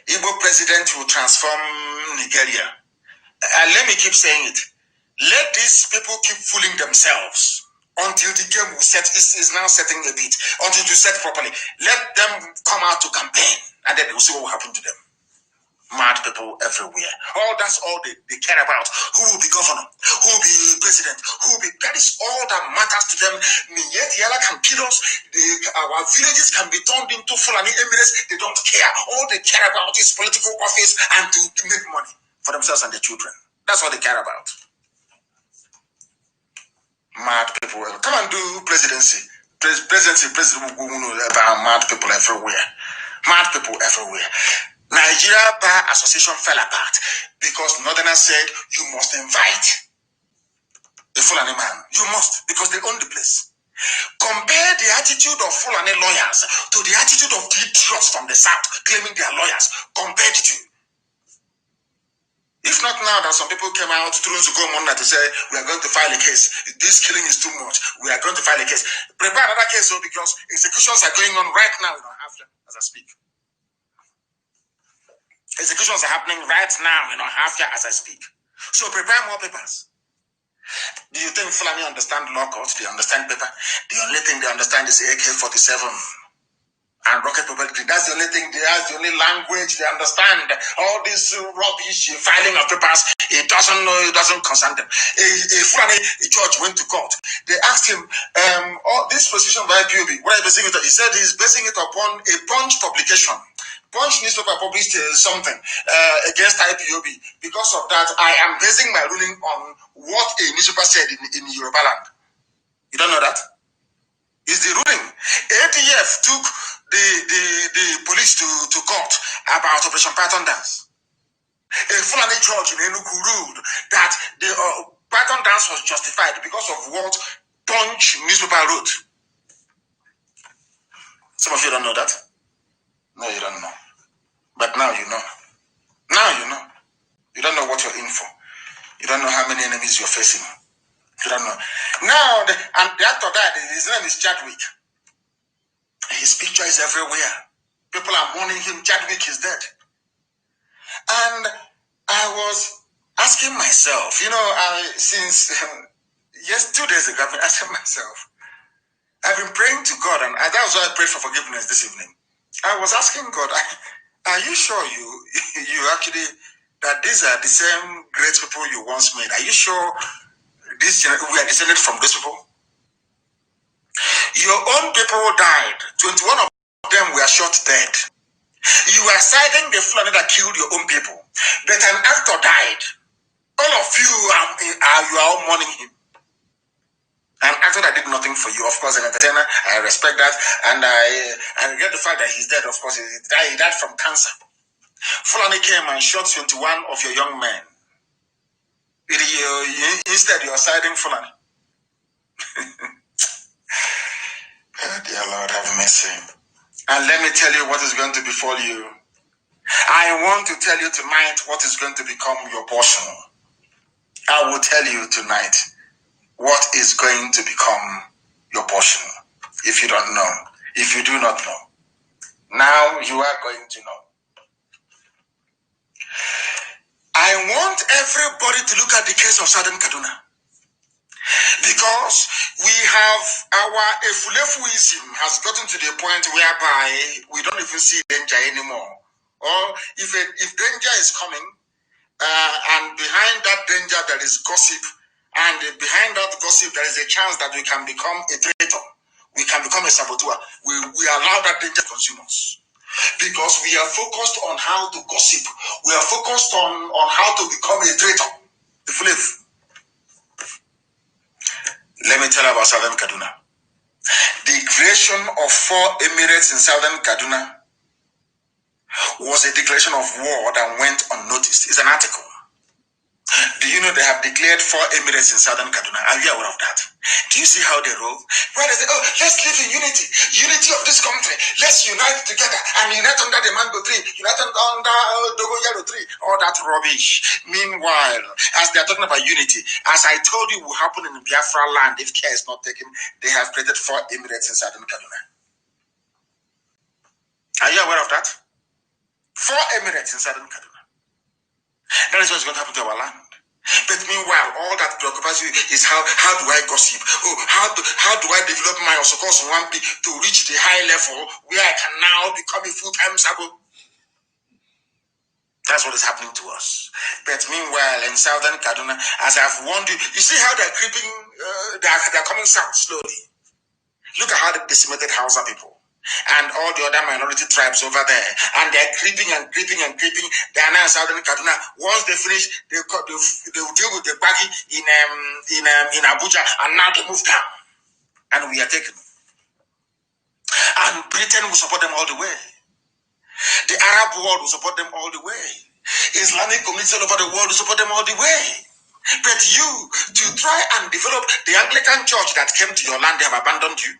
Igbo president will transform Nigeria. And let me keep saying it. Let these people keep fooling themselves until the game will set is now setting a bit. Until it will set properly. Let them come out to campaign, and then we'll see what will happen to them. Mad people everywhere. That's all they care about. Who will be governor? Who will be president? That is all that matters to them. Yet Yala can kill us. Our villages can be turned into Fulani Emirates. They don't care. All they care about is political office and to make money for themselves and their children. That's what they care about. Mad people. Come and do presidency. President about mad people everywhere. Mad people everywhere. Nigeria Bar Association fell apart because Northerners said you must invite a Fulani man. You must, because they own the place. Compare the attitude of Fulani lawyers to the attitude of the idiots from the south claiming they are lawyers. Compare the two. If not now that some people came out through to go on to say we are going to file a case. This killing is too much. We are going to file a case. Prepare another case because executions are going on right now in Afra as I speak. Executions are happening right now in Afra as I speak. So prepare more papers. Do you think Fulani understand law courts? They understand paper? The only thing they understand is AK-47 and rocket propelled. That's the only thing. That's the only language they understand. All this rubbish filing of papers, it doesn't concern them. A Fulani judge went to court. They asked him, this position by IPOB, what are you basing it on? He said he's basing it upon a Punch publication. Punch newspaper published something against IPOB. Because of that, I am basing my ruling on what a newspaper said in Yoruba land. You don't know that? It's the ruling. ATF took the police to court about Operation Python Dance. A Fulani judge in Enugu ruled that the Python Dance was justified because of what Punch newspaper wrote. Some of you don't know that. No, you don't know. But now you know. Now you know. You don't know what you're in for. You don't know how many enemies you're facing. You don't know. Now, the actor died. His name is Chadwick. His picture is everywhere. People are mourning him. Chadwick is dead. And I was asking myself, since 2 days ago, I've been asking myself, I've been praying to God, and that was why I prayed for forgiveness this evening. I was asking God, are you sure you actually, that these are the same great people you once made? Are you sure we are descended from these people? Your own people died. 21 of them were shot dead. You are siding the Fulani that killed your own people. But an actor died. All of you are all mourning him. An actor that did nothing for you, of course, an entertainer, I respect that, and I regret the fact that he's dead, of course. He died from cancer. Fulani came and shot 21 of your young men. Instead, you are siding Fulani. Oh, dear Lord, have mercy. And let me tell you what is going to befall you. I want to tell you tonight what is going to become your portion. I will tell you tonight what is going to become your portion. If you don't know, if you do not know, now you are going to know. I want everybody to look at the case of Southern Kaduna. Because we have our efulefuism has gotten to the point whereby we don't even see danger anymore. Or if danger is coming, and behind that danger there is gossip, and behind that gossip there is a chance that we can become a traitor, we can become a saboteur. We allow that danger to consume us. Because we are focused on how to gossip. We are focused on how to become a traitor. The slave. Let me tell you about Southern Kaduna. The creation of 4 emirates in Southern Kaduna was a declaration of war that went unnoticed. It's an article. Do you know they have declared 4 emirates in Southern Kaduna? Are you aware of that? Do you see how they roll? Why they say, oh, let's live in unity. Unity of this country. Let's unite together and unite under the mango tree. Unite under Dogoyaro tree. All that rubbish. Meanwhile, as they're talking about unity, as I told you will happen in Biafra land if care is not taken, they have created 4 emirates in Southern Kaduna. Are you aware of that? 4 emirates in Southern Kaduna. That is what's going to happen to our land. But meanwhile, all that preoccupies you is how do I gossip? Oh, how do I develop my Osokos Wampi to reach the high level where I can now become a full-time Sabo? That's what is happening to us. But meanwhile, in Southern Kaduna, as I've warned you, you see how they're creeping, they're coming south slowly. Look at how they decimated Hausa people and all the other minority tribes over there, and they're creeping and creeping and creeping. They are now in Southern Kaduna. Once they finish, they will deal with the baggy in Abuja, and now they move down, and we are taken. And Britain will support them all the way. The Arab world will support them all the way. Islamic communities all over the world will support them all the way. But you, to try and develop the Anglican church that came to your land, they have abandoned you.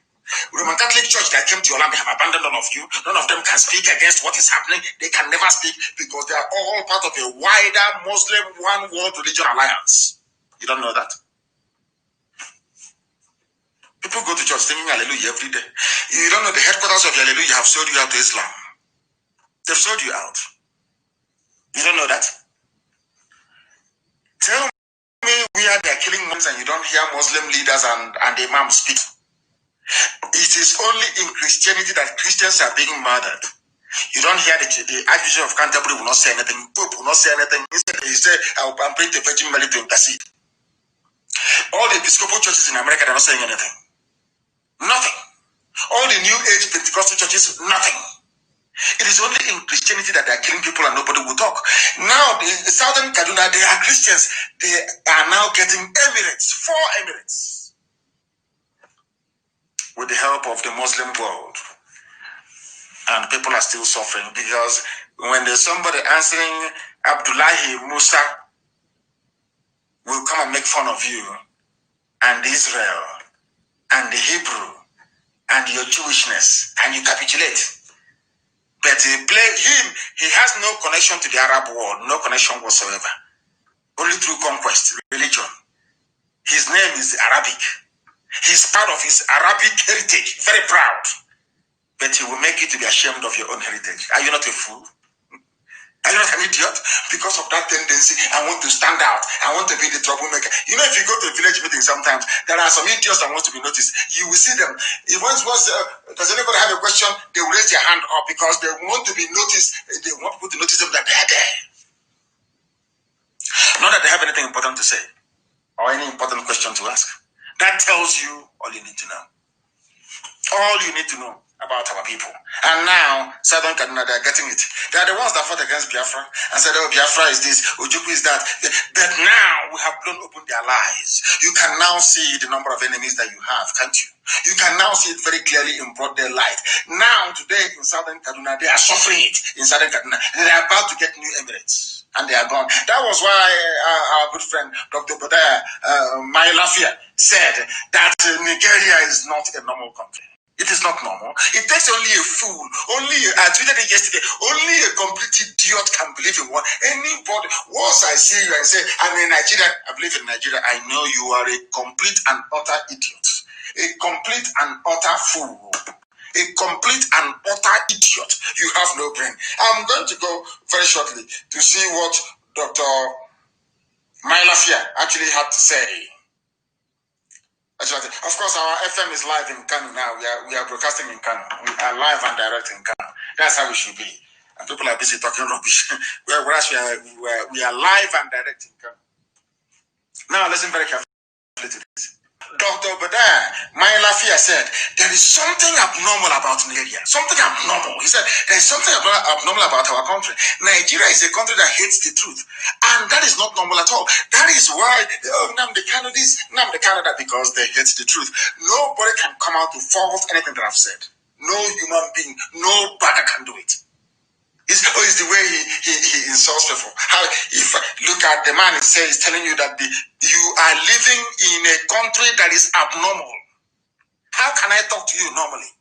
Roman Catholic Church that came to your land, they have abandoned none of you. None of them can speak against what is happening. They can never speak because they are all part of a wider Muslim one world religion alliance. You don't know that? People go to church singing hallelujah every day. You don't know the headquarters of hallelujah have sold you out to Islam. They've sold you out. You don't know that? Tell me where they're killing Muslims and you don't hear Muslim leaders and the imams speak. It is only in Christianity that Christians are being murdered. You don't hear the Archbishop of Canterbury will not say anything. Pope will not say anything. Instead, he say, I'm praying to Virgin Mary to intercede. All the Episcopal churches in America, they're not saying anything. Nothing. All the New Age Pentecostal churches, nothing. It is only in Christianity that they are killing people and nobody will talk. Now, the Southern Kaduna, they are Christians. They are now getting emirates, 4 emirates. With the help of the Muslim world. And people are still suffering because when there's somebody answering Abdullahi Musa will come and make fun of you and Israel and the Hebrew and your Jewishness and you capitulate. But he has no connection to the Arab world, no connection whatsoever. Only through conquest, religion. His name is Arabic. He's proud of his Arabic heritage, very proud. But he will make you to be ashamed of your own heritage. Are you not a fool? Are you not an idiot? Because of that tendency, I want to stand out. I want to be the troublemaker. You know, if you go to a village meeting sometimes, there are some idiots that want to be noticed. You will see them. Does anybody have a question? They will raise their hand up because they want to be noticed. They want people to notice them that they are there. Not that they have anything important to say or any important question to ask. That tells you all you need to know. All you need to know about our people. And now, Southern Kaduna, they're getting it. They are the ones that fought against Biafra and said, oh, Biafra is this, Ojukwu is that. But now, we have blown open their lies. You can now see the number of enemies that you have, can't you? You can now see it very clearly in broad daylight. Now, today in Southern Kaduna, they are suffering it in Southern Kaduna. They are about to get new emirates. And they are gone. That was why our good friend, Dr. Bodaya Mailafia, said that Nigeria is not a normal country. It is not normal. It takes only a fool, I tweeted it yesterday, only a complete idiot can believe in one. Anybody, once I see you and say, I'm in Nigeria, I believe in Nigeria, I know you are a complete and utter idiot. A complete and utter fool. A complete and utter idiot. You have no brain. I'm going to go very shortly to see what Dr. Mailafia actually had to say. Of course, our FM is live in Kanu now. We are broadcasting in Kanu. We are live and direct in Kanu. That's how we should be. And people are busy talking rubbish. Whereas we are live and direct in Kanu. Now, listen very carefully to this. Dr. Badar, my Lafia said, there is something abnormal about Nigeria. Something abnormal. He said, there is something abnormal about our country. Nigeria is a country that hates the truth. And that is not normal at all. That is why Nnamdi Kanu this, Nnamdi Kanu that, because they hate the truth. Nobody can come out to fault anything that I've said. No human being, no bagger can do it. It's the way he insults people. How if look at the man, he's telling you that you are living in a country that is abnormal. How can I talk to you normally?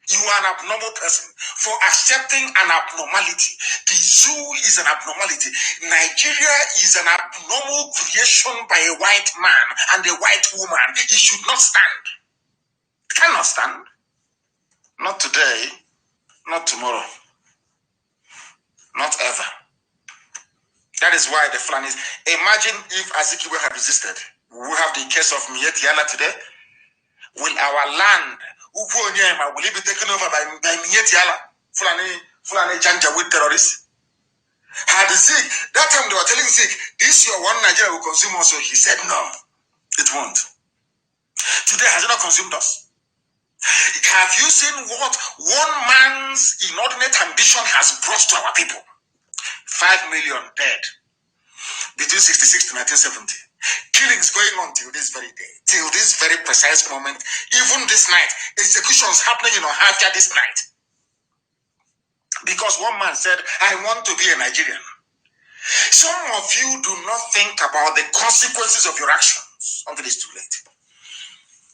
You are an abnormal person for accepting an abnormality. The zoo is an abnormality. Nigeria is an abnormal creation by a white man and a white woman. It should not stand. It cannot stand. Not today, not tomorrow. Not ever. That is why the Fulanis, imagine if Azikiwe had resisted. We have the case of Mietiala today. Will our land, will it be taken over by Mietiala? Fulani Janja with terrorists? Had the Sikh, that time they were telling Sikh, this your one Nigeria will consume also. He said no, it won't. Today has it not consumed us? Have you seen what one man's inordinate ambition has brought to our people? 5 million dead between 66 to 1970. Killings going on till this very day, till this very precise moment. Even this night, executions happening in Ohafia this night. Because one man said, I want to be a Nigerian. Some of you do not think about the consequences of your actions until it's too late.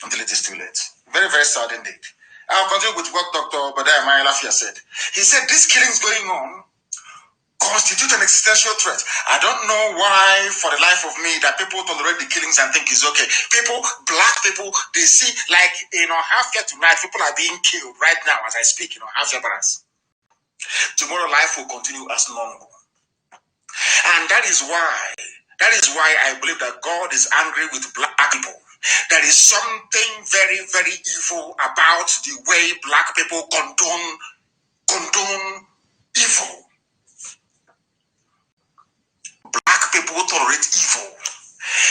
Until it is too late. Very, very sad indeed. I'll continue with what Dr. Badai Mayalafia said. He said these killings going on constitute an existential threat. I don't know why, for the life of me, that people tolerate the killings and think it's okay. People, black people, they see, like, Ohafia tonight, people are being killed right now as I speak, Ohafia Barracks. Tomorrow life will continue as normal. And that is why I believe that God is angry with black people. There is something very, very evil about the way black people condone evil. Black people tolerate evil.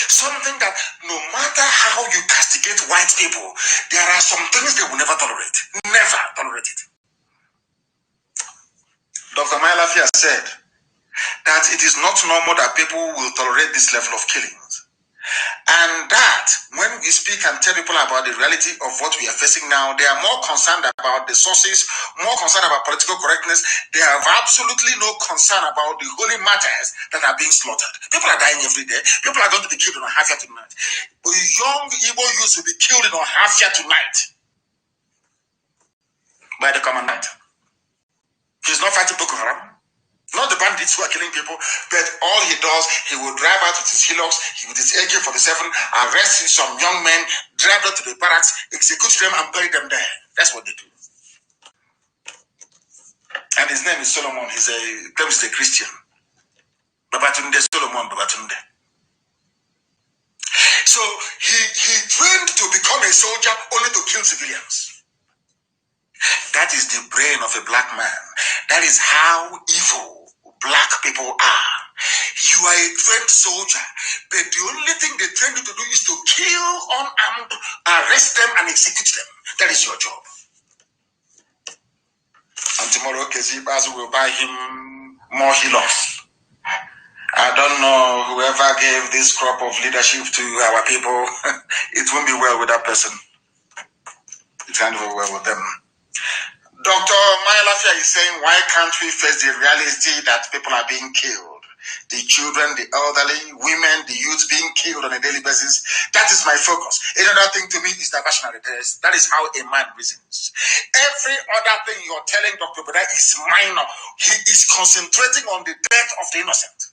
Something that no matter how you castigate white people, there are some things they will never tolerate. Never tolerate it. Dr. Mayalafia said that it is not normal that people will tolerate this level of killings. And that when we speak and tell people about the reality of what we are facing now, they are more concerned about the sources, more concerned about political correctness. They have absolutely no concern about the holy matters that are being slaughtered. People are dying every day. People are going to be killed in Ohafia tonight. Young Igbo youths will be killed in Ohafia tonight by the commandant. He's not fighting Boko Haram. Not the bandits who are killing people, but all he does, he will drive out with his hillocks, with his AK-47, arrest some young men, drive them to the barracks, execute them, and bury them there. That's what they do. And his name is Solomon. He's a Christian. Babatunde Solomon Babatunde. So he trained to become a soldier only to kill civilians. That is the brain of a black man. That is how evil black people are. You are a trained soldier, but the only thing they train you to do is to kill unarmed, arrest them, and execute them. That is your job. And tomorrow, Bazu will buy him more hillocks. I don't know whoever gave this crop of leadership to our people. It won't be well with that person. It can't go well with them. Dr. Mayalafia is saying, why can't we face the reality that people are being killed? The children, the elderly, women, the youth being killed on a daily basis. That is my focus. Another thing to me is diversionary. That is how a man reasons. Every other thing you're telling Dr. Badai is minor. He is concentrating on the death of the innocent.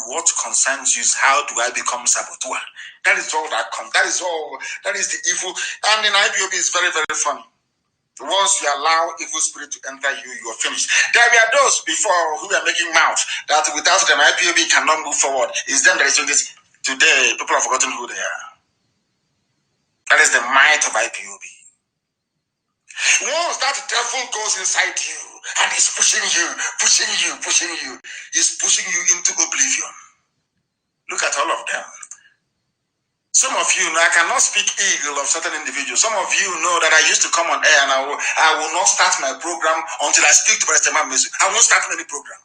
What concerns you is how do I become saboteur? That is all that comes. That is the evil. And in IPOB is very, very funny. Once you allow evil spirit to enter you, you are finished. There were those before who were making mouths that without them, IPOB cannot move forward. It's them that is doing this. Today, people have forgotten who they are. That is the might of IPOB. Once that devil goes inside you and is pushing you, he's pushing you into oblivion. Look at all of them. Some of you know I cannot speak ill of certain individuals. Some of you know that I used to come on air and I will not start my program until I speak to Pastor Mazi. I won't start any program.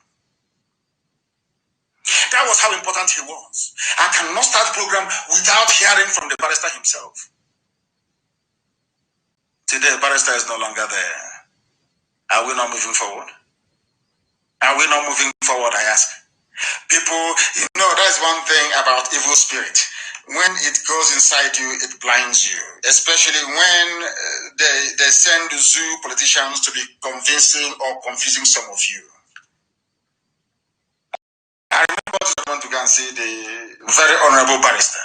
That was how important he was. I cannot start program without hearing from the barrister himself. Today, the barrister is no longer there. Are we not moving forward? Are we not moving forward, I ask? People, that's one thing about evil spirit. When it goes inside you, it blinds you. Especially when they send zoo politicians to be convincing or confusing some of you. I remember I went to go and see the very honorable barrister.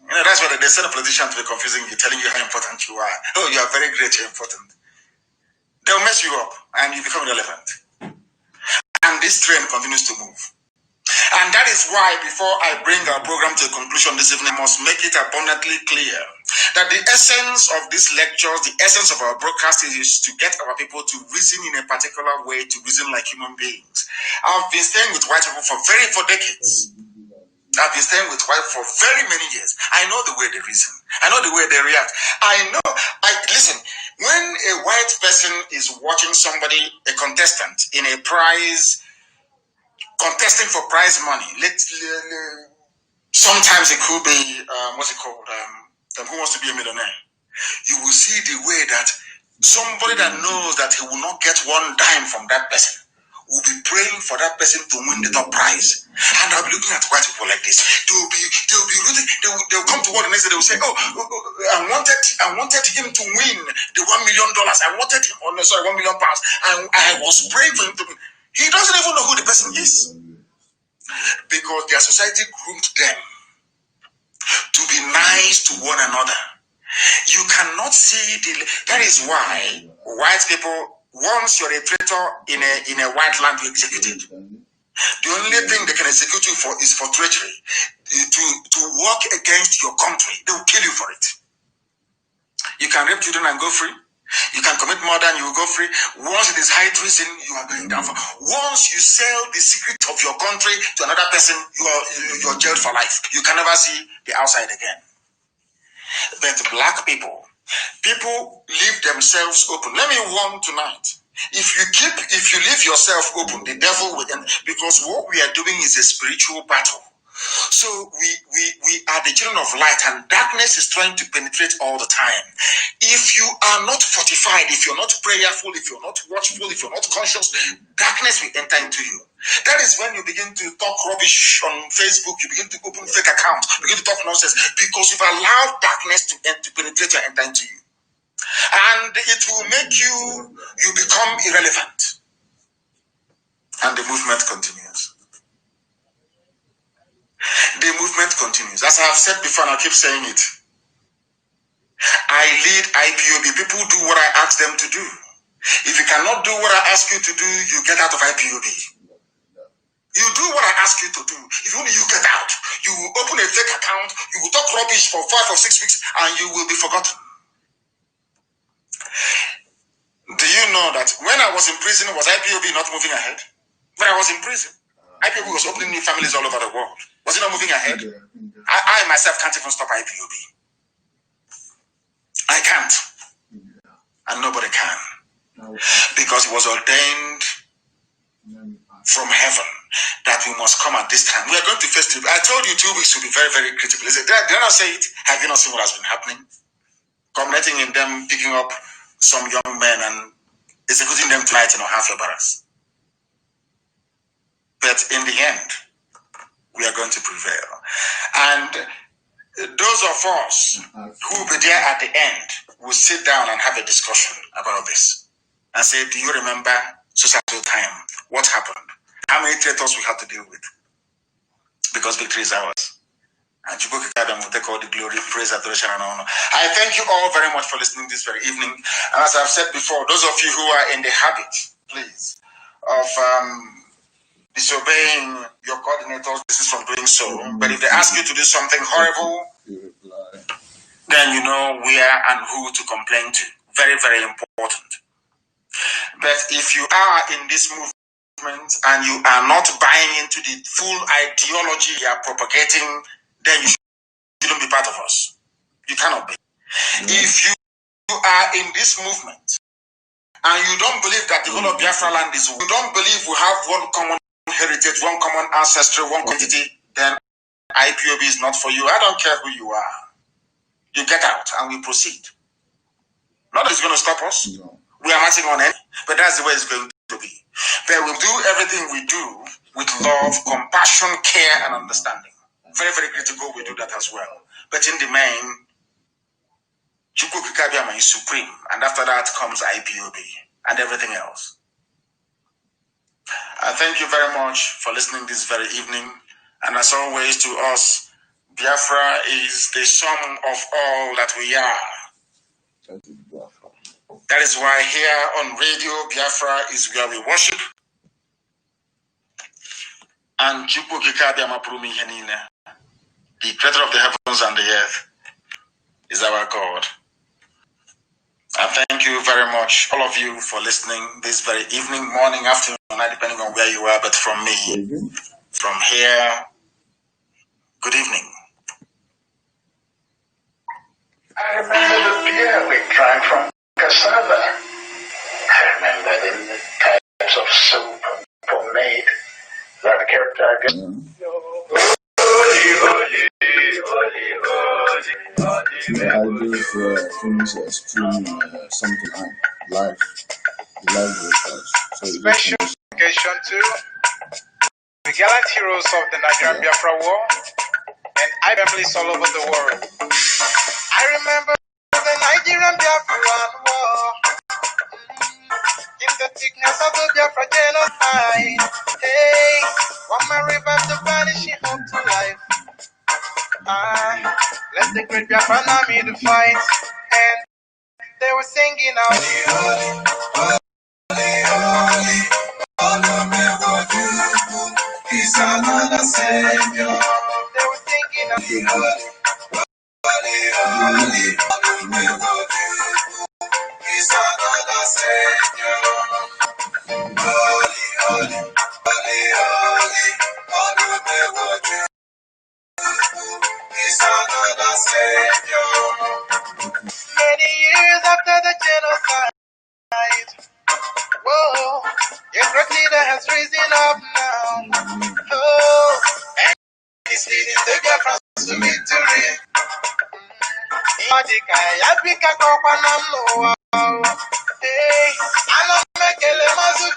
That's why they send a politician to be confusing you, telling you how important you are. Oh, you are very great, you're important. They'll mess you up and you become irrelevant. And this train continues to move. And that is why, before I bring our program to a conclusion this evening, I must make it abundantly clear that the essence of these lectures, the essence of our broadcast is to get our people to reason in a particular way, to reason like human beings. I've been staying with white people for decades. I've been staying with white for very many years. I know the way they reason. I know the way they react. Listen, when a white person is watching somebody, a contestant in a prize, contesting for prize money, sometimes it could be, Who Wants to Be a Millionaire? You will see the way that somebody that knows that he will not get one dime from that person will be praying for that person to win the top prize. And I'll be looking at white people like this. They'll come to work the next day, they will say, I wanted him to win the $1 million. I wanted him, £1 million. And I was praying for him to win. He doesn't even know who the person is. Because their society groomed them to be nice to one another. You cannot see that is why white people, once you're a traitor in a white land, you're executed. The only thing they can execute you for is for treachery. To work against your country. They will kill you for it. You can rape children and go free. You can commit murder and you will go free. Once it is high treason, you are going down. Once you sell the secret of your country to another person, you're jailed for life. You can never see the outside again. But black people leave themselves open. Let me warn tonight. If you leave yourself open, the devil will end. Because what we are doing is a spiritual battle. So we are the children of light, and darkness is trying to penetrate all the time. If you are not fortified, if you're not prayerful, if you're not watchful, if you're not conscious, darkness will enter into you. That is when you begin to talk rubbish on Facebook, you begin to open fake accounts, begin to talk nonsense, because you've allowed darkness to penetrate and enter into you. And it will make you become irrelevant. And the movement continues. The movement continues. As I have said before, and I'll keep saying it. I lead IPOB. People do what I ask them to do. If you cannot do what I ask you to do, you get out of IPOB. You do what I ask you to do. If only you get out, you will open a fake account, you will talk rubbish for 5 or 6 weeks, and you will be forgotten. Do you know that when I was in prison, was IPOB not moving ahead? When I was in prison, IPOB was opening new families all over the world. Was it not moving ahead? I myself can't even stop IPOB. I can't. And nobody can. Because it was ordained from heaven that we must come at this time. We are going to face it. I told you 2 weeks will be very, very critical. Did I not say it? Have you not seen what has been happening? Culminating in them picking up some young men and executing them tonight in Ohafia Barracks. But in the end, we are going to prevail. And those of us who will be there at the end will sit down and have a discussion about this and say, do you remember societal time? What happened? How many traitors we had to deal with? Because victory is ours. And you will take all the glory, praise, adoration, and honor. I thank you all very much for listening this very evening. And as I've said before, those of you who are in the habit, please, of disobeying your coordinators, this is from doing so. But if they ask you to do something horrible, then you know where and who to complain to. Very, very important. But if you are in this movement and you are not buying into the full ideology you are propagating, then you shouldn't be part of us. You cannot be. If you are in this movement and you don't believe that the whole of Biafra land is, you don't believe we have one common heritage, one common ancestry, one quantity, then IPOB is not for you. I don't care who you are. You get out and we proceed. Not that it's going to stop us. No. We are marching on it, but that's the way it's going to be. But we'll do everything we do with love, compassion, care, and understanding. Very, very critical. We do that as well. But in the main, Chukwu Kikabiama is supreme, and after that comes IPOB and everything else. I thank you very much for listening this very evening. And as always, to us, Biafra is the sum of all that we are. That is why here on radio, Biafra is where we worship. And Chukwu Kikabiama Purumi Henine, the creator of the heavens and the earth, is our God. I thank you very much, all of you, for listening this very evening, morning, afternoon, night, depending on where you are. But from me, from here, good evening. I remember the beer we drank from cassava. I remember the types of soup and pomade that kept our things streaming something live broadcast. So special dedication to the gallant heroes of the Nigerian Biafra War and I families all over the world. I remember the Nigerian Biafra War in the thickness of the Biafra genocide. Hey, one man revived the vanishing hope to life. Let the great Biafran army to fight, and they were singing out. He's another savior. They were singing out. He's another savior. Holy, holy, holy, holy. He's another savior. Many years after the genocide, whoa, your great leader has risen up now. Oh, and he's leading the Biafra to victory. Hey, I don't make a Mazi